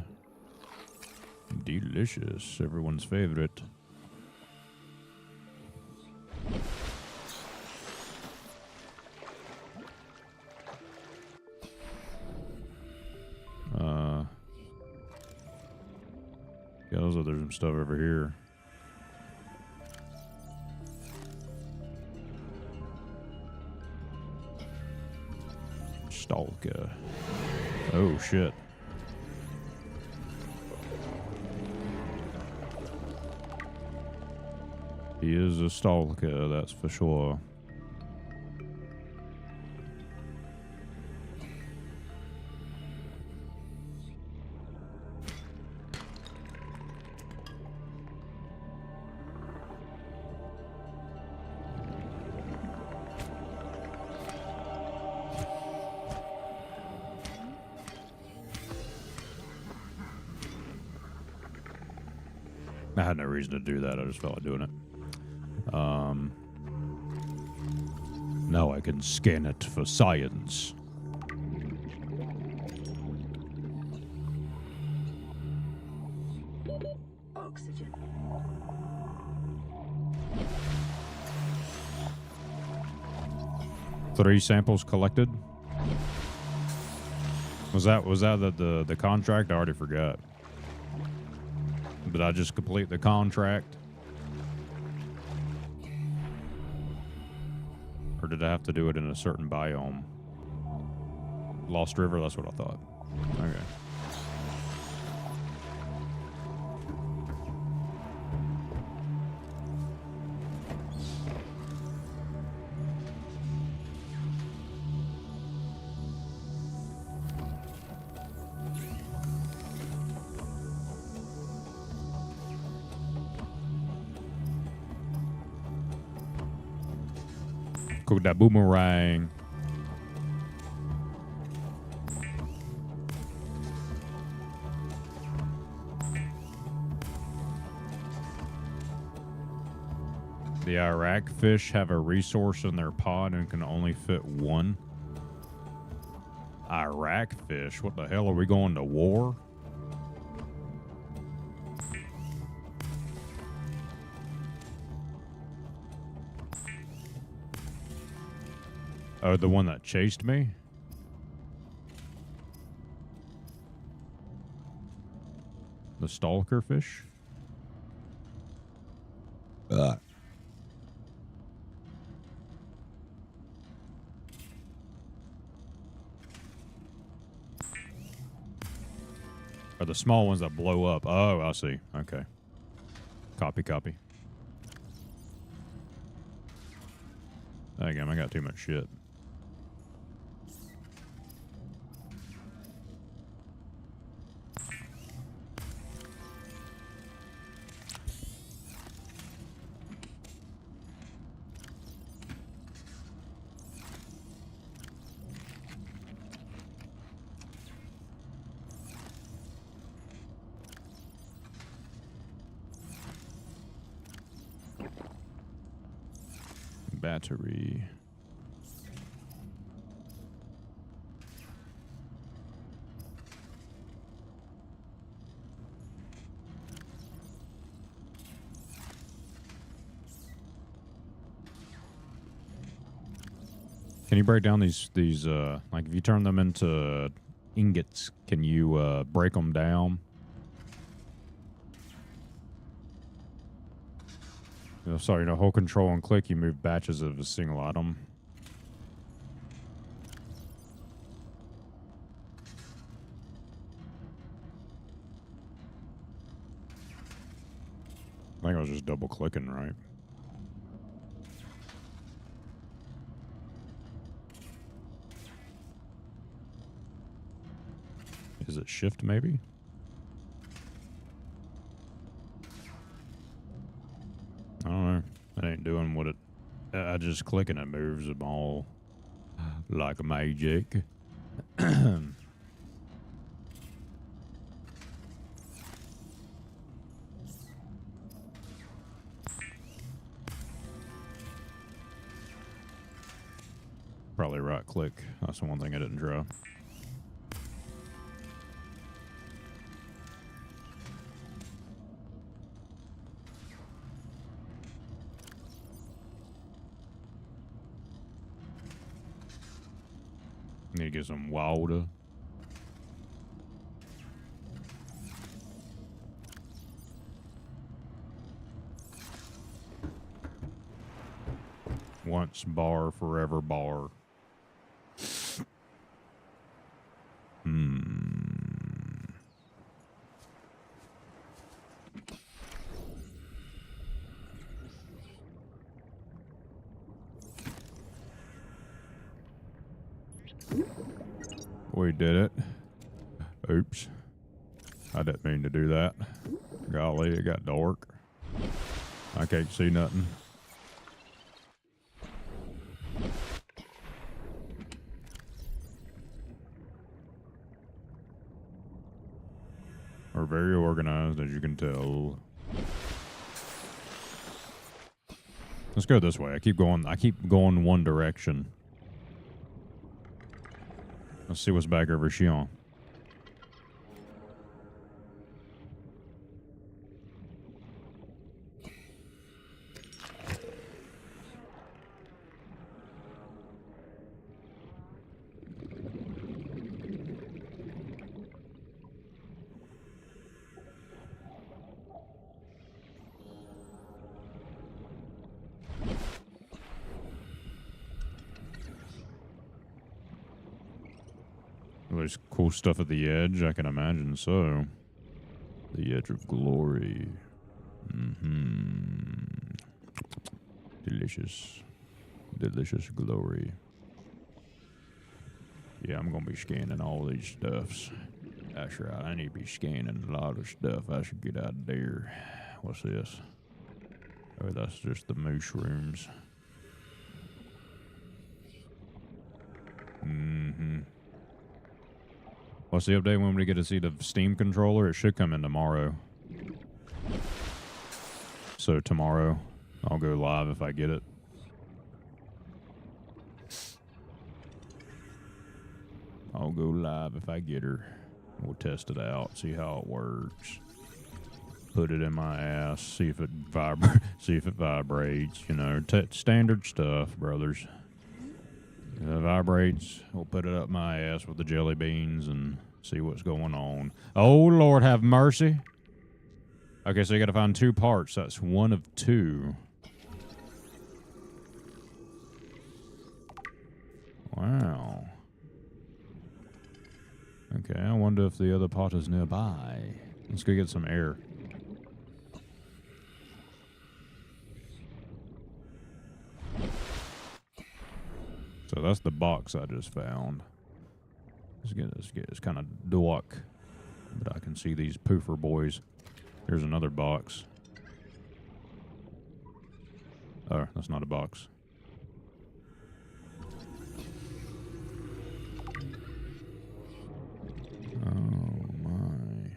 [SPEAKER 1] Delicious. Everyone's favorite. Yeah, there's some stuff over here. Stalker. Oh, shit. He is a stalker, that's for sure. I had no reason to do that. I just felt like doing it. Now I can scan it for science.
[SPEAKER 8] Oxygen.
[SPEAKER 1] Three samples collected. Was that the contract? I already forgot. Did I just complete the contract? Or did I have to do it in a certain biome? Lost River, that's what I thought. Okay. Cook that boomerang. The Iraq fish have a resource in their pod and can only fit one. Iraq fish? What the hell? Are we going to war? Oh, the one that chased me? The stalker fish? Or the small ones that blow up. Oh, I see. Okay. Copy. Again, I got too much shit. Battery. Can you break down these like if you turn them into ingots, can you break them down? Sorry, hold control and click, you move batches of a single item. I think I was just double clicking, right? Is it shift maybe? I don't know. It ain't doing what it... I just click and it moves them all like a magic. Probably right click. That's the one thing I didn't draw. Need to get some water. Once bar, forever bar. We did it. Oops. I didn't mean to do that. Golly, it got dark. I can't see nothing. We're very organized, as you can tell. Let's go this way. I keep going one direction. Let's see what's back over Shion. There's cool stuff at the edge, I can imagine so. The edge of glory. Delicious. Delicious glory. Yeah, I'm gonna be scanning all these stuffs. That's right, I need to be scanning a lot of stuff. I should get out of there. What's this? Oh, that's just the mushrooms. What's the update when we get to see the Steam controller? It should come in tomorrow. So tomorrow, I'll go live if I get it. I'll go live if I get her. We'll test it out, see how it works. Put it in my ass, see if it vibrates. You know, standard stuff, brothers. If it vibrates, we'll put it up my ass with the jelly beans and see what's going on. Oh, Lord, have mercy. Okay, so you got to find 2 parts. That's one of 2. Wow. Okay, I wonder if the other pot is nearby. Let's go get some air. So that's the box I just found. It's kind of dark, but I can see these poofer boys. Here's another box. Oh, that's not a box. Oh my.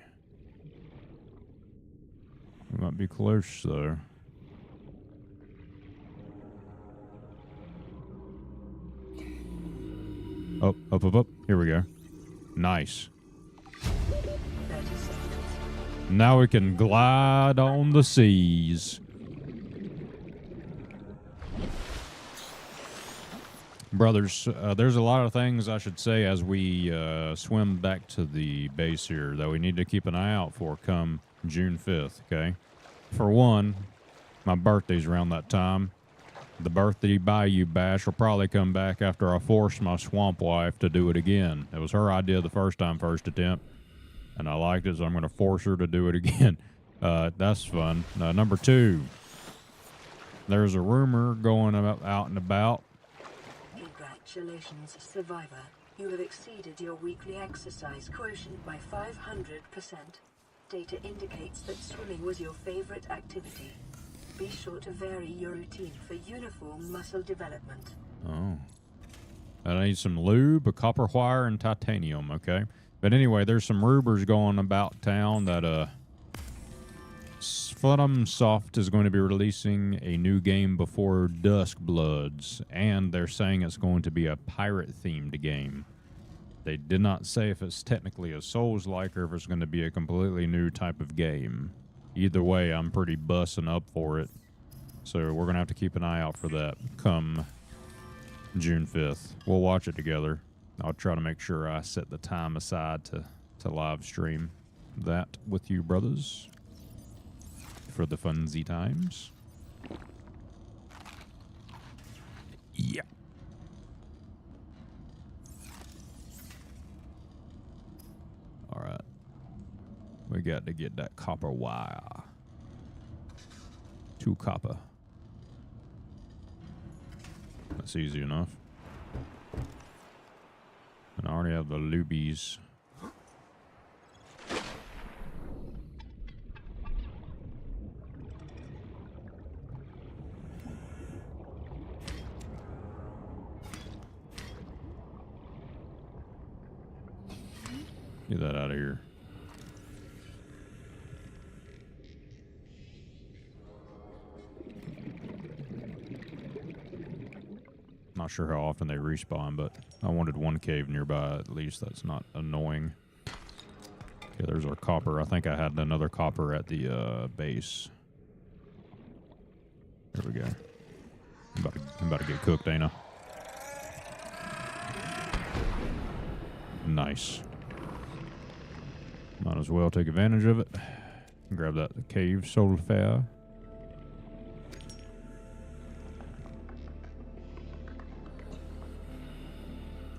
[SPEAKER 1] We might be close though. Up, up, up, up. Here we go. Nice. Now we can glide on the seas. Brothers, there's a lot of things I should say as we swim back to the base here that we need to keep an eye out for come June 5th, okay? For one, my birthday's around that time. The birthday Bayou Bash will probably come back after I force my swamp wife to do it again. It was her idea the first time, first attempt, and I liked it, so I'm going to force her to do it again. That's fun. Number two, there's a rumor going out and about.
[SPEAKER 8] Congratulations, survivor. You have exceeded your weekly exercise quotient by 500%. Data indicates that swimming was your favorite activity. Be sure to vary your routine for uniform muscle development.
[SPEAKER 1] Oh. I need some lube, a copper wire, and titanium, okay? But anyway, there's some rumors going about town that FromSoft is going to be releasing a new game before Dusk Bloods, and they're saying it's going to be a pirate-themed game. They did not say if it's technically a Souls-like or if it's going to be a completely new type of game. Either way, I'm pretty bussing up for it. So we're going to have to keep an eye out for that come June 5th. We'll watch it together. I'll try to make sure I set the time aside to live stream that with you, brothers, for the funsy times. Yeah. All right. We got to get that copper wire. 2 copper. That's easy enough. And I already have the lubies. Get that out of here. Not sure how often they respawn, but I wanted one cave nearby at least. That's not annoying. Yeah, there's our copper. I think I had another copper at the base. There we go. I'm about to get cooked, ain't I? Nice. Might as well take advantage of it. Grab that cave soul fair.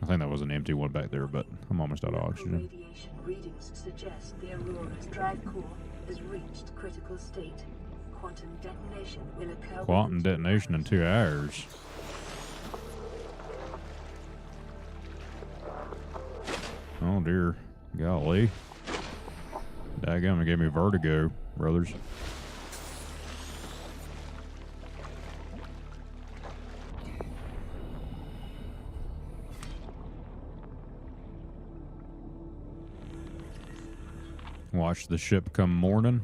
[SPEAKER 1] I think that was an empty one back there, but I'm almost out of oxygen.
[SPEAKER 8] Radiation readings suggest the Aurora's drive core has reached critical state. Quantum detonation will occur.
[SPEAKER 1] Quantum detonation in 2 hours. Oh dear. Golly. Daggum, it gave me vertigo, brothers. Watch the ship come morning.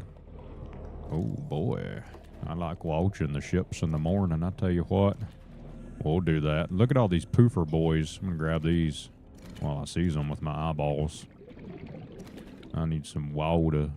[SPEAKER 1] Oh boy. I like watching the ships in the morning, I tell you what. We'll do that. Look at all these poofer boys. I'm gonna grab these while I seize them with my eyeballs. I need some water.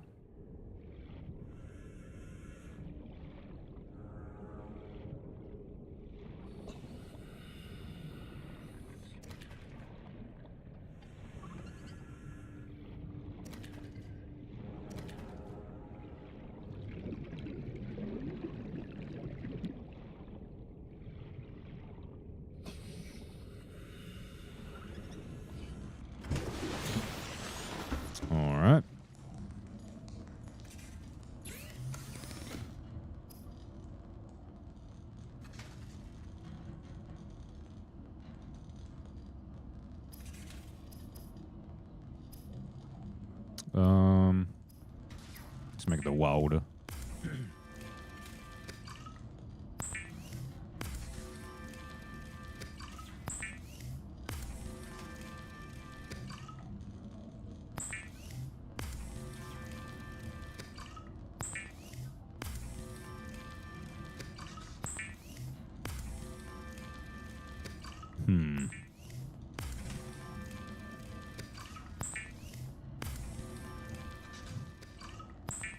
[SPEAKER 1] All right. Let's make the water.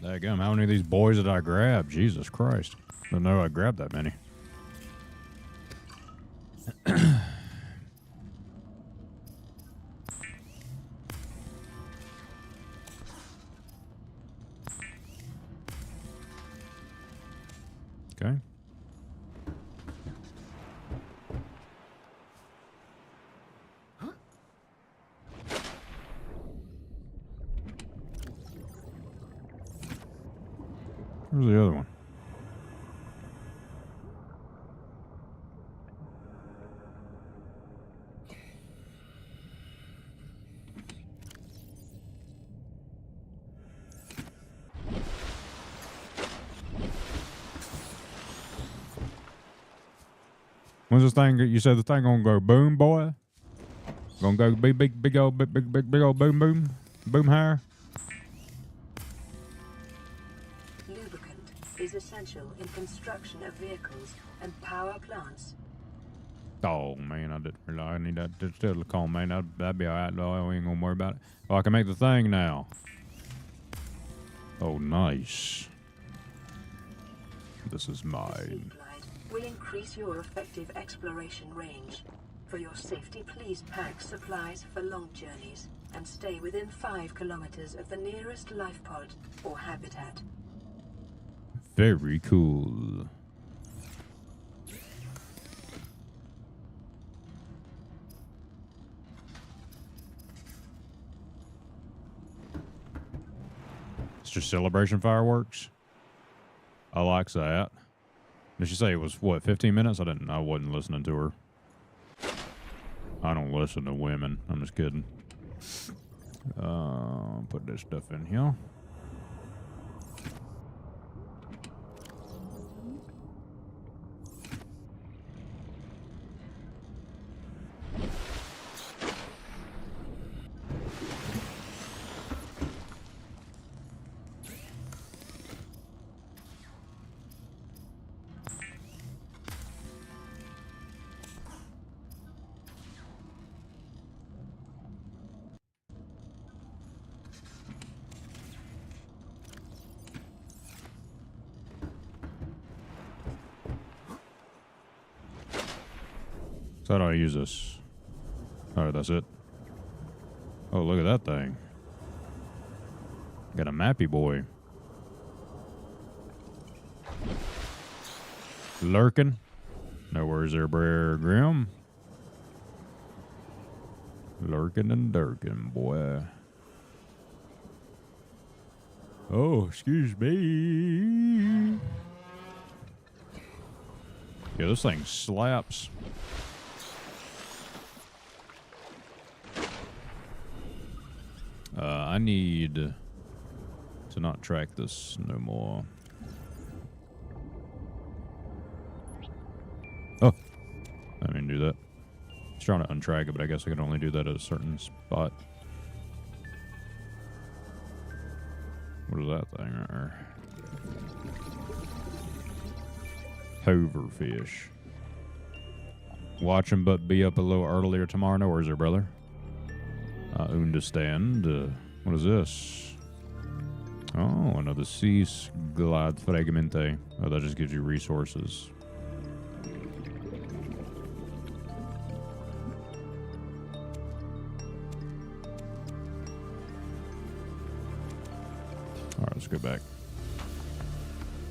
[SPEAKER 1] Daggum, how many of these boys did I grab? Jesus Christ. I didn't know I grabbed that many. Okay. Where's the other one? When's this thing? You said the thing gonna go boom, boy? Gonna go big old boom boom higher?
[SPEAKER 8] Lubricant is essential in construction of vehicles and power plants.
[SPEAKER 1] Oh man, I didn't realize I need that silicone, man. That'd be alright though. We ain't gonna worry about it. Oh, I can make the thing now. Oh, nice. This is mine.
[SPEAKER 8] Will increase your effective exploration range. For your safety, please pack supplies for long journeys and stay within 5 kilometers of the nearest life pod or habitat.
[SPEAKER 1] Very cool. It's just celebration fireworks. I like that. Did she say it was what, 15 minutes? I wasn't listening to her. I don't listen to women. I'm just kidding. Put this stuff in here. So how do I use this? Alright, that's it. Oh, look at that thing. Got a mappy boy. Lurking. No worries there, Brer Grim. Lurking and dirking, boy. Oh, excuse me. Yeah, this thing slaps. I need to not track this no more. Oh, I didn't do that. I was trying to untrack it, but I guess I can only do that at a certain spot. What is that thing right there? Hoverfish. Watch him, but be up a little earlier tomorrow. No worries there, brother. Understand. What is this? Oh, another sea glide fragmente. Oh, that just gives you resources. Alright, let's go back.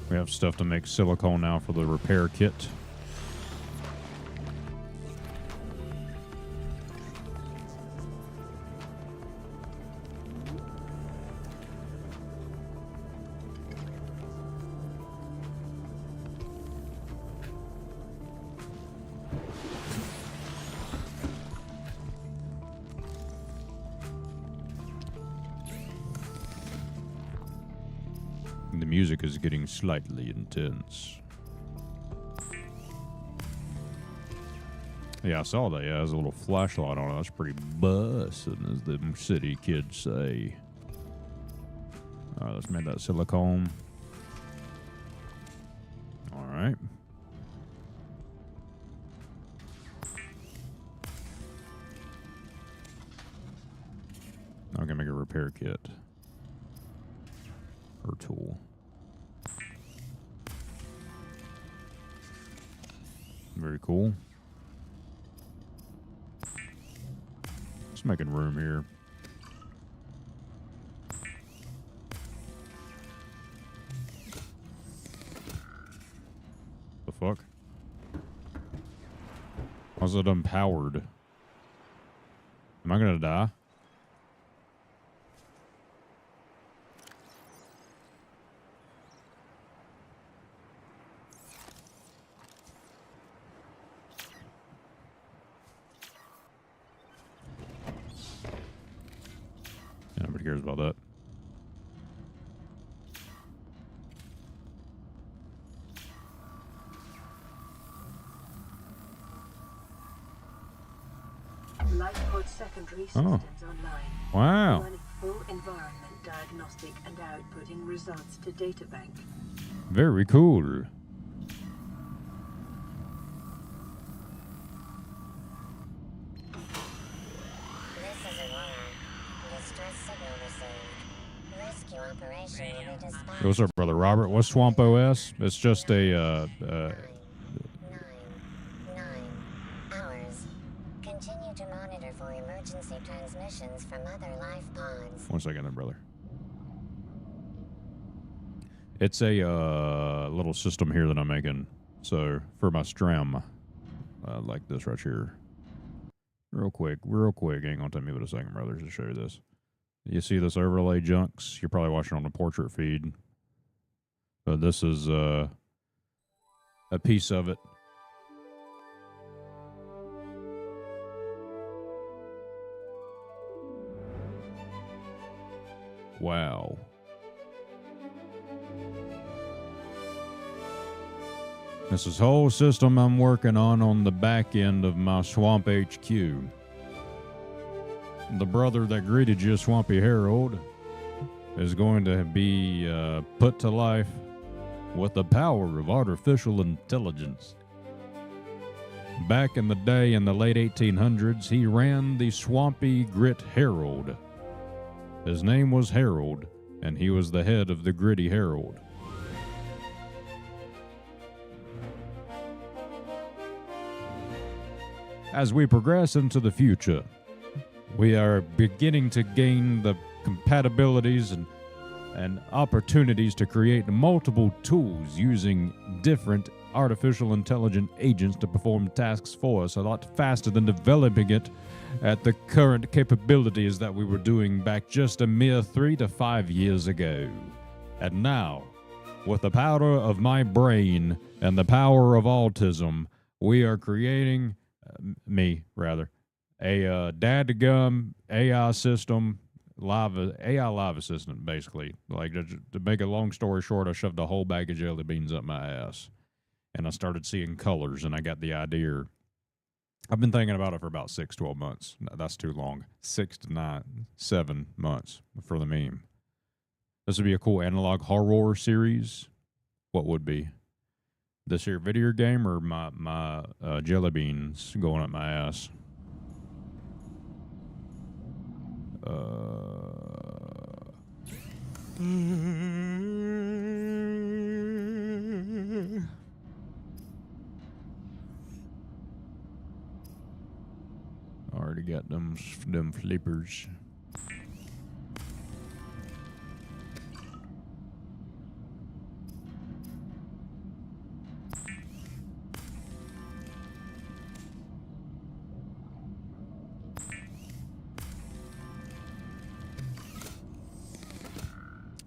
[SPEAKER 1] We have stuff to make silicone now for the repair kit. The music is getting slightly intense. Yeah, I saw that. Yeah, there's a little flashlight on it. That's pretty bussin', as the city kids say. Alright, let's make that silicone. Alright. I'm gonna make a repair kit. Or tool. Very cool. Just making room here. Was it empowered? Am I gonna die? Yeah, nobody cares about that.
[SPEAKER 8] Lifepod secondary systems online.
[SPEAKER 1] Wow.
[SPEAKER 8] Running full environment diagnostic and outputting results to databank.
[SPEAKER 1] Very cool.
[SPEAKER 14] This is Aurora. Distress signal received. Rescue operation will be dispatched.
[SPEAKER 1] What's up, brother Robert? What's SwampOS? It's just a
[SPEAKER 14] Hours. Continue to monitor for emergency transmissions from other life pods.
[SPEAKER 1] 1 second there, brother. It's a little system here that I'm making. So for my stream, like this right here. Real quick. Ain't gonna take me but a second, brothers, to show you this. You see this overlay junks? You're probably watching on the portrait feed. But this is a piece of it. Wow. This is whole system I'm working on the back end of my Swamp HQ. The brother that greeted you, Swampy Harold, is going to be put to life with the power of artificial intelligence. Back in the day, in the late 1800s, he ran the Swampy Grit Herald. His name was Harold, and he was the head of the Gritty Herald. As we progress into the future, we are beginning to gain the compatibilities and opportunities to create multiple tools using different artificial intelligent agents to perform tasks for us a lot faster than developing it at the current capabilities that we were doing back just a mere 3 to 5 years ago. And now, with the power of my brain and the power of autism, we are creating, a dadgum AI system, AI live assistant, basically. Like, to make a long story short, I shoved a whole bag of jelly beans up my ass. And I started seeing colors, and I got the idea. I've been thinking about it for about 6-12 months. No, that's too long. 6 to 9, 7 months for the meme. This would be a cool analog horror series. What would be? This here video game or my jelly beans going up my ass? Already got them flippers.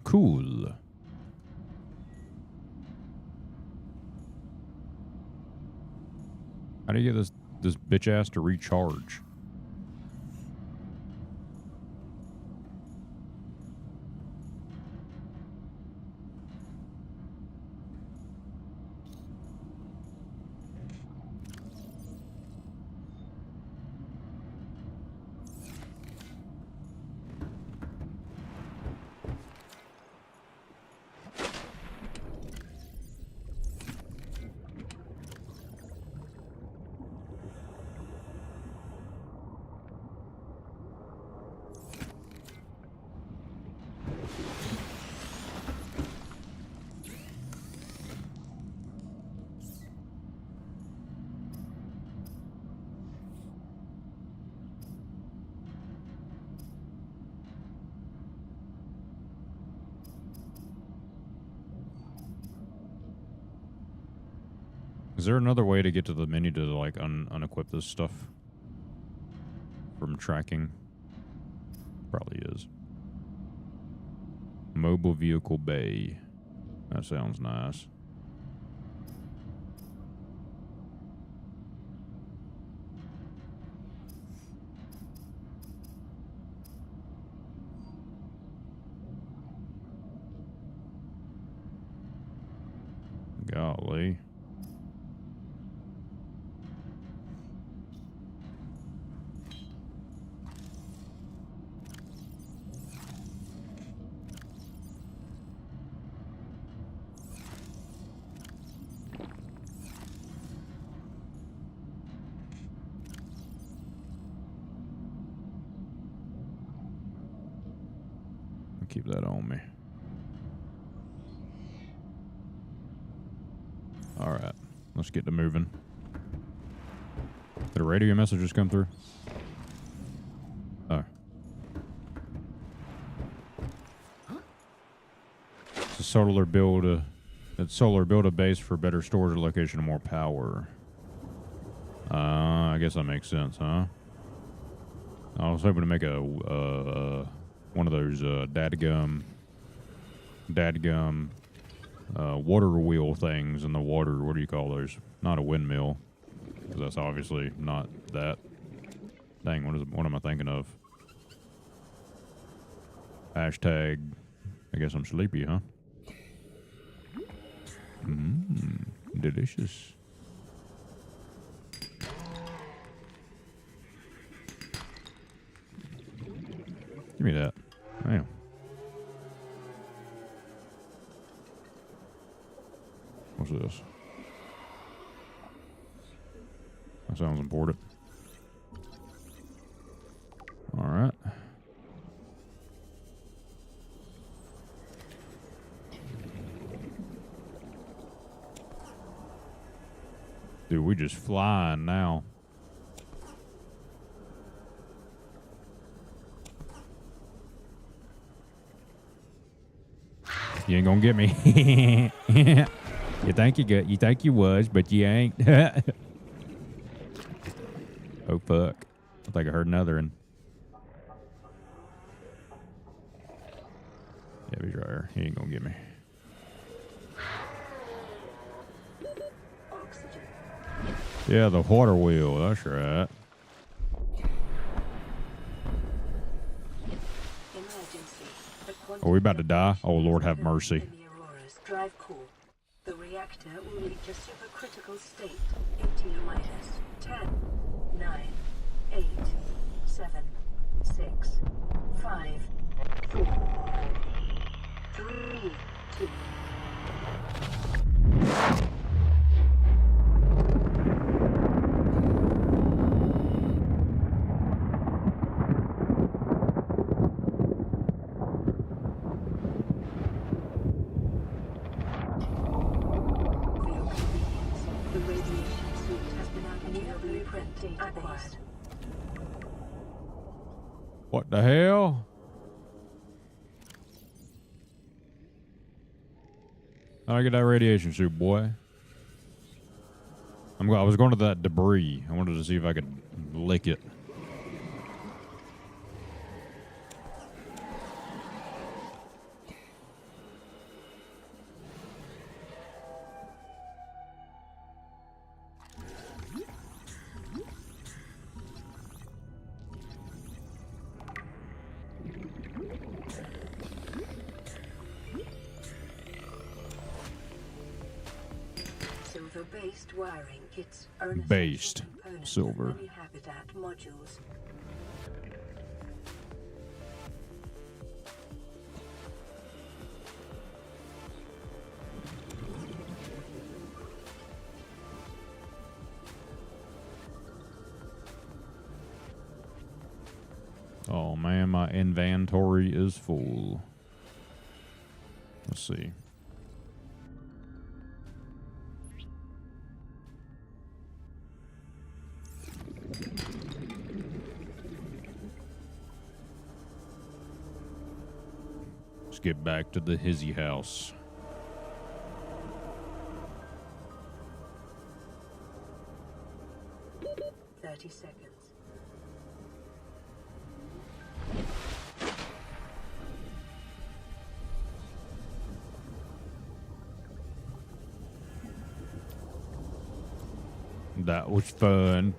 [SPEAKER 1] Cool. How do you get this bitch ass to recharge? Is there another way to get to the menu to like unequip this stuff from tracking? Probably is. Mobile vehicle bay. That sounds nice. Golly. Keep that on me. All right, let's get to moving. Did a radio message just come through? Oh. It's a solar build a base for better storage location and more power. I guess that makes sense, huh? I was hoping to make a one of those dadgum water wheel things in the water. What do you call those? Not a windmill, because that's obviously not that. Dang, what am I thinking of? Hashtag, I guess I'm sleepy, huh? Delicious. Give me that. Damn. What's this? That sounds important. All right. Dude, we just flying now. You ain't gonna get me. You think you good? You think you was, but you ain't. Oh fuck! I think I heard another one. Yeah, he's right here. He ain't gonna get me. Yeah, the water wheel. That's right. Are we about to die? Oh Lord, have mercy.
[SPEAKER 8] Drive cool. The reactor will reach a supercritical state in T-minus 10, 9, 8, 7, 6, 5, 4, 3, 2.
[SPEAKER 1] What the hell? How'd I get that radiation suit, boy? I was going to that debris. I wanted to see if I could lick it.
[SPEAKER 8] Silver-based wiring kits are
[SPEAKER 1] Based silver.
[SPEAKER 8] many habitat modules.
[SPEAKER 1] Oh man, my inventory is full. Let's see. Let's get back to the hizzy house. That was fun.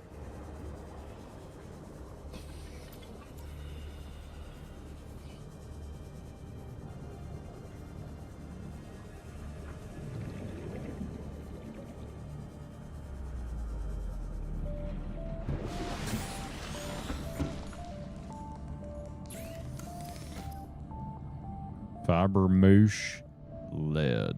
[SPEAKER 1] Fiber moosh lead.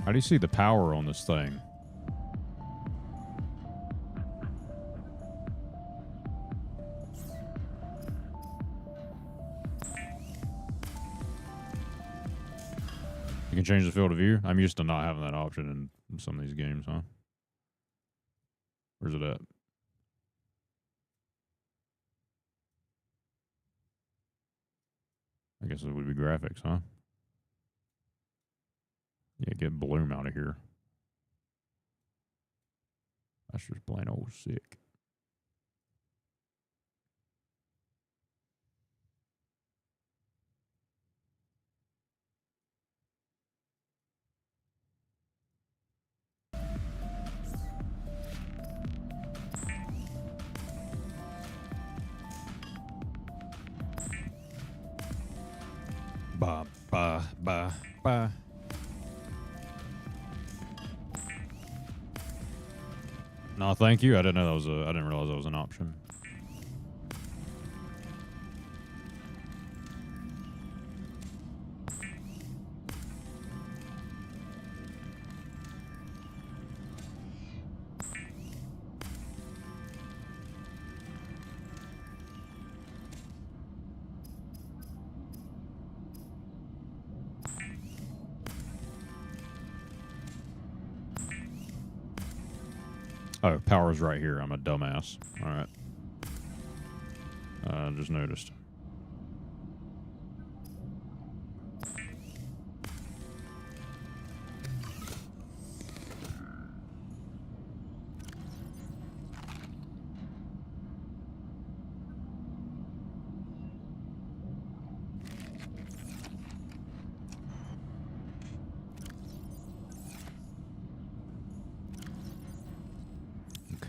[SPEAKER 1] How do you see the power on this thing? You can change the field of view? I'm used to not having that option in some of these games, huh? Where's it at? I guess it would be graphics, huh? Yeah, get Bloom out of here. That's just plain old sick. Ba ba ba ba. No, thank you. I didn't know that was a. I didn't realize that was an option. Oh, power's right here. I'm a dumbass. All right. Just noticed.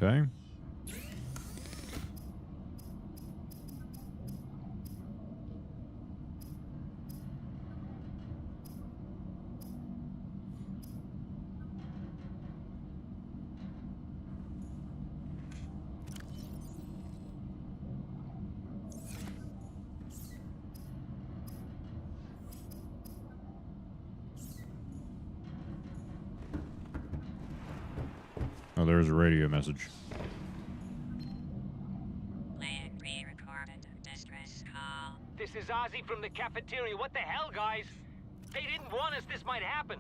[SPEAKER 1] Okay. Oh, there's a radio message.
[SPEAKER 15] This is Ozzy from the cafeteria. What the hell, guys? They didn't warn us this might happen.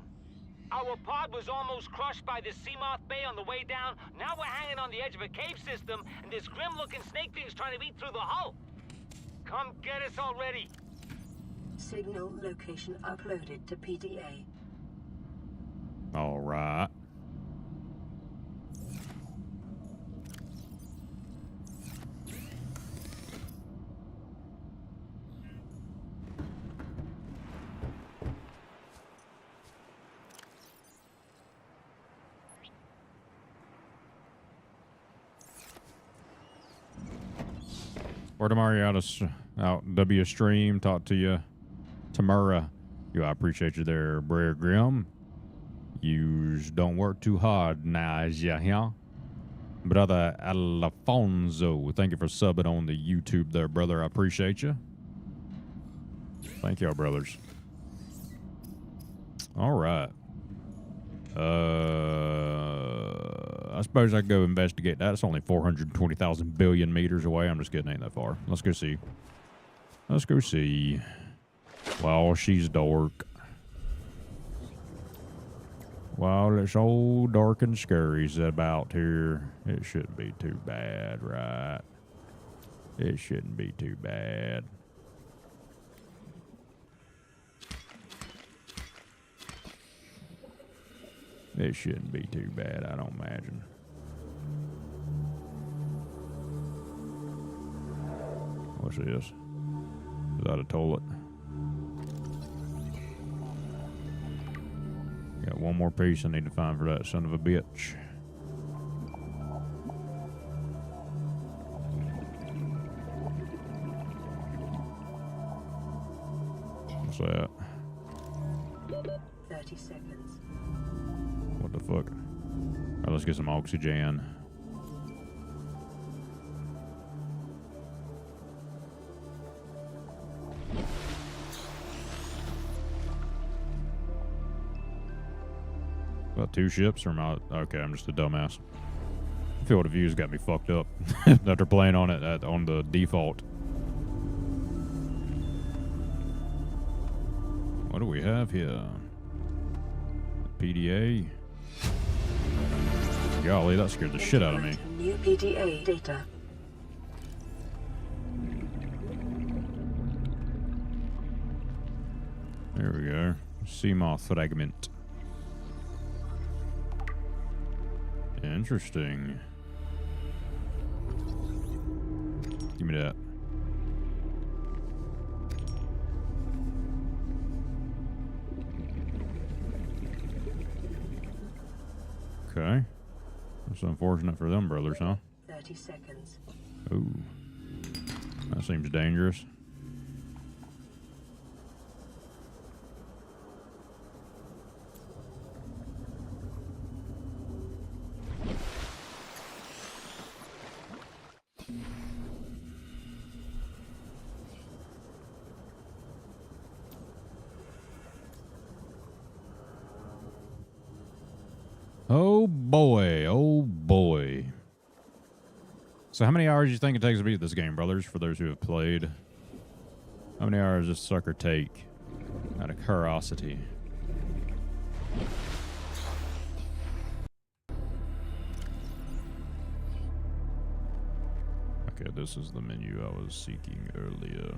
[SPEAKER 15] Our pod was almost crushed by this Seamoth Bay on the way down. Now we're hanging on the edge of a cave system, and this grim-looking snake thing's trying to eat through the hull. Come get us already.
[SPEAKER 8] Signal location uploaded to PDA.
[SPEAKER 1] All right. Word of Mario out W stream. Talk to you tomorrow. I appreciate you there, Brer Grim. You don't work too hard now, yeah. Brother Alfonso, thank you for subbing on the YouTube there, brother. I appreciate you. Thank y'all, brothers. All right. I suppose I could go investigate that. It's only 420,000 billion meters away. I'm just kidding. Ain't that far. Let's go see. Let's go see. Well, she's dark. Well, it's all dark and scary about here. It shouldn't be too bad, right? It shouldn't be too bad. It shouldn't be too bad, I don't imagine. What's this? Without a toilet. Got one more piece I need to find for that son of a bitch. What's that?
[SPEAKER 8] 30 seconds.
[SPEAKER 1] What the fuck? Alright, let's get some oxygen. About 2 ships or am I? Okay, I'm just a dumbass. Field of views got me fucked up after playing on it on the default. What do we have here? PDA. Golly, that scared the shit out of me.
[SPEAKER 8] New PDA data.
[SPEAKER 1] There we go. Seamoth fragment. Interesting. Give me that. Okay. That's unfortunate for them brothers, huh?
[SPEAKER 8] 30 seconds.
[SPEAKER 1] Ooh. That seems dangerous. Oh boy, oh boy. So how many hours do you think it takes to beat this game, brothers, for those who have played? How many hours does this sucker take? Out of curiosity. Okay, this is the menu I was seeking earlier.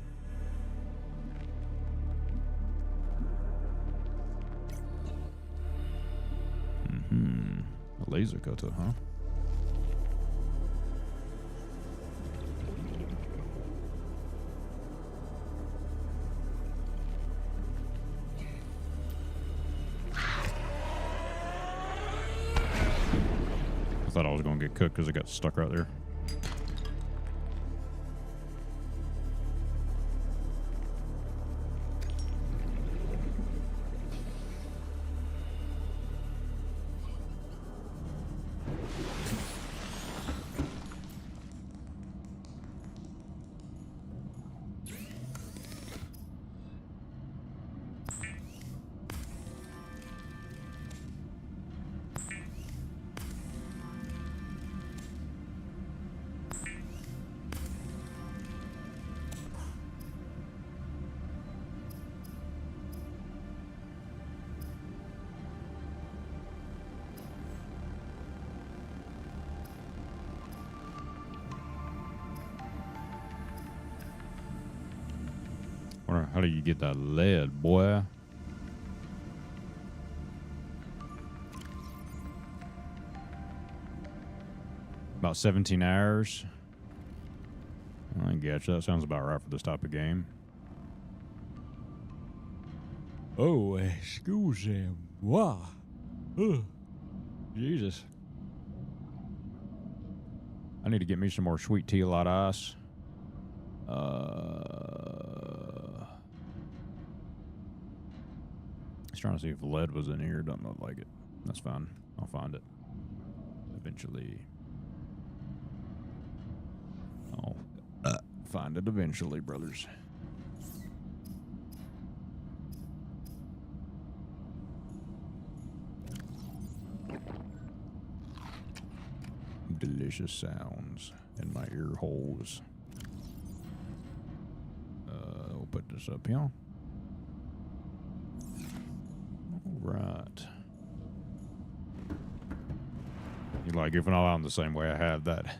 [SPEAKER 1] A laser cutter, huh? I thought I was going to get cooked because it got stuck right there. How do you get that lead, boy? About 17 hours. I get you. That sounds about right for this type of game. Oh, excuse me. Wow. Jesus. I need to get me some more sweet tea, a lot of ice. I was trying to see if lead was in here. Don't look like it. That's fine. I'll find it. Eventually. I'll find it eventually, brothers. Delicious sounds in my ear holes. We'll put this up here. Right. You like goofing all out the same way I have that.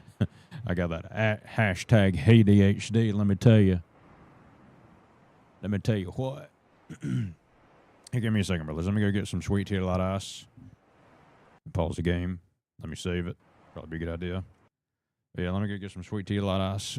[SPEAKER 1] I got that hashtag ADHD. Let me tell you. Let me tell you what. Hey, give me a second, brothers. Let me go get some sweet tea, a lot of ice. Pause the game. Let me save it. Probably be a good idea. But yeah, let me go get some sweet tea, a lot of ice.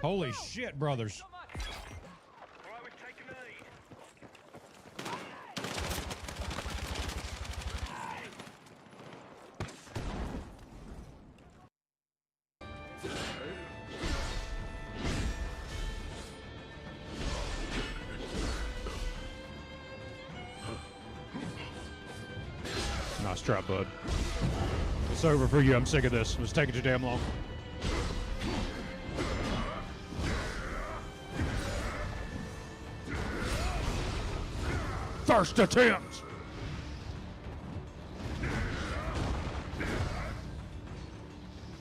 [SPEAKER 1] Holy shit, brothers. Nice try, bud. It's over for you. I'm sick of this. It's taking too damn long. First attempt!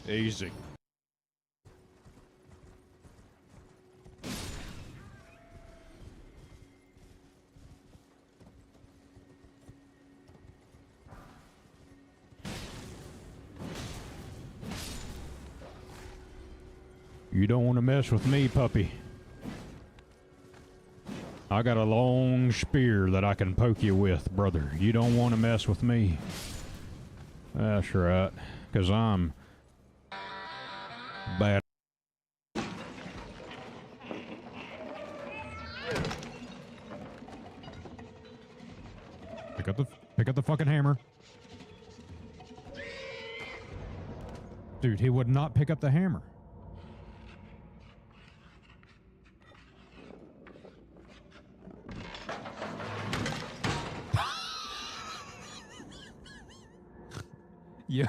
[SPEAKER 1] Easy. You don't want to mess with me, puppy. I got a long spear that I can poke you with, brother. You don't want to mess with me. That's right, because I'm bad. Pick up the fucking hammer. Dude, he would not pick up the hammer. Yeah.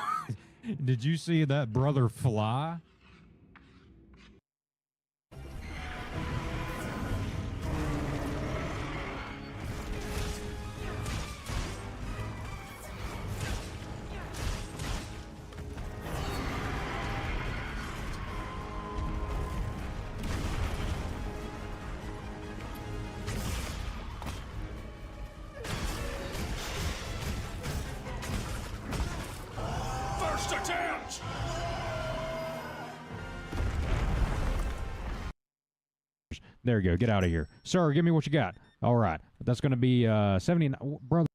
[SPEAKER 1] Did you see that brother fly? There you go. Get out of here. Sir, give me what you got. All right. That's going to be 79. Brother.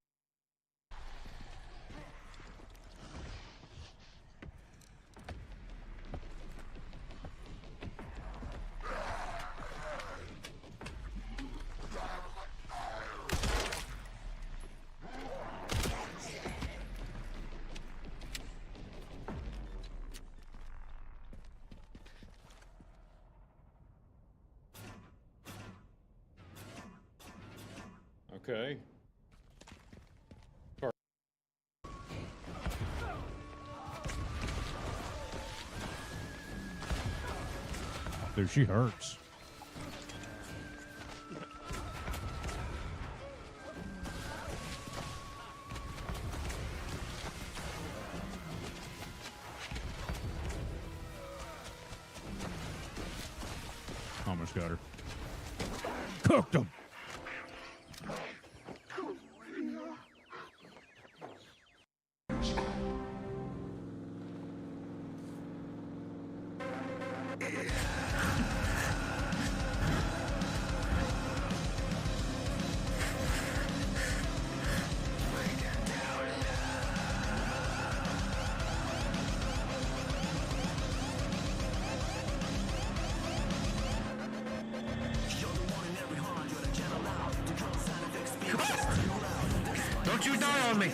[SPEAKER 1] Okay. Dude, she hurts. Almost got her. Cooked him.
[SPEAKER 16] Don't you die on me!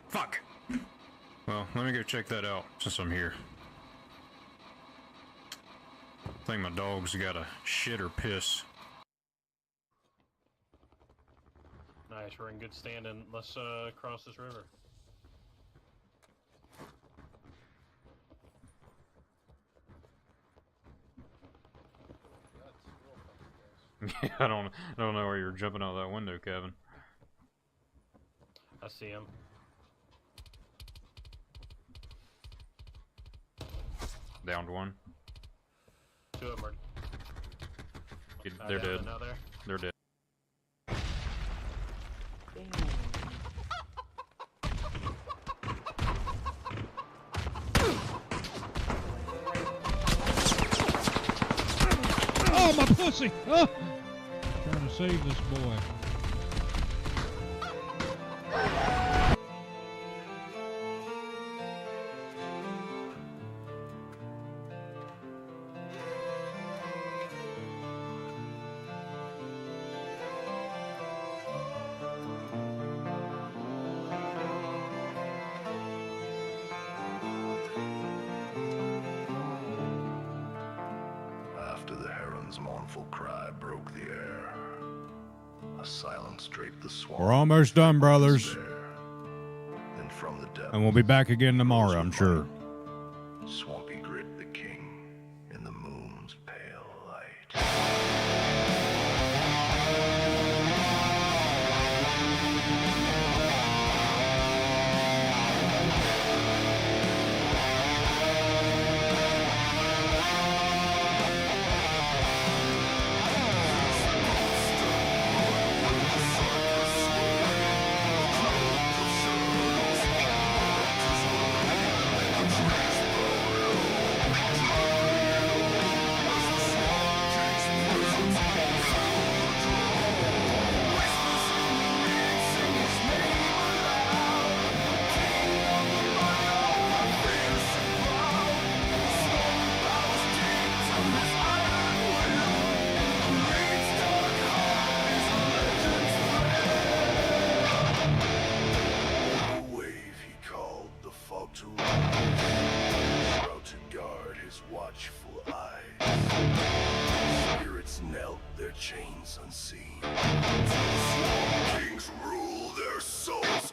[SPEAKER 16] Fuck. Well, let me go check that out since I'm here. I think my dog's got a shit or piss.
[SPEAKER 17] Nice, we're in good standing. Let's cross this river.
[SPEAKER 16] Yeah, I don't know where you're jumping out that window, Kevin.
[SPEAKER 17] I see him.
[SPEAKER 16] Downed one.
[SPEAKER 17] Two of them are.
[SPEAKER 16] They're dead.
[SPEAKER 17] Now there.
[SPEAKER 16] They're dead.
[SPEAKER 1] Oh, my pussy! Oh! Trying to save this boy.
[SPEAKER 11] A silence draped the swamp.
[SPEAKER 1] We're almost done, brothers.
[SPEAKER 11] Then from the depths,
[SPEAKER 1] And we'll be back again tomorrow, I'm sure.
[SPEAKER 11] Swampy Grit the king in the moon's pale light. Chains unseen. Swamp Kings rule, their souls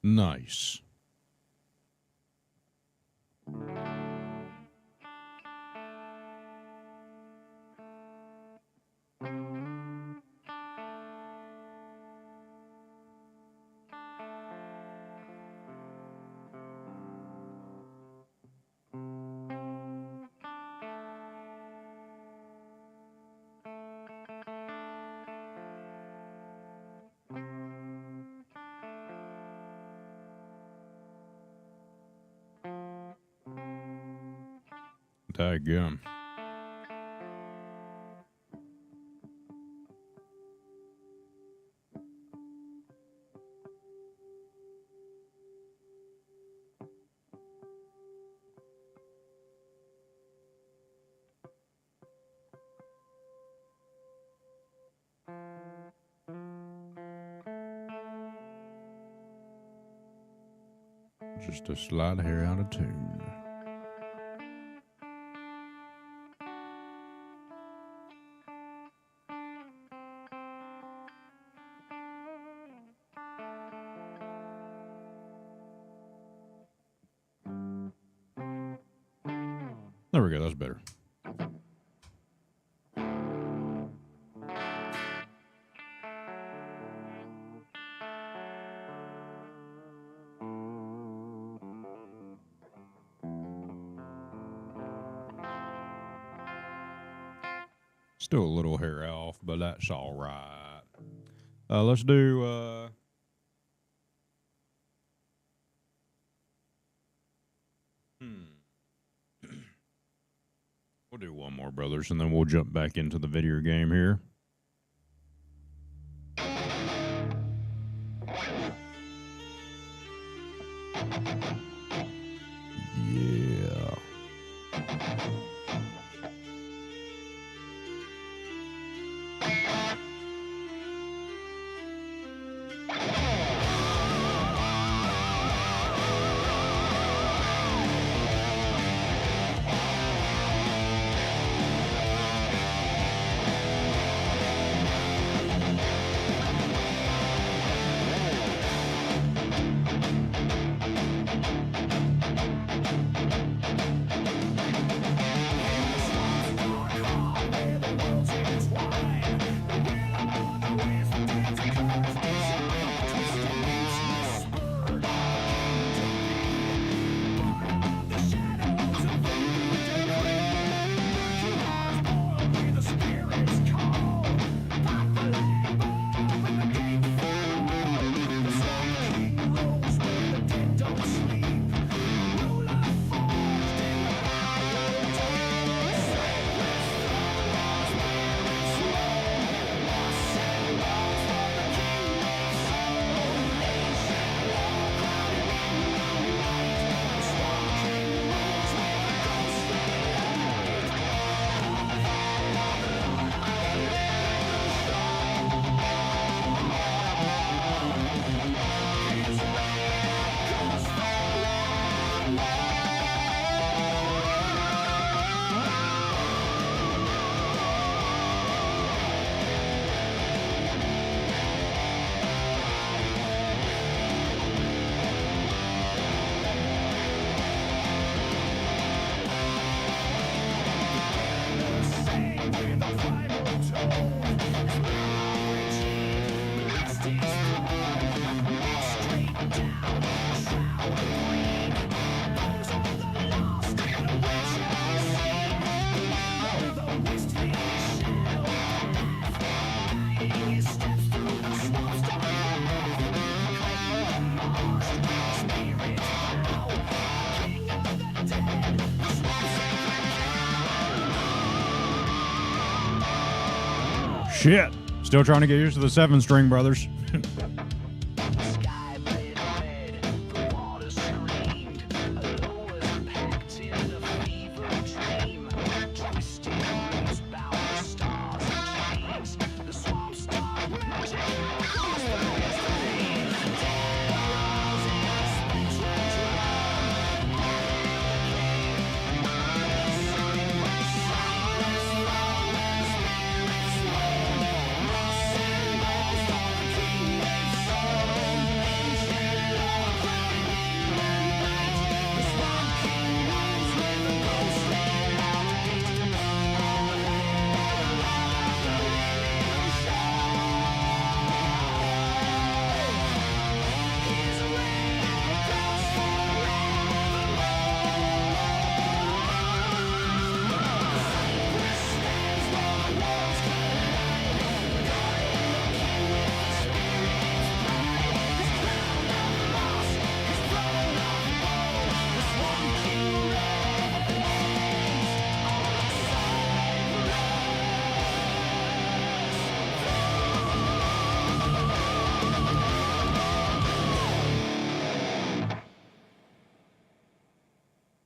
[SPEAKER 1] Nice. Daggum. Just a slight hair out of tune. There we go, that's better. Still a little hair off, but that's all right. Let's do we'll do one more, brothers, and then we'll jump back into the video game here. Yeah. Shit. Still trying to get used to the 7-string, brothers.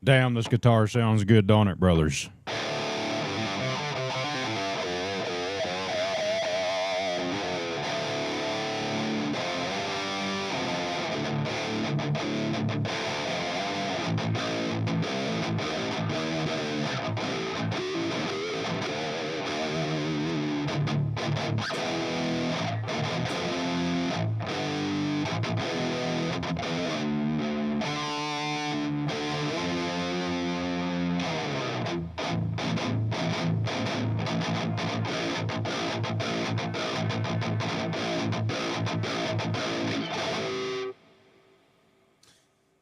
[SPEAKER 1] Damn, this guitar sounds good, don't it, brothers?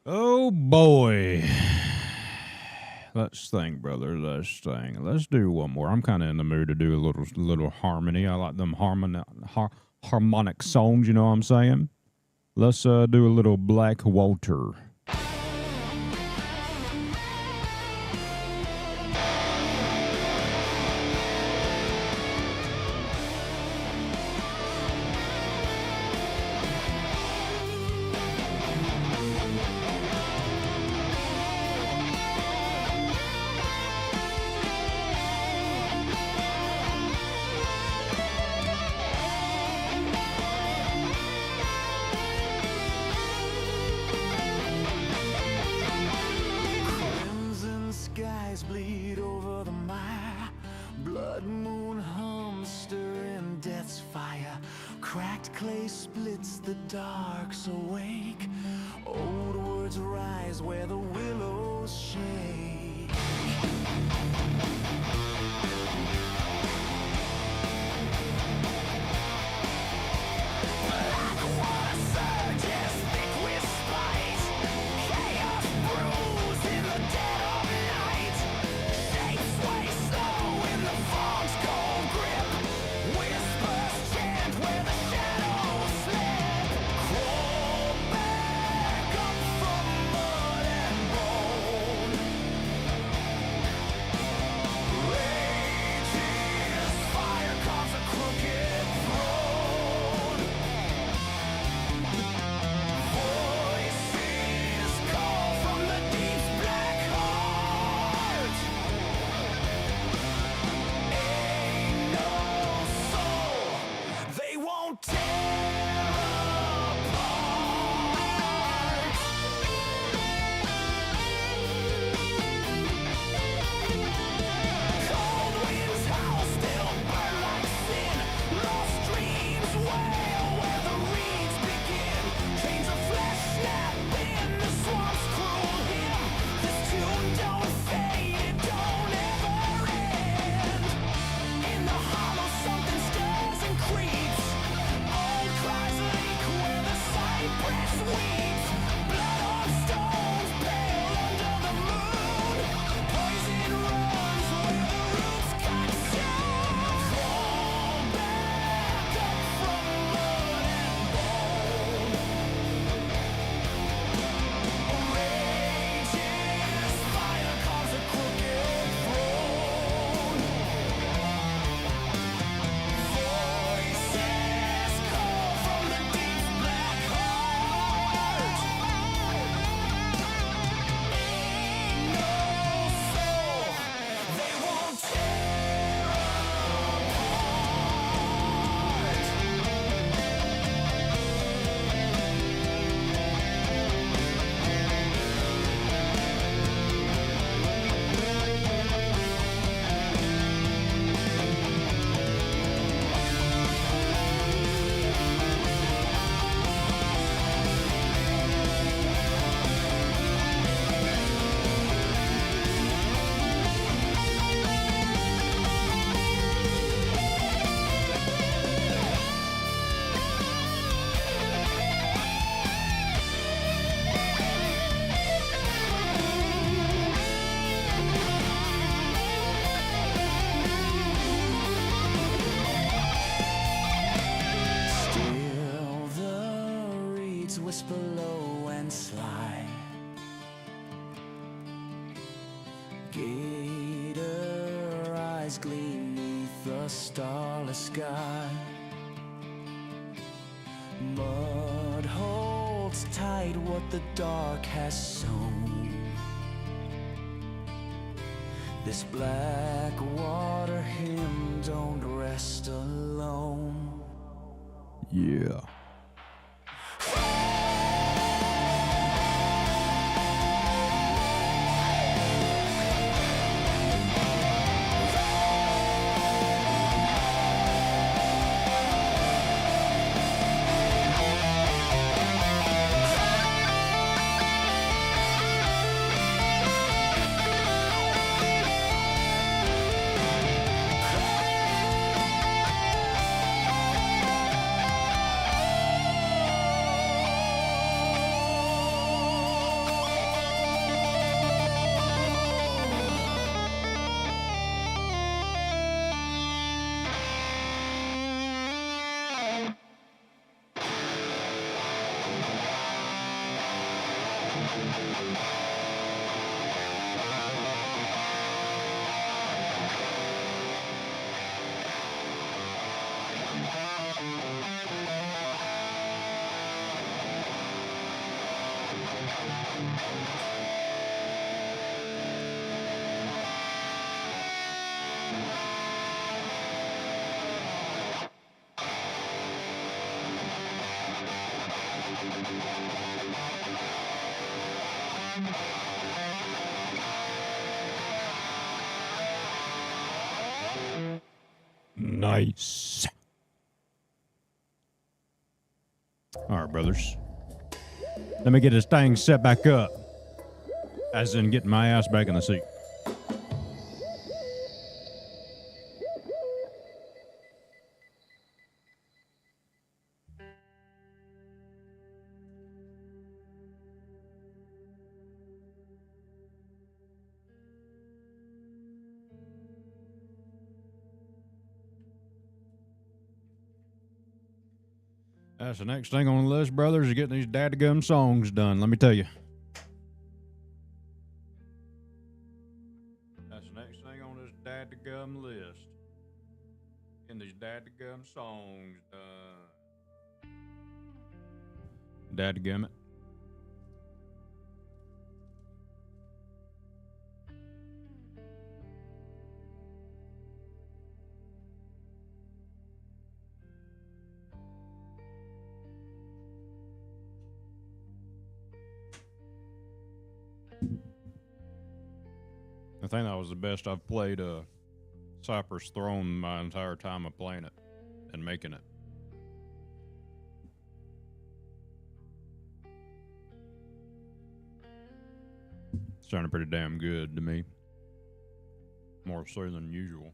[SPEAKER 1] Oh boy. Let's think, brother. Let's think. Let's do one more. I'm kind of in the mood to do a little harmony. I like them harmonic songs, you know what I'm saying? Let's do a little Black Walter.
[SPEAKER 18] day splits, the dark's awake. Old words rise where the willows shake. Black water surges thick with spite. Chaos brews in the dead of night. Shapes sway slow in the fog's cold grip. Whispers chant where the shadows slip. Crawl back up from mud and bone. Rages fire carves a crooked throne. Voices call from the deep's black heart. Ain't no soul they won't tear apart. Cold winds howl, still burn like sin. Lost dreams wail where the reeds begin. Chains of flesh snap in the swamp's cruel hymn. This tune don't fade, it don't ever end. In the hollow something stirs and creeps. Old cries leak where the cypress weeps. Blood on stones pale under the moon. Poison runs where the roots got shown. Crawl back up from mud and bone. Rages fire carves a crooked throne. Voices call from the deep black heart. Ain't no soul they won't tear Still the reeds whisper low and sly. Gator eyes gleam neath the starless sky. Mud holds tight what the dark has sown. This black water hymn don't rest alone.
[SPEAKER 1] Yeah. Nice. All right, brothers. Let me get this thing set back up. As in getting my ass back in the seat. That's the next thing on the list, brothers, is getting these dadgum songs done, let me tell you. That's the next thing on this dadgum list. Getting these dadgum songs done. Dadgum it. I think that was the best I've played Cypress Throne my entire time of playing it and making it. Sounded pretty damn good to me. More so than usual.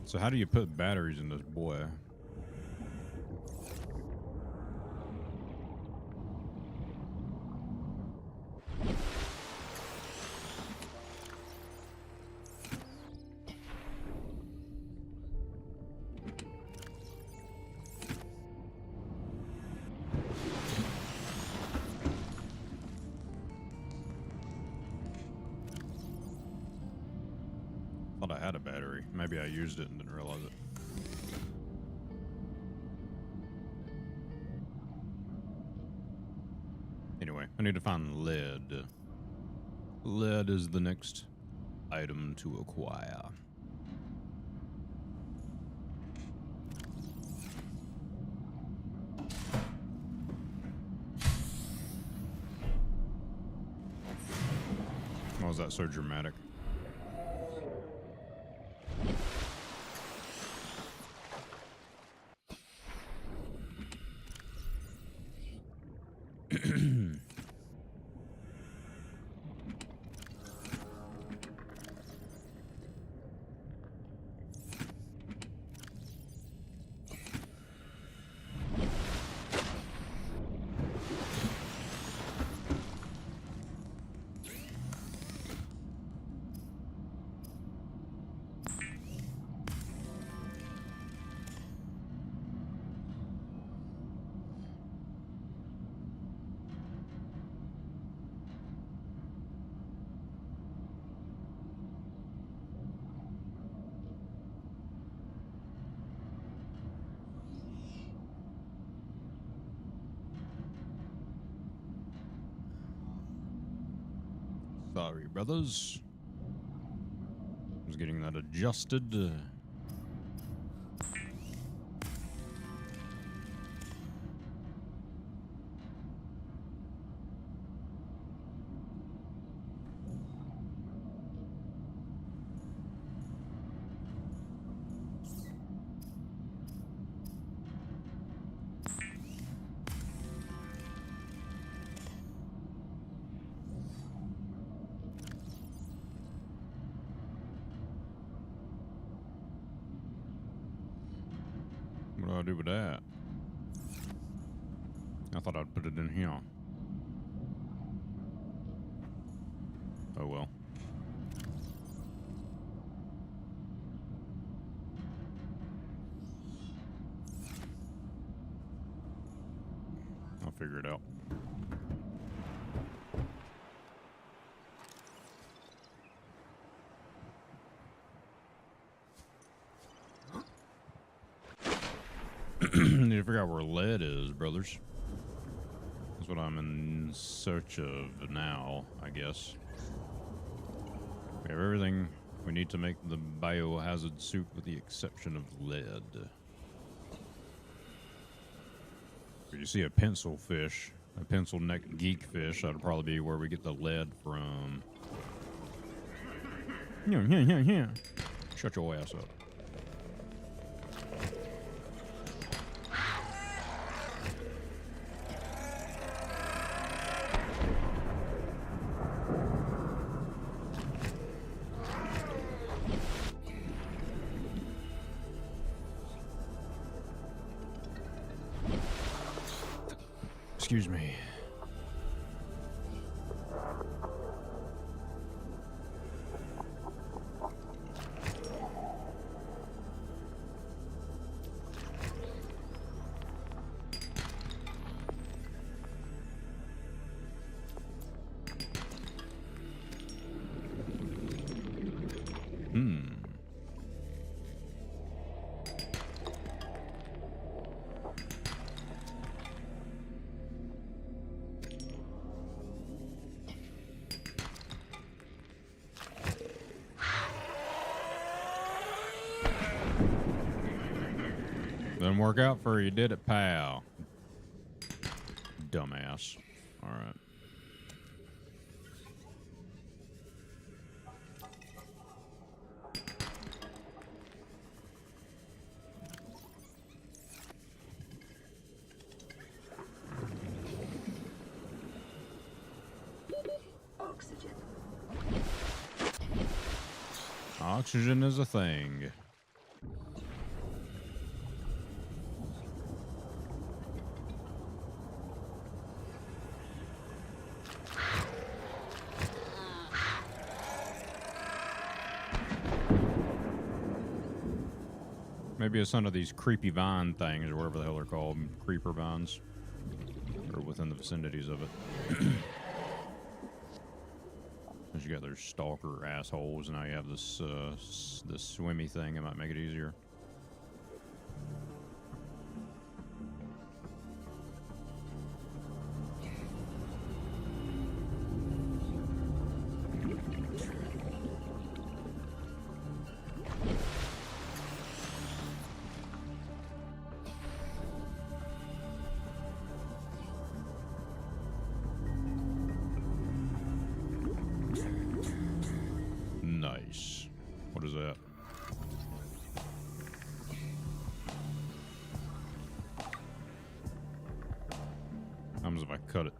[SPEAKER 1] So how do you put batteries in this boy? Thought I had a battery. Maybe I used it and didn't realize it. Anyway, I need to find lead. Lead is the next item to acquire. Why was that so dramatic? Sorry, brothers. I was getting that adjusted. What do I do with that? I thought I'd put it in here. Oh well. I'll figure it out. Need to figure out where lead is, brothers. That's what I'm in search of now, I guess. We have everything We need to make the biohazard suit with the exception of lead. If you see a pencil fish, a pencil neck geek fish, that'll probably be where we get the lead from. Yeah. Shut your ass up. Excuse me. Didn't work out for you, did it, pal? Dumbass. All right.
[SPEAKER 8] Oxygen.
[SPEAKER 1] Oxygen is a thing. Maybe it's some of these creepy vine things, or whatever the hell they're called, creeper vines, or within the vicinities of it. Because you got those stalker assholes, and now you have this this swimmy thing. It might make it easier. Nice. What is that? How much if I cut it?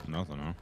[SPEAKER 1] Nothing, huh?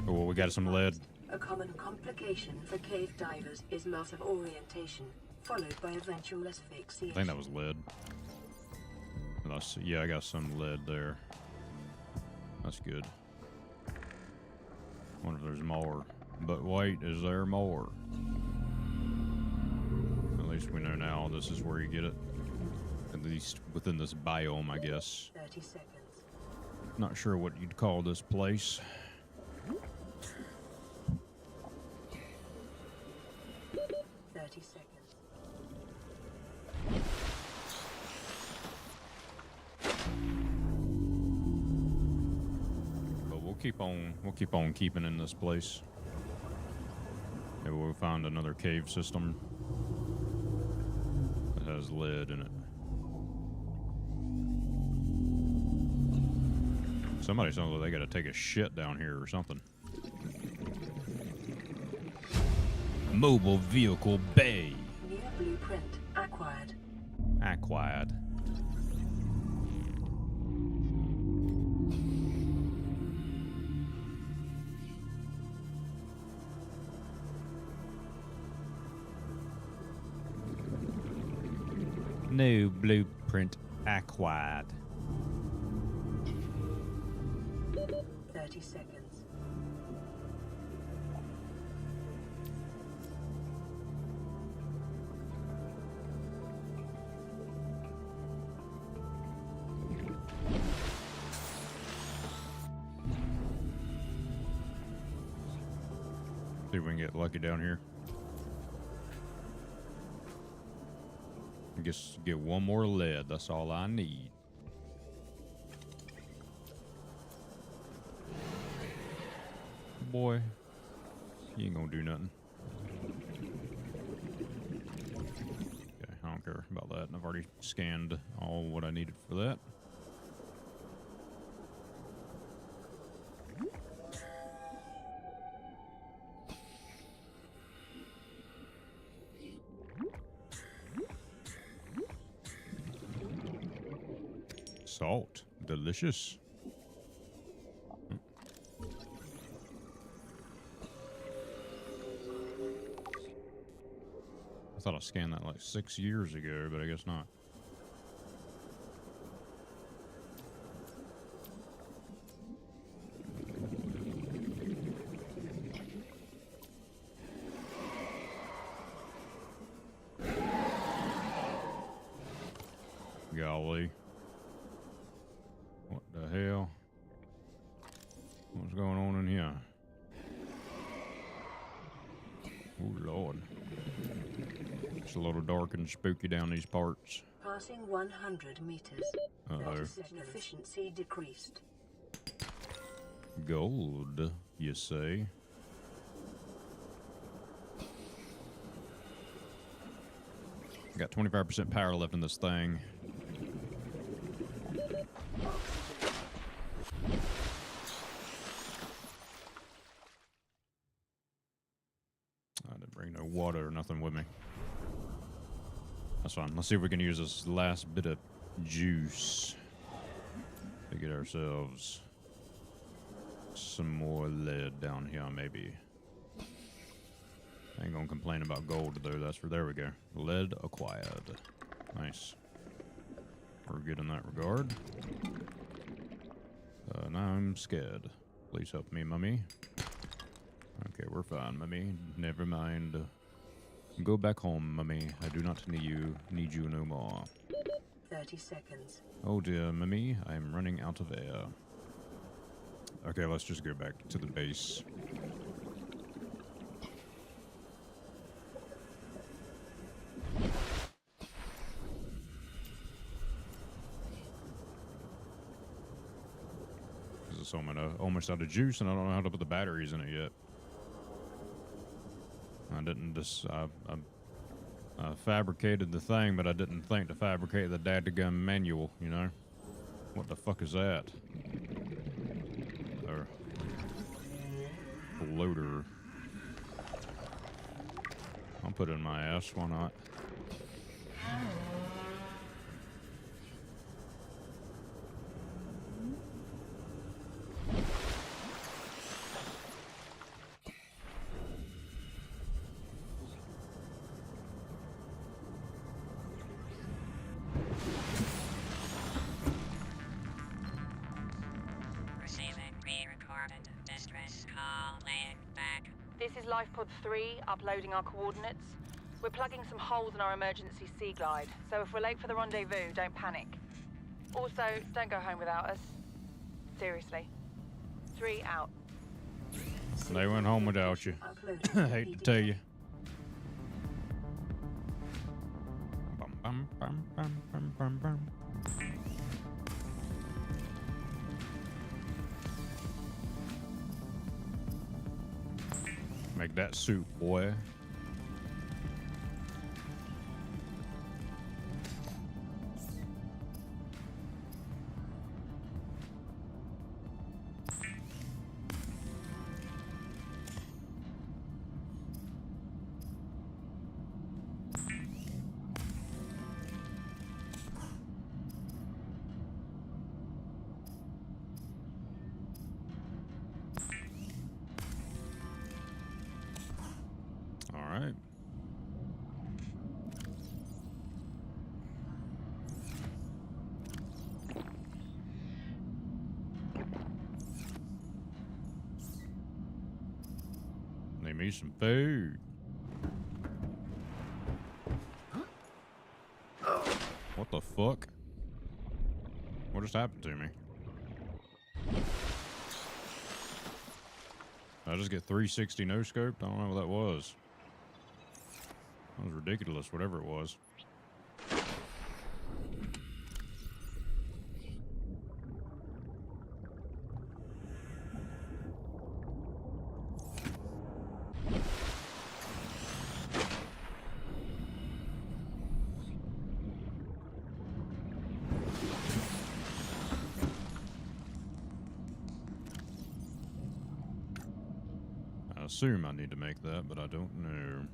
[SPEAKER 1] Oh, well, we got some lead.
[SPEAKER 8] A common complication for cave divers is loss of orientation, followed by eventual asphyxiation.
[SPEAKER 1] I think that was lead. Yeah, I got some lead there. That's good. Wonder if there's more. But wait, is there more? At least we know now this is where you get it. At least within this biome, I guess.
[SPEAKER 8] 30 seconds.
[SPEAKER 1] Not sure what you'd call this place.
[SPEAKER 8] 30 seconds.
[SPEAKER 1] But we'll keep on keeping in this place. Maybe we'll find another cave system that has lead in it. Somebody sounds like they gotta take a shit down here or something. Mobile vehicle bay.
[SPEAKER 8] New blueprint acquired.
[SPEAKER 1] Acquired. New blueprint acquired.
[SPEAKER 8] 30 seconds.
[SPEAKER 1] See if we can get lucky down here. I guess get one more lead. That's all I need. Boy, you ain't gonna do nothing. Okay, I don't care about that. I've already scanned all what I needed for that. Salt. Delicious. I thought I scanned that like 6 years ago, but I guess not. Golly. What the hell? What's going on in here? Oh, Lord. It's a little dark and spooky down these parts.
[SPEAKER 8] Passing 100 meters.
[SPEAKER 1] Uh-oh.
[SPEAKER 8] Efficiency decreased.
[SPEAKER 1] Gold, you say? Got 25% power left in this thing. I didn't bring no water or nothing with me. That's fine. Let's see if we can use this last bit of juice to get ourselves some more lead down here, maybe. I ain't gonna complain about gold, though. That's for there we go. Lead acquired. Nice. We're good in that regard. Now I'm scared. Please help me, mummy. Okay, we're fine, mummy. Never mind. Go back home, mummy. I do not need you no more.
[SPEAKER 8] 30 seconds.
[SPEAKER 1] Oh dear, mummy. I'm running out of air. Okay, let's just go back to the base. So I'm almost out of juice, and I don't know how to put the batteries in it yet. I didn't just... I fabricated the thing, but I didn't think to fabricate the dadgum manual, you know? What the fuck is that? Loader. I'll put it in my ass, why not?
[SPEAKER 19] This is Lifepod 3, uploading our coordinates. We're plugging some holes in our emergency sea glide, so if we're late for the rendezvous, don't panic. Also, don't go home without us. Seriously. 3 out.
[SPEAKER 1] They went home without you. I hate to tell you. Bum, bum, bum, bum, bum, bum. Make that soup, boy. Alright. me some food. What the fuck? What just happened to me? Did I just get 360 no scoped? I don't know what that was. That was ridiculous, whatever it was. I assume I need to make that, but I don't know.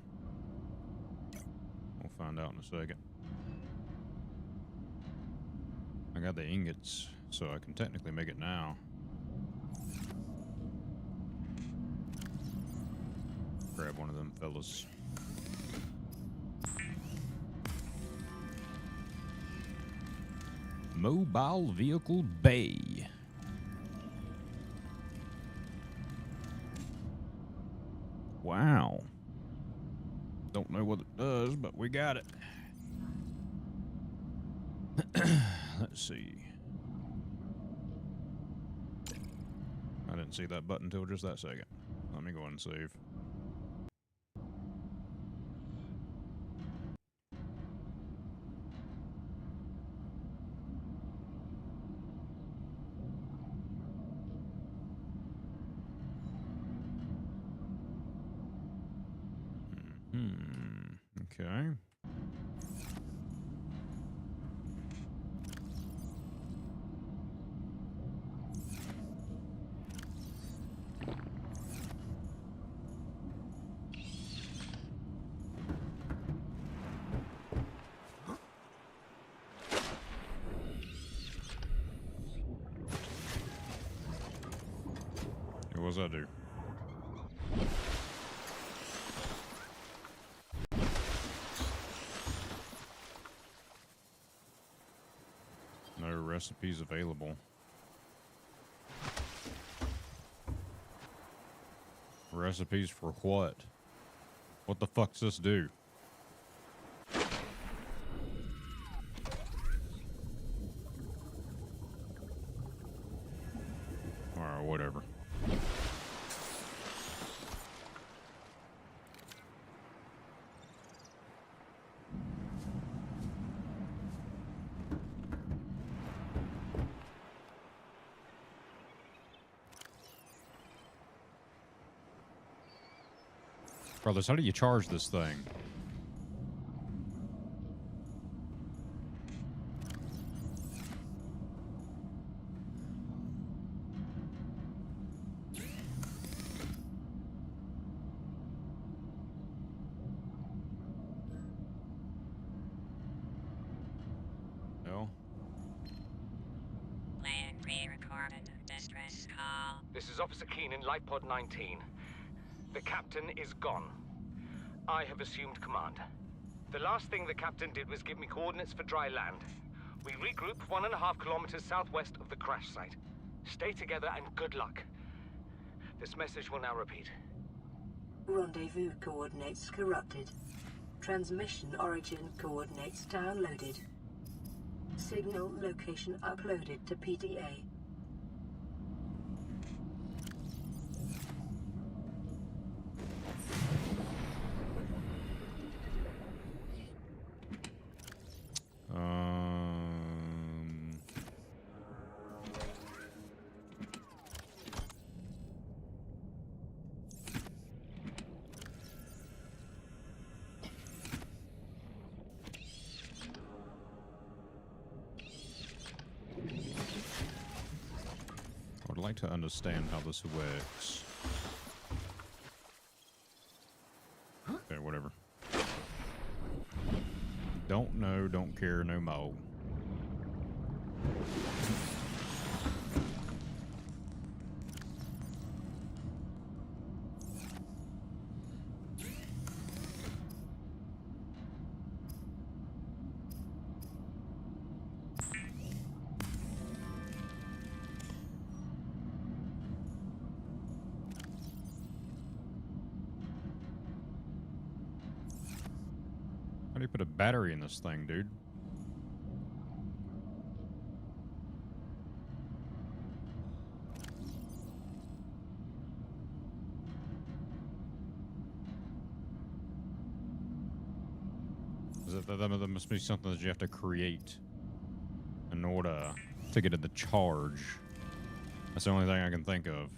[SPEAKER 1] We'll find out in a second. I got the ingots, so I can technically make it now. Grab one of them fellas. Mobile Vehicle Bay. Wow. Don't know what it does, but we got it. Let's see. I didn't see that button until just that second. Let me go ahead and save. Okay. What does that do? No recipes available. Recipes for what? What the fuck's this do? Alright, whatever. Brothers, how do you charge this thing? No.
[SPEAKER 14] Land pre-recorded distress call.
[SPEAKER 15] This is Officer Keenan, Lifepod 19. The captain is gone. I have assumed command. The last thing the captain did was give me coordinates for dry land. We regroup 1.5 kilometers southwest of the crash site. Stay together and good luck. This message will now repeat.
[SPEAKER 8] Rendezvous coordinates corrupted. Transmission origin coordinates downloaded. Signal location uploaded to PDA.
[SPEAKER 1] I would like to understand how this works. Okay, whatever. Don't know, don't care, no more. do you put a battery in this thing, dude? That must be something that you have to create in order to get it to charge. That's the only thing I can think of.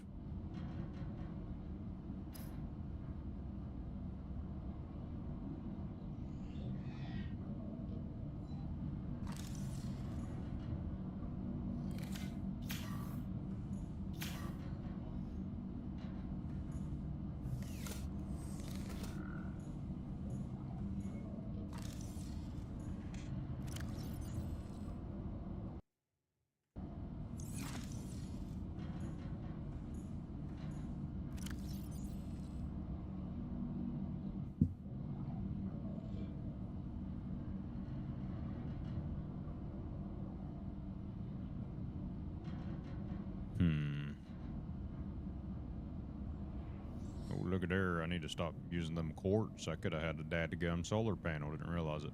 [SPEAKER 1] Oh, look at there. I need to stop using them quartz. I could have had a dadgum solar panel. Didn't realize it.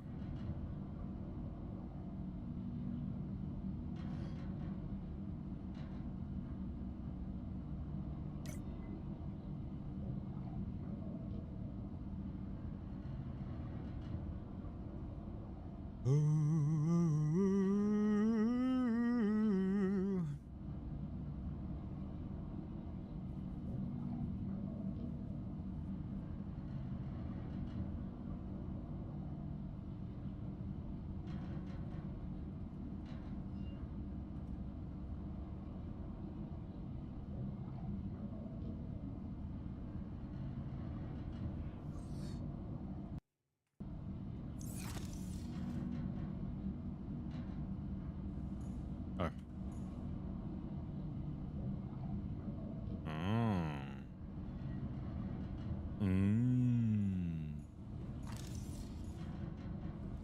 [SPEAKER 1] Oh.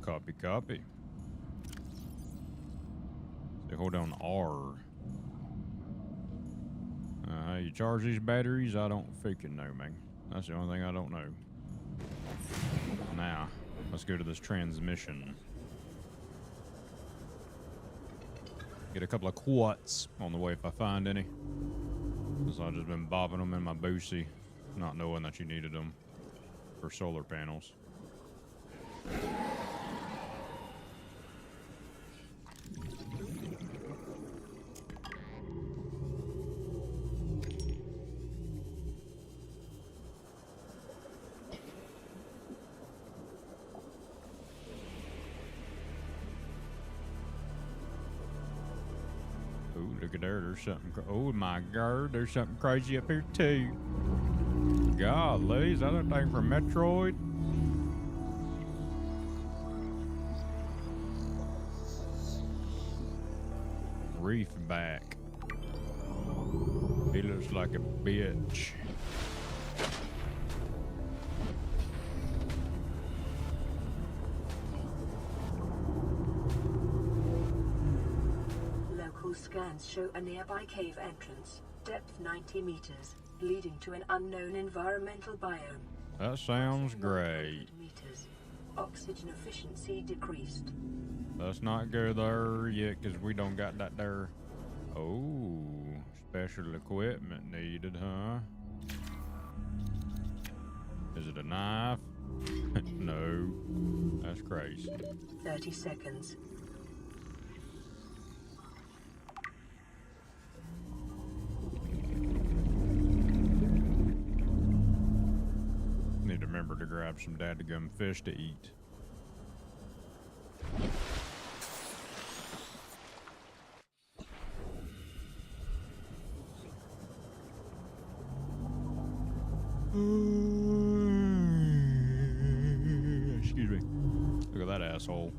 [SPEAKER 1] Copy, copy. So hold down R. How you charge these batteries? I don't freaking know, man. That's the only thing I don't know. Now, let's go to this transmission. Get a couple of quartz on the way if I find any. Because I've just been bobbing them in my boosie, not knowing that you needed them for solar panels. Look at there, there's something, oh my god, there's something crazy up here too. Golly, is that a thing from Metroid? Reef back. He looks like a bitch.
[SPEAKER 8] Scans show a nearby cave entrance, depth 90 meters, leading to an unknown environmental biome.
[SPEAKER 1] That sounds great.
[SPEAKER 8] Meters. Oxygen efficiency decreased.
[SPEAKER 1] Let's not go there yet, because we don't got that there. Oh, special equipment needed, huh? Is it a knife? No, that's crazy.
[SPEAKER 8] 30 seconds.
[SPEAKER 1] Need to remember to grab some dadgum fish to eat. Excuse me. Look at that asshole.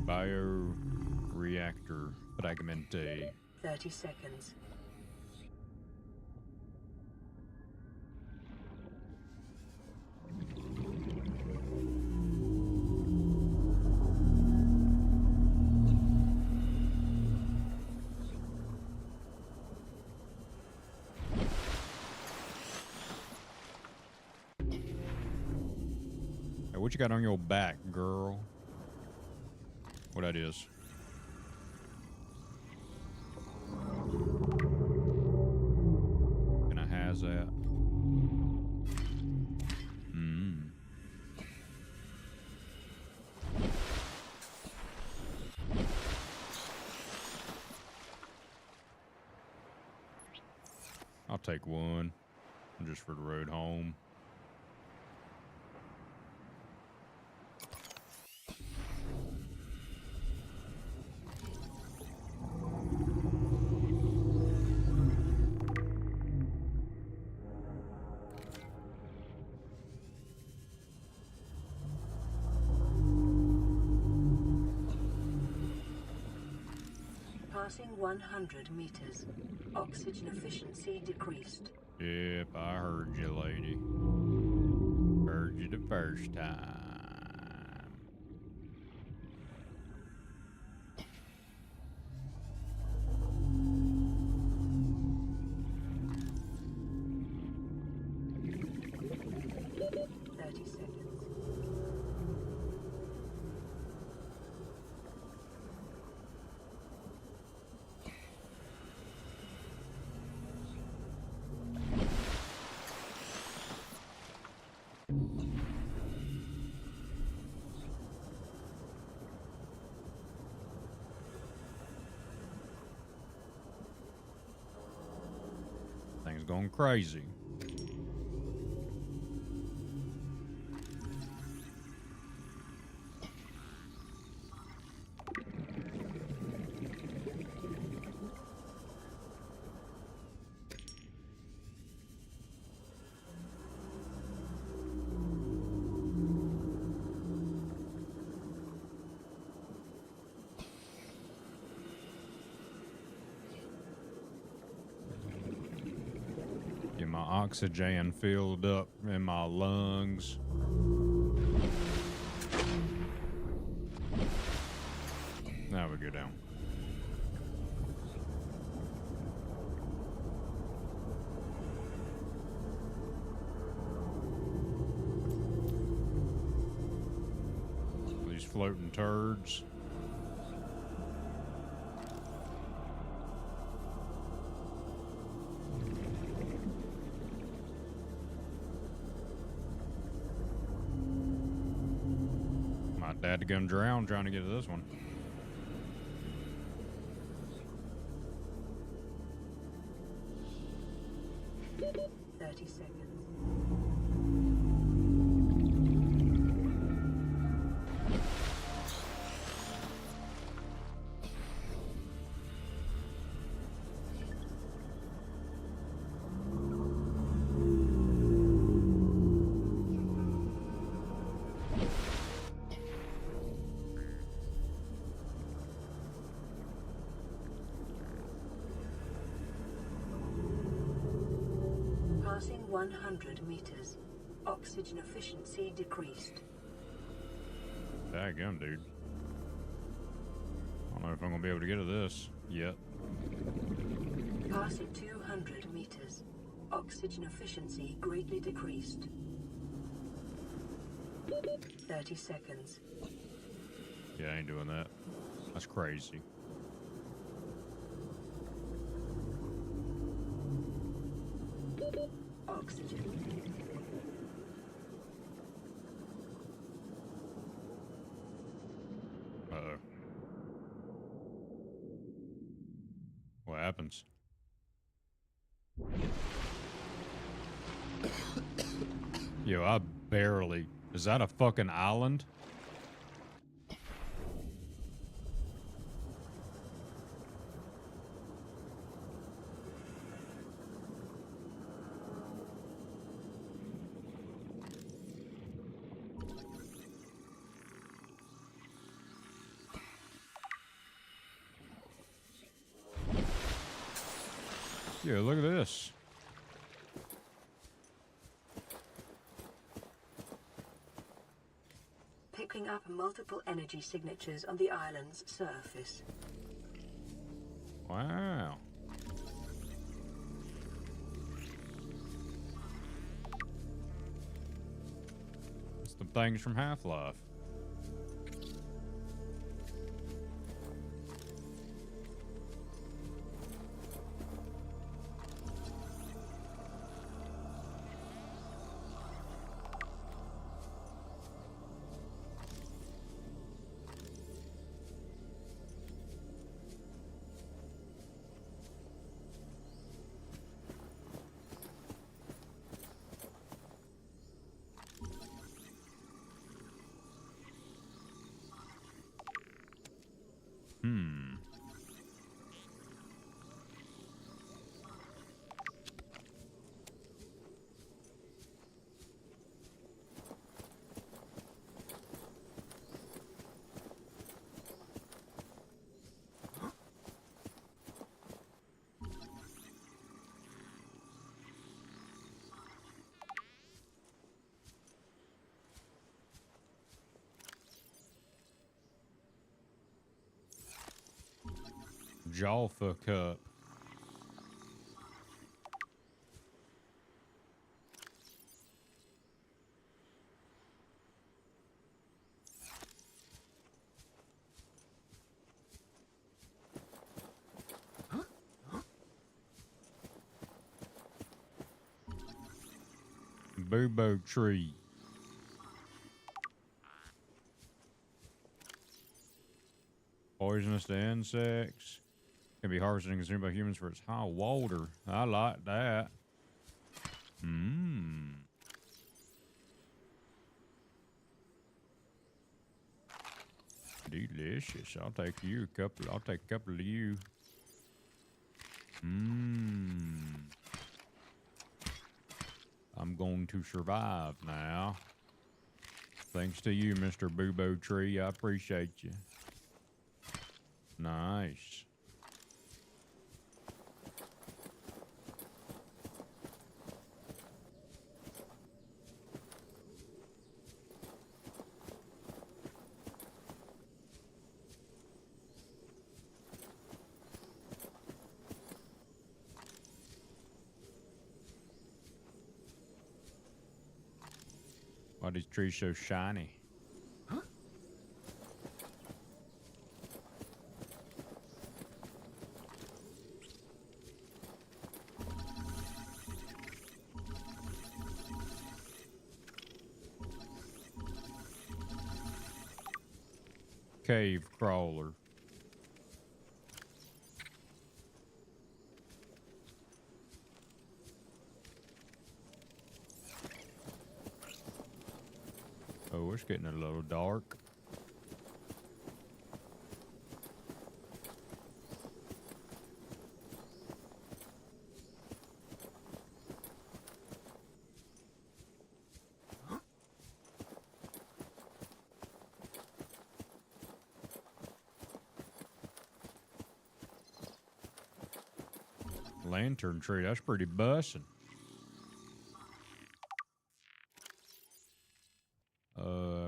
[SPEAKER 1] Bioreactor fragmente.
[SPEAKER 8] 30 seconds.
[SPEAKER 1] What you got on your back, girl? What that is? Can I has that? I'll take one, just for the road home.
[SPEAKER 8] Passing 100 meters. Oxygen efficiency decreased.
[SPEAKER 1] Yep, I heard you, lady. Heard you the first time. Thing's going crazy. Get my oxygen filled up in my lungs. Now we go down. These floating turds. Had to go and drown trying to get to this one.
[SPEAKER 8] Passing 100 meters. Oxygen efficiency decreased.
[SPEAKER 1] Daggum, dude. I don't know if I'm gonna be able to get to this yet.
[SPEAKER 8] Passing 200 meters. Oxygen efficiency greatly decreased. 30 seconds.
[SPEAKER 1] Yeah, I ain't doing that. That's crazy.
[SPEAKER 8] Oxygen.
[SPEAKER 1] Uh-oh. What happens? Yo, I barely... Is that a fucking island? Yeah, look at this.
[SPEAKER 8] Picking up multiple energy signatures on the island's surface.
[SPEAKER 1] Wow. What's Some things from Half-Life. Jaffa cup. Boo-boo tree. Poisonous to insects. Can be harvested and consumed by humans for its high water. I like that. Mmm. Delicious. I'll take you a couple. I'll take a couple of you. Mmm. I'm going to survive now. Thanks to you, Mr. Boo-Boo Tree. I appreciate you. Nice. Why are these trees so shiny?
[SPEAKER 18] Huh?
[SPEAKER 1] Cave crawler. Oh, it's getting a little dark. Lantern tree, that's pretty bussin'.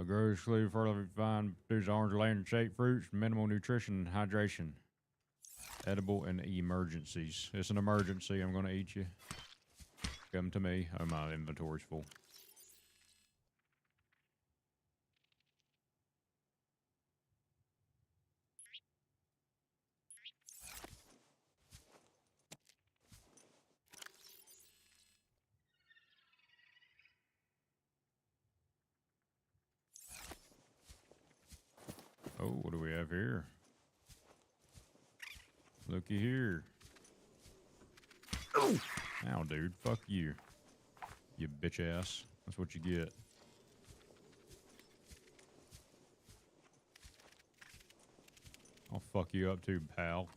[SPEAKER 1] Grows slowly further fine, produce orange lantern-shaped fruits, minimal nutrition and hydration. Edible in emergencies. It's an emergency, I'm gonna eat you. Come to me. Oh, my inventory's full. Oh, what do we have here? Looky here. Oh! Ow, dude. Fuck you. You bitch ass. That's what you get. I'll fuck you up too, pal.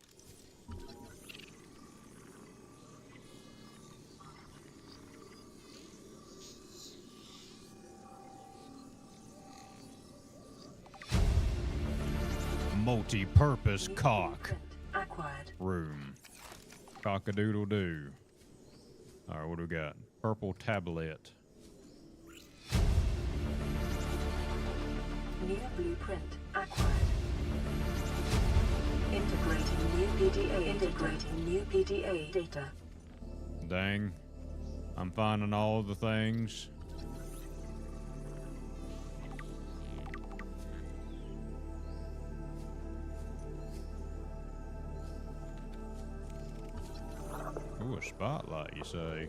[SPEAKER 1] Multi-purpose cock room. Cock-a-doodle-doo. Alright, what do we got? Purple tablet.
[SPEAKER 8] New blueprint acquired. Integrating new PDA data.
[SPEAKER 1] Dang. I'm finding all the things. a spotlight, you say?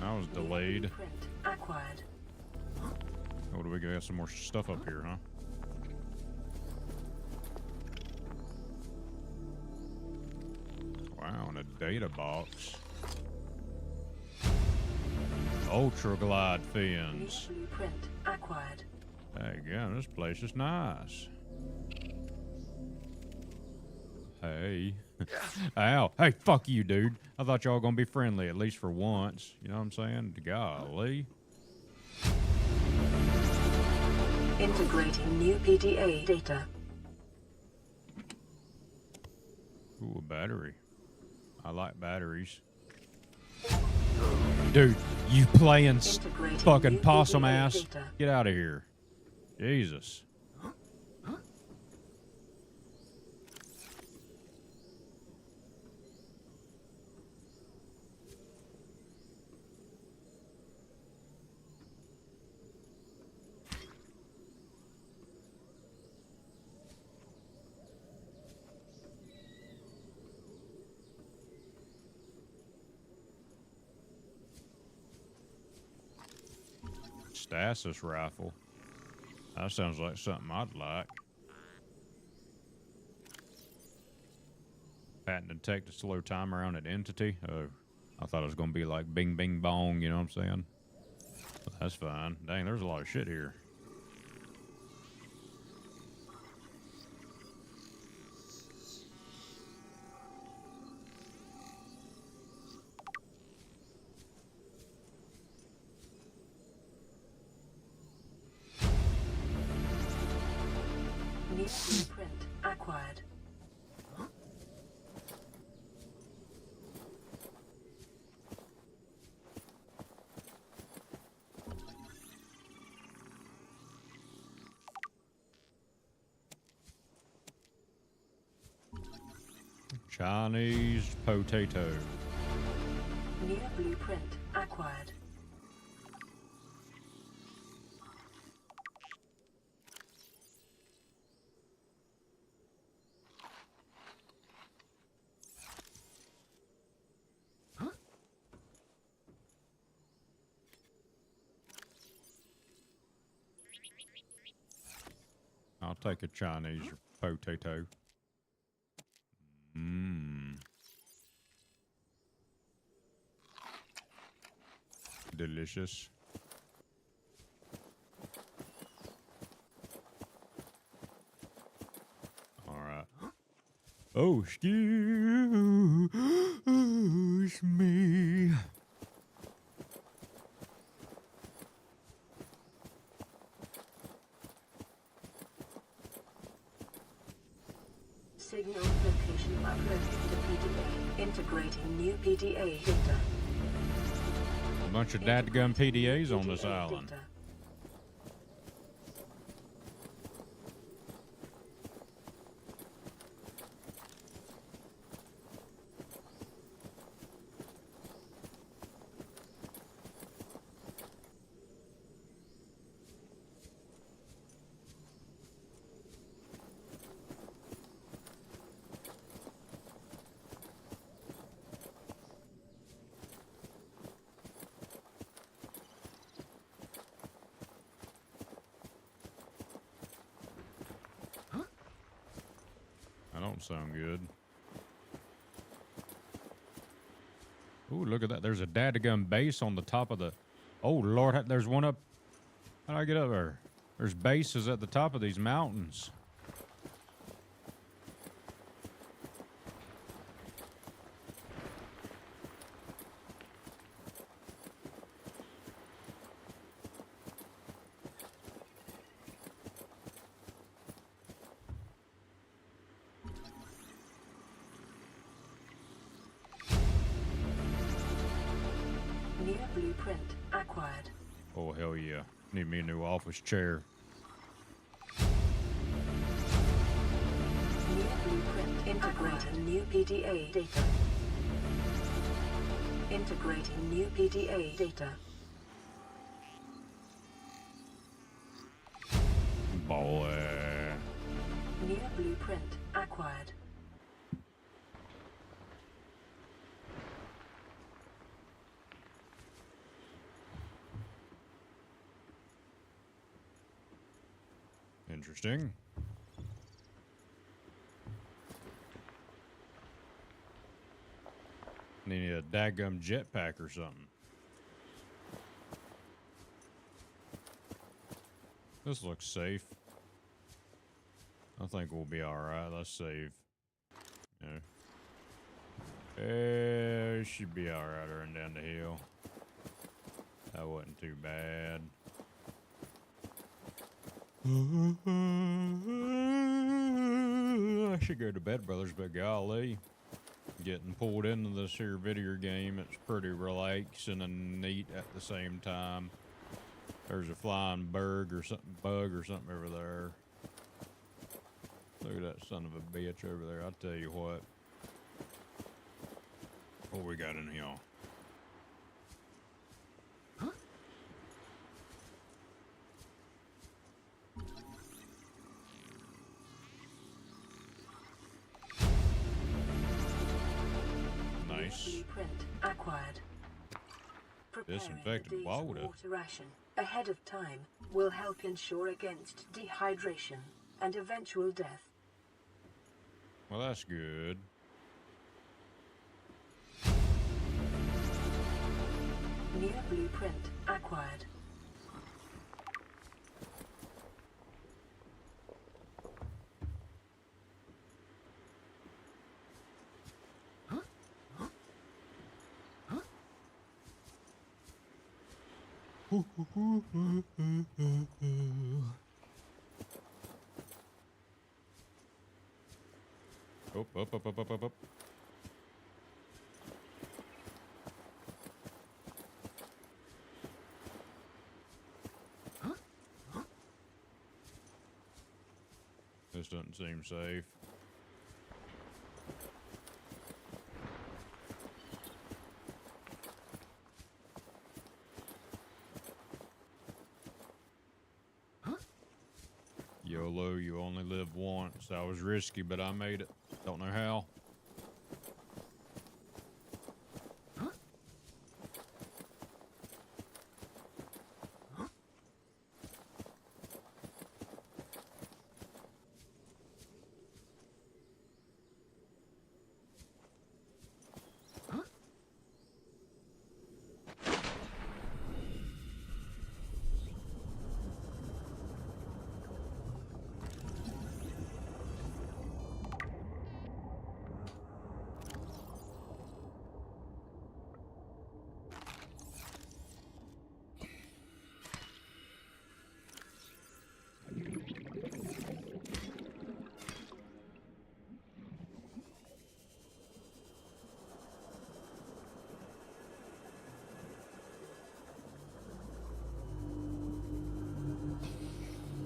[SPEAKER 1] That was delayed.
[SPEAKER 8] Acquired.
[SPEAKER 1] What do we got? Some more stuff up here, huh? Wow, and a data box. Ultra glide fins.
[SPEAKER 8] Blueprint acquired.
[SPEAKER 1] Hey, yeah, this place is nice. Hey. Ow. Hey, fuck you, dude. I thought y'all gonna be friendly, at least for once. You know what I'm saying? Golly.
[SPEAKER 8] Integrating new PDA data.
[SPEAKER 1] Ooh, a battery. I like batteries. Dude, you playing fucking possum ass? Get out of here. Jesus. Stasis rifle. That sounds like something I'd like. Patent detect a slow timer on an entity. Oh, I thought it was gonna be like bing bing bong, you know what I'm saying? But that's fine. Dang, there's a lot of shit here.
[SPEAKER 8] New blueprint acquired.
[SPEAKER 1] Chinese potato.
[SPEAKER 8] New blueprint acquired.
[SPEAKER 1] I'll take a Chinese potato. Mmm. Delicious. All right. Oh, excuse me.
[SPEAKER 8] Signal location uploaded to PDA. Integrating new PDA data.
[SPEAKER 1] A bunch of dadgum PDAs on this island.
[SPEAKER 8] Data.
[SPEAKER 1] That don't sound good. Ooh, look at that. There's a dadgum base on the top of the... Oh, Lord, there's one up... How do I get up there? There's bases at the top of these mountains.
[SPEAKER 8] New blueprint acquired.
[SPEAKER 1] Oh, hell yeah. Need me a new office chair.
[SPEAKER 8] New blueprint integrating new PDA data. Integrating new PDA data. blueprint acquired.
[SPEAKER 1] Interesting. Need a daggum jetpack or something. This looks safe. I think we'll be alright. Let's save. Yeah. Should be alright running down the hill. That wasn't too bad. I should go to bed, brothers, but golly. Getting pulled into this here video game, it's pretty relaxing and neat at the same time. There's a flying bug or something over there. Look at that son of a bitch over there. I'll tell you what. What we got in here? Nice.
[SPEAKER 8] Blueprint acquired.
[SPEAKER 1] Disinfected water.
[SPEAKER 8] Water ration ahead of time will help ensure against dehydration and eventual death.
[SPEAKER 1] Well, that's good.
[SPEAKER 8] New blueprint acquired.
[SPEAKER 1] Up. This doesn't seem safe. YOLO, you only live once. That was risky, but I made it. Don't know how.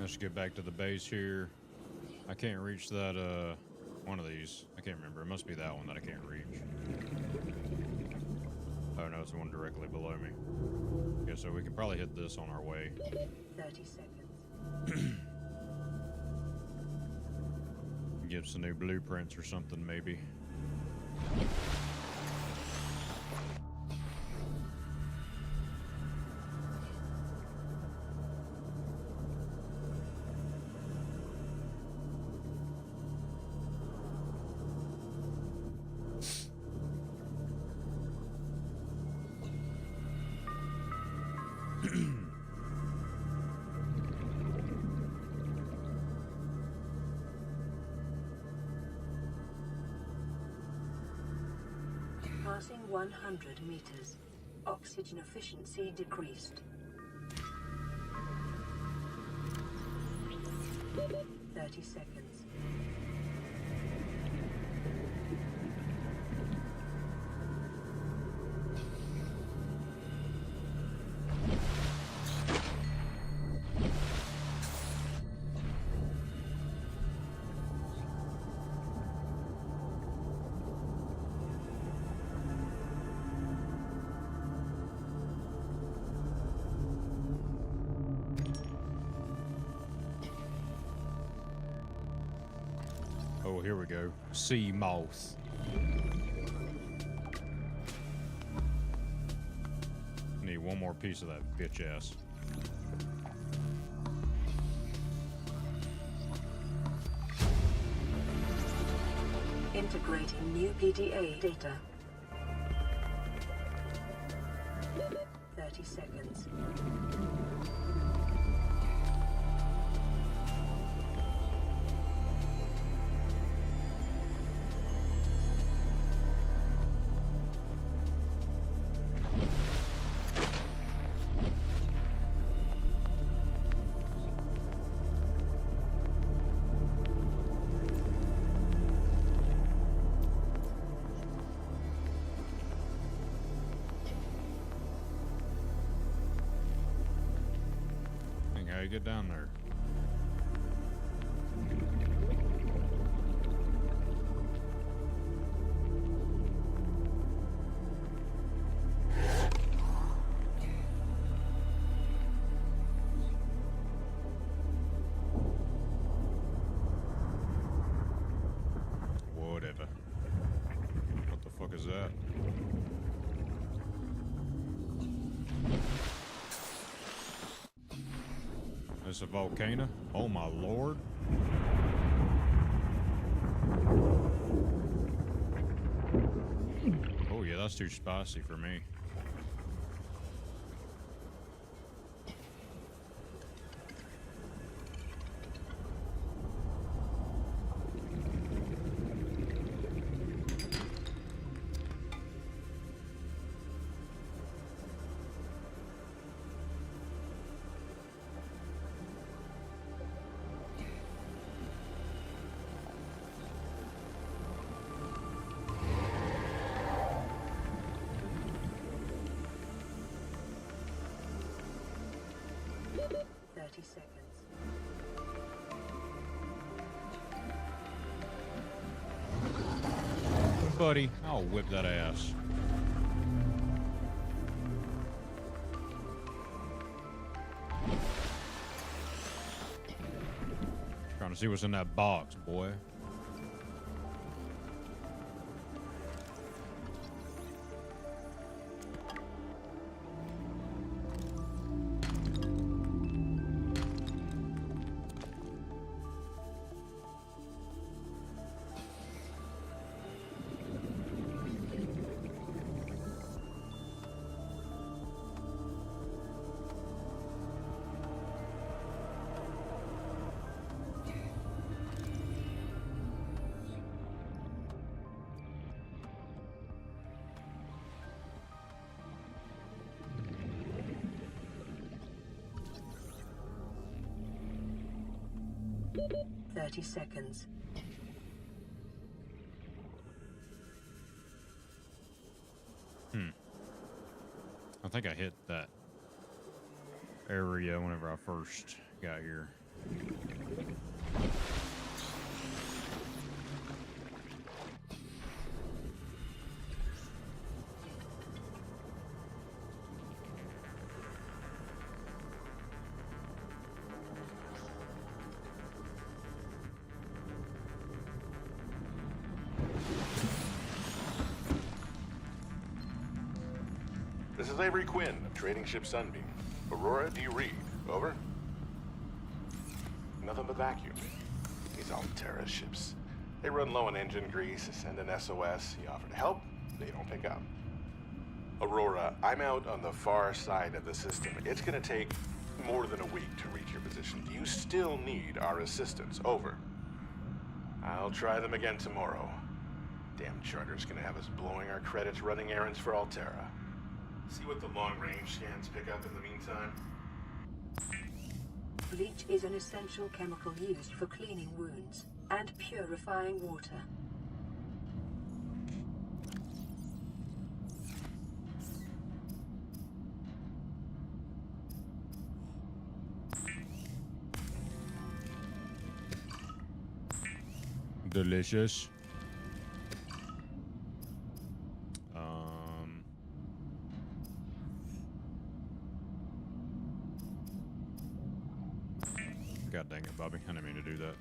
[SPEAKER 1] Let's get back to the base here. I can't reach that, one of these. I can't remember. It must be that one that I can't reach. Oh, no, it's the one directly below me. Yeah, so we can probably hit this on our way.
[SPEAKER 8] 30 seconds.
[SPEAKER 1] Get some new blueprints or something, maybe.
[SPEAKER 8] Passing 100 meters. Oxygen efficiency decreased. 30 seconds.
[SPEAKER 1] here we go. Sea moth. Need one more piece of that bitch ass.
[SPEAKER 8] Integrating new PDA data. 30 seconds.
[SPEAKER 1] How you get down there? Whatever. What the fuck is that? It's a volcano? Oh my lord. Oh yeah, that's too spicy for me. Buddy, I'll whip that ass. Trying to see what's in that box, boy.
[SPEAKER 8] Seconds.
[SPEAKER 1] I think I hit that area whenever I first got here.
[SPEAKER 20] This is Avery Quinn of Trading Ship Sunbeam. Aurora, do you read? Over? Nothing but vacuum. These Alterra ships. They run low on engine grease, send an SOS, you offer to help, they don't pick up. Aurora, I'm out on the far side of the system. It's gonna take more than a week to reach your position. Do you still need our assistance? Over. I'll try them again tomorrow. Damn charter's gonna have us blowing our credits running errands for Alterra. See what the long-range scans pick up in the meantime.
[SPEAKER 8] Bleach is an essential chemical used for cleaning wounds and purifying water.
[SPEAKER 1] Delicious. God dang it, Bobby. I didn't mean to do that.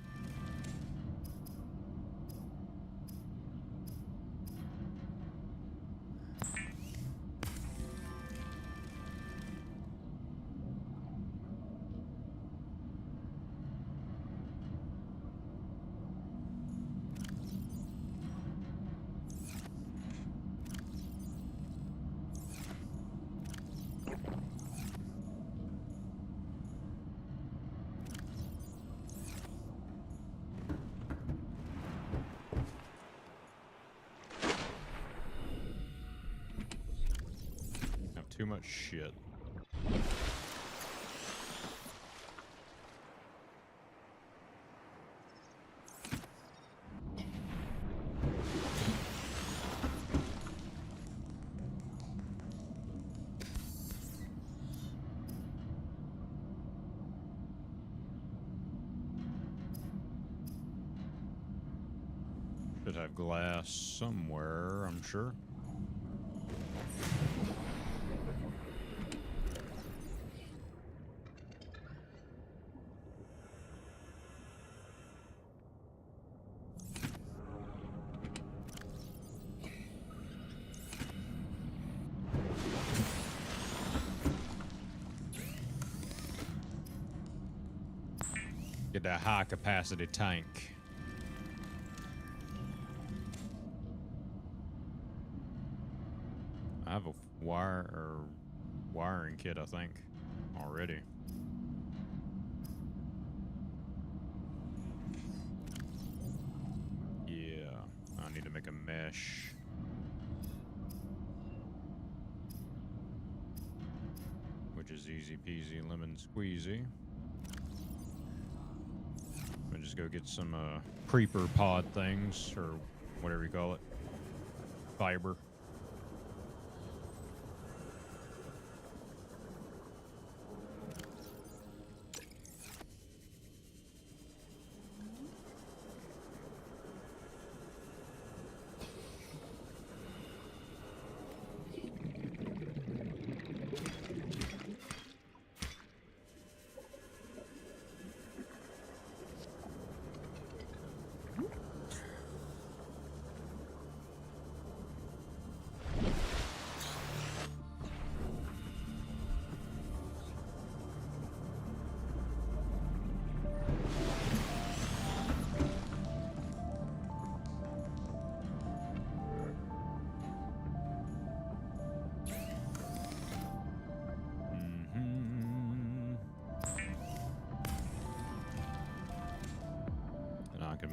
[SPEAKER 1] too much shit. Should have glass somewhere, I'm sure. Get that high capacity tank. I have a wiring kit, I think, already. Yeah, I need to make a mesh. Which is easy peasy lemon squeezy. I'll just go get some creeper pod things, or whatever you call it. Fiber.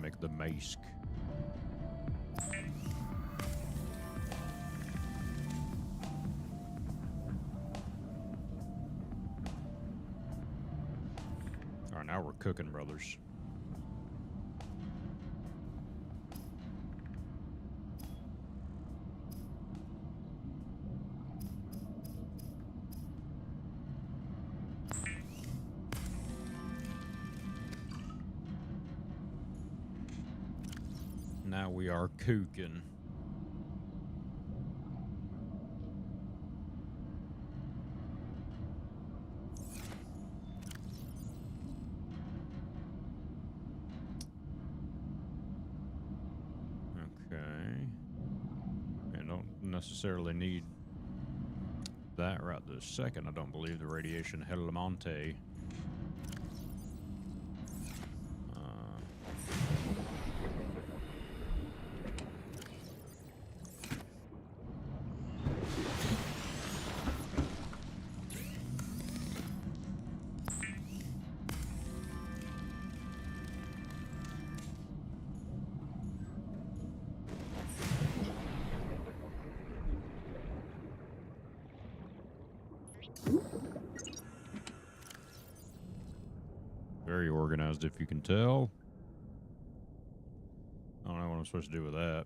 [SPEAKER 1] Make the mask. All right, now we're cooking, brothers. Now we are cooking. Okay. I don't necessarily need that right this second. I don't believe the radiation Helamonte. Very organized, if you can tell. I don't know what I'm supposed to do with that.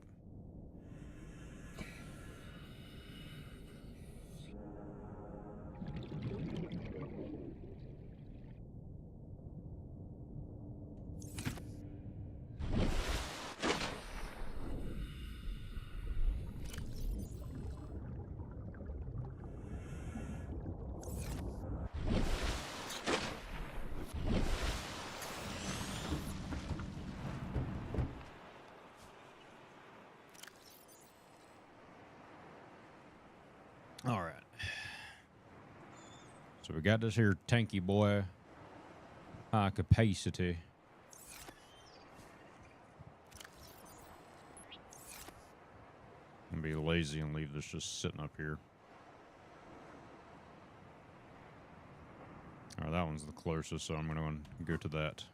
[SPEAKER 1] All right. So we got this here tanky boy, high capacity. I'm gonna be lazy and leave this just sitting up here. All right, that one's the closest, so I'm gonna go to that.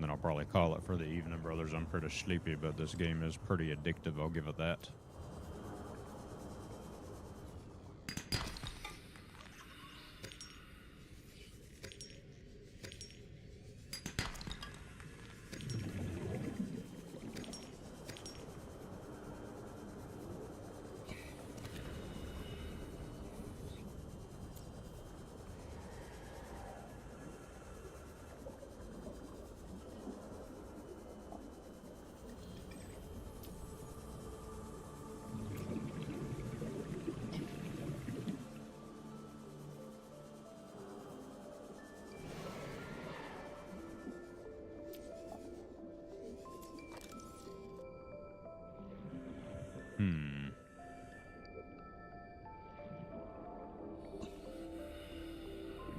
[SPEAKER 1] And then I'll probably call it for the evening, brothers. I'm pretty sleepy, but this game is pretty addictive. I'll give it that.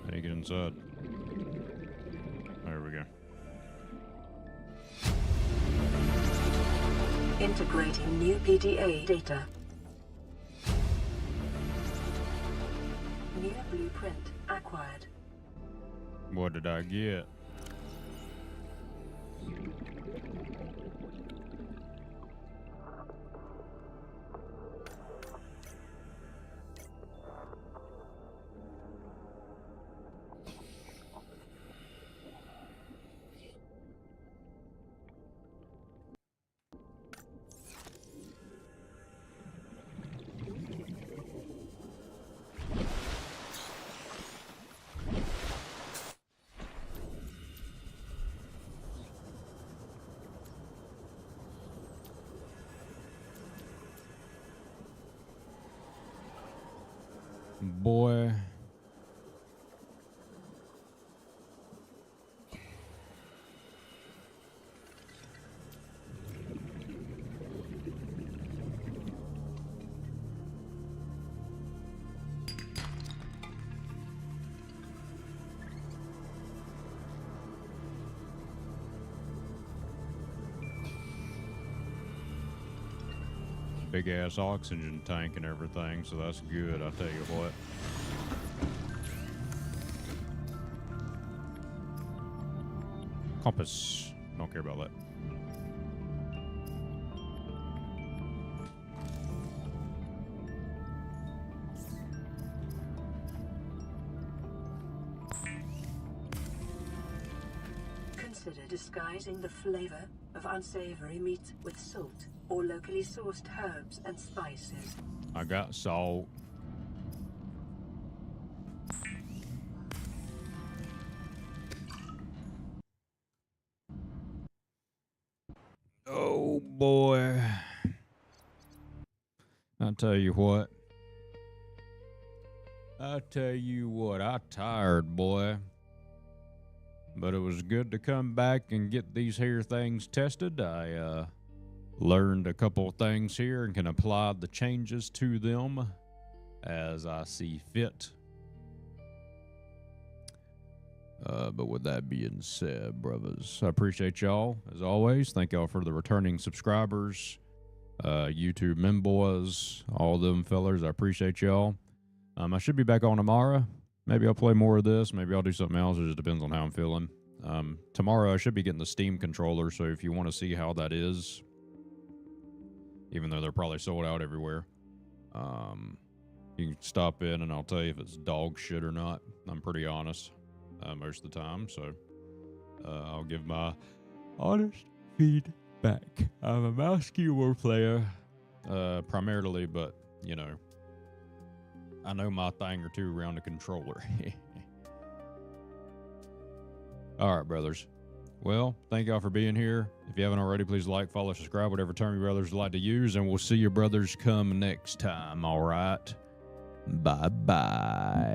[SPEAKER 1] How do you get inside? There we go.
[SPEAKER 8] Integrating new PDA data. New blueprint acquired.
[SPEAKER 1] What did I get? Boy. Big ass oxygen tank and everything, so that's good, I'll tell you what. Compass. Don't care about that.
[SPEAKER 8] Consider disguising the flavor of unsavory meat with salt or locally sourced herbs and spices.
[SPEAKER 1] I got salt. Oh boy. I'll tell you what. I'm tired, boy. But it was good to come back and get these here things tested. I learned a couple of things here and can apply the changes to them as I see fit. But with that being said, brothers, I appreciate y'all as always. Thank y'all for the returning subscribers, YouTube memboys, all them fellers. I appreciate y'all. I should be back on tomorrow. Maybe I'll play more of this. Maybe I'll do something else. It just depends on how I'm feeling. Tomorrow I should be getting the Steam controller, so if you want to see how that is, even though they're probably sold out everywhere, you can stop in and I'll tell you if it's dog shit or not. I'm pretty honest most of the time, so I'll give my honest feedback. I'm a mouse keyboard player primarily, but you know, I know my thing or two around the controller. All right, brothers. Well, thank y'all for being here. If you haven't already, please like, follow, subscribe, whatever term you brothers like to use, and we'll see you brothers come next time, all right? Bye-bye.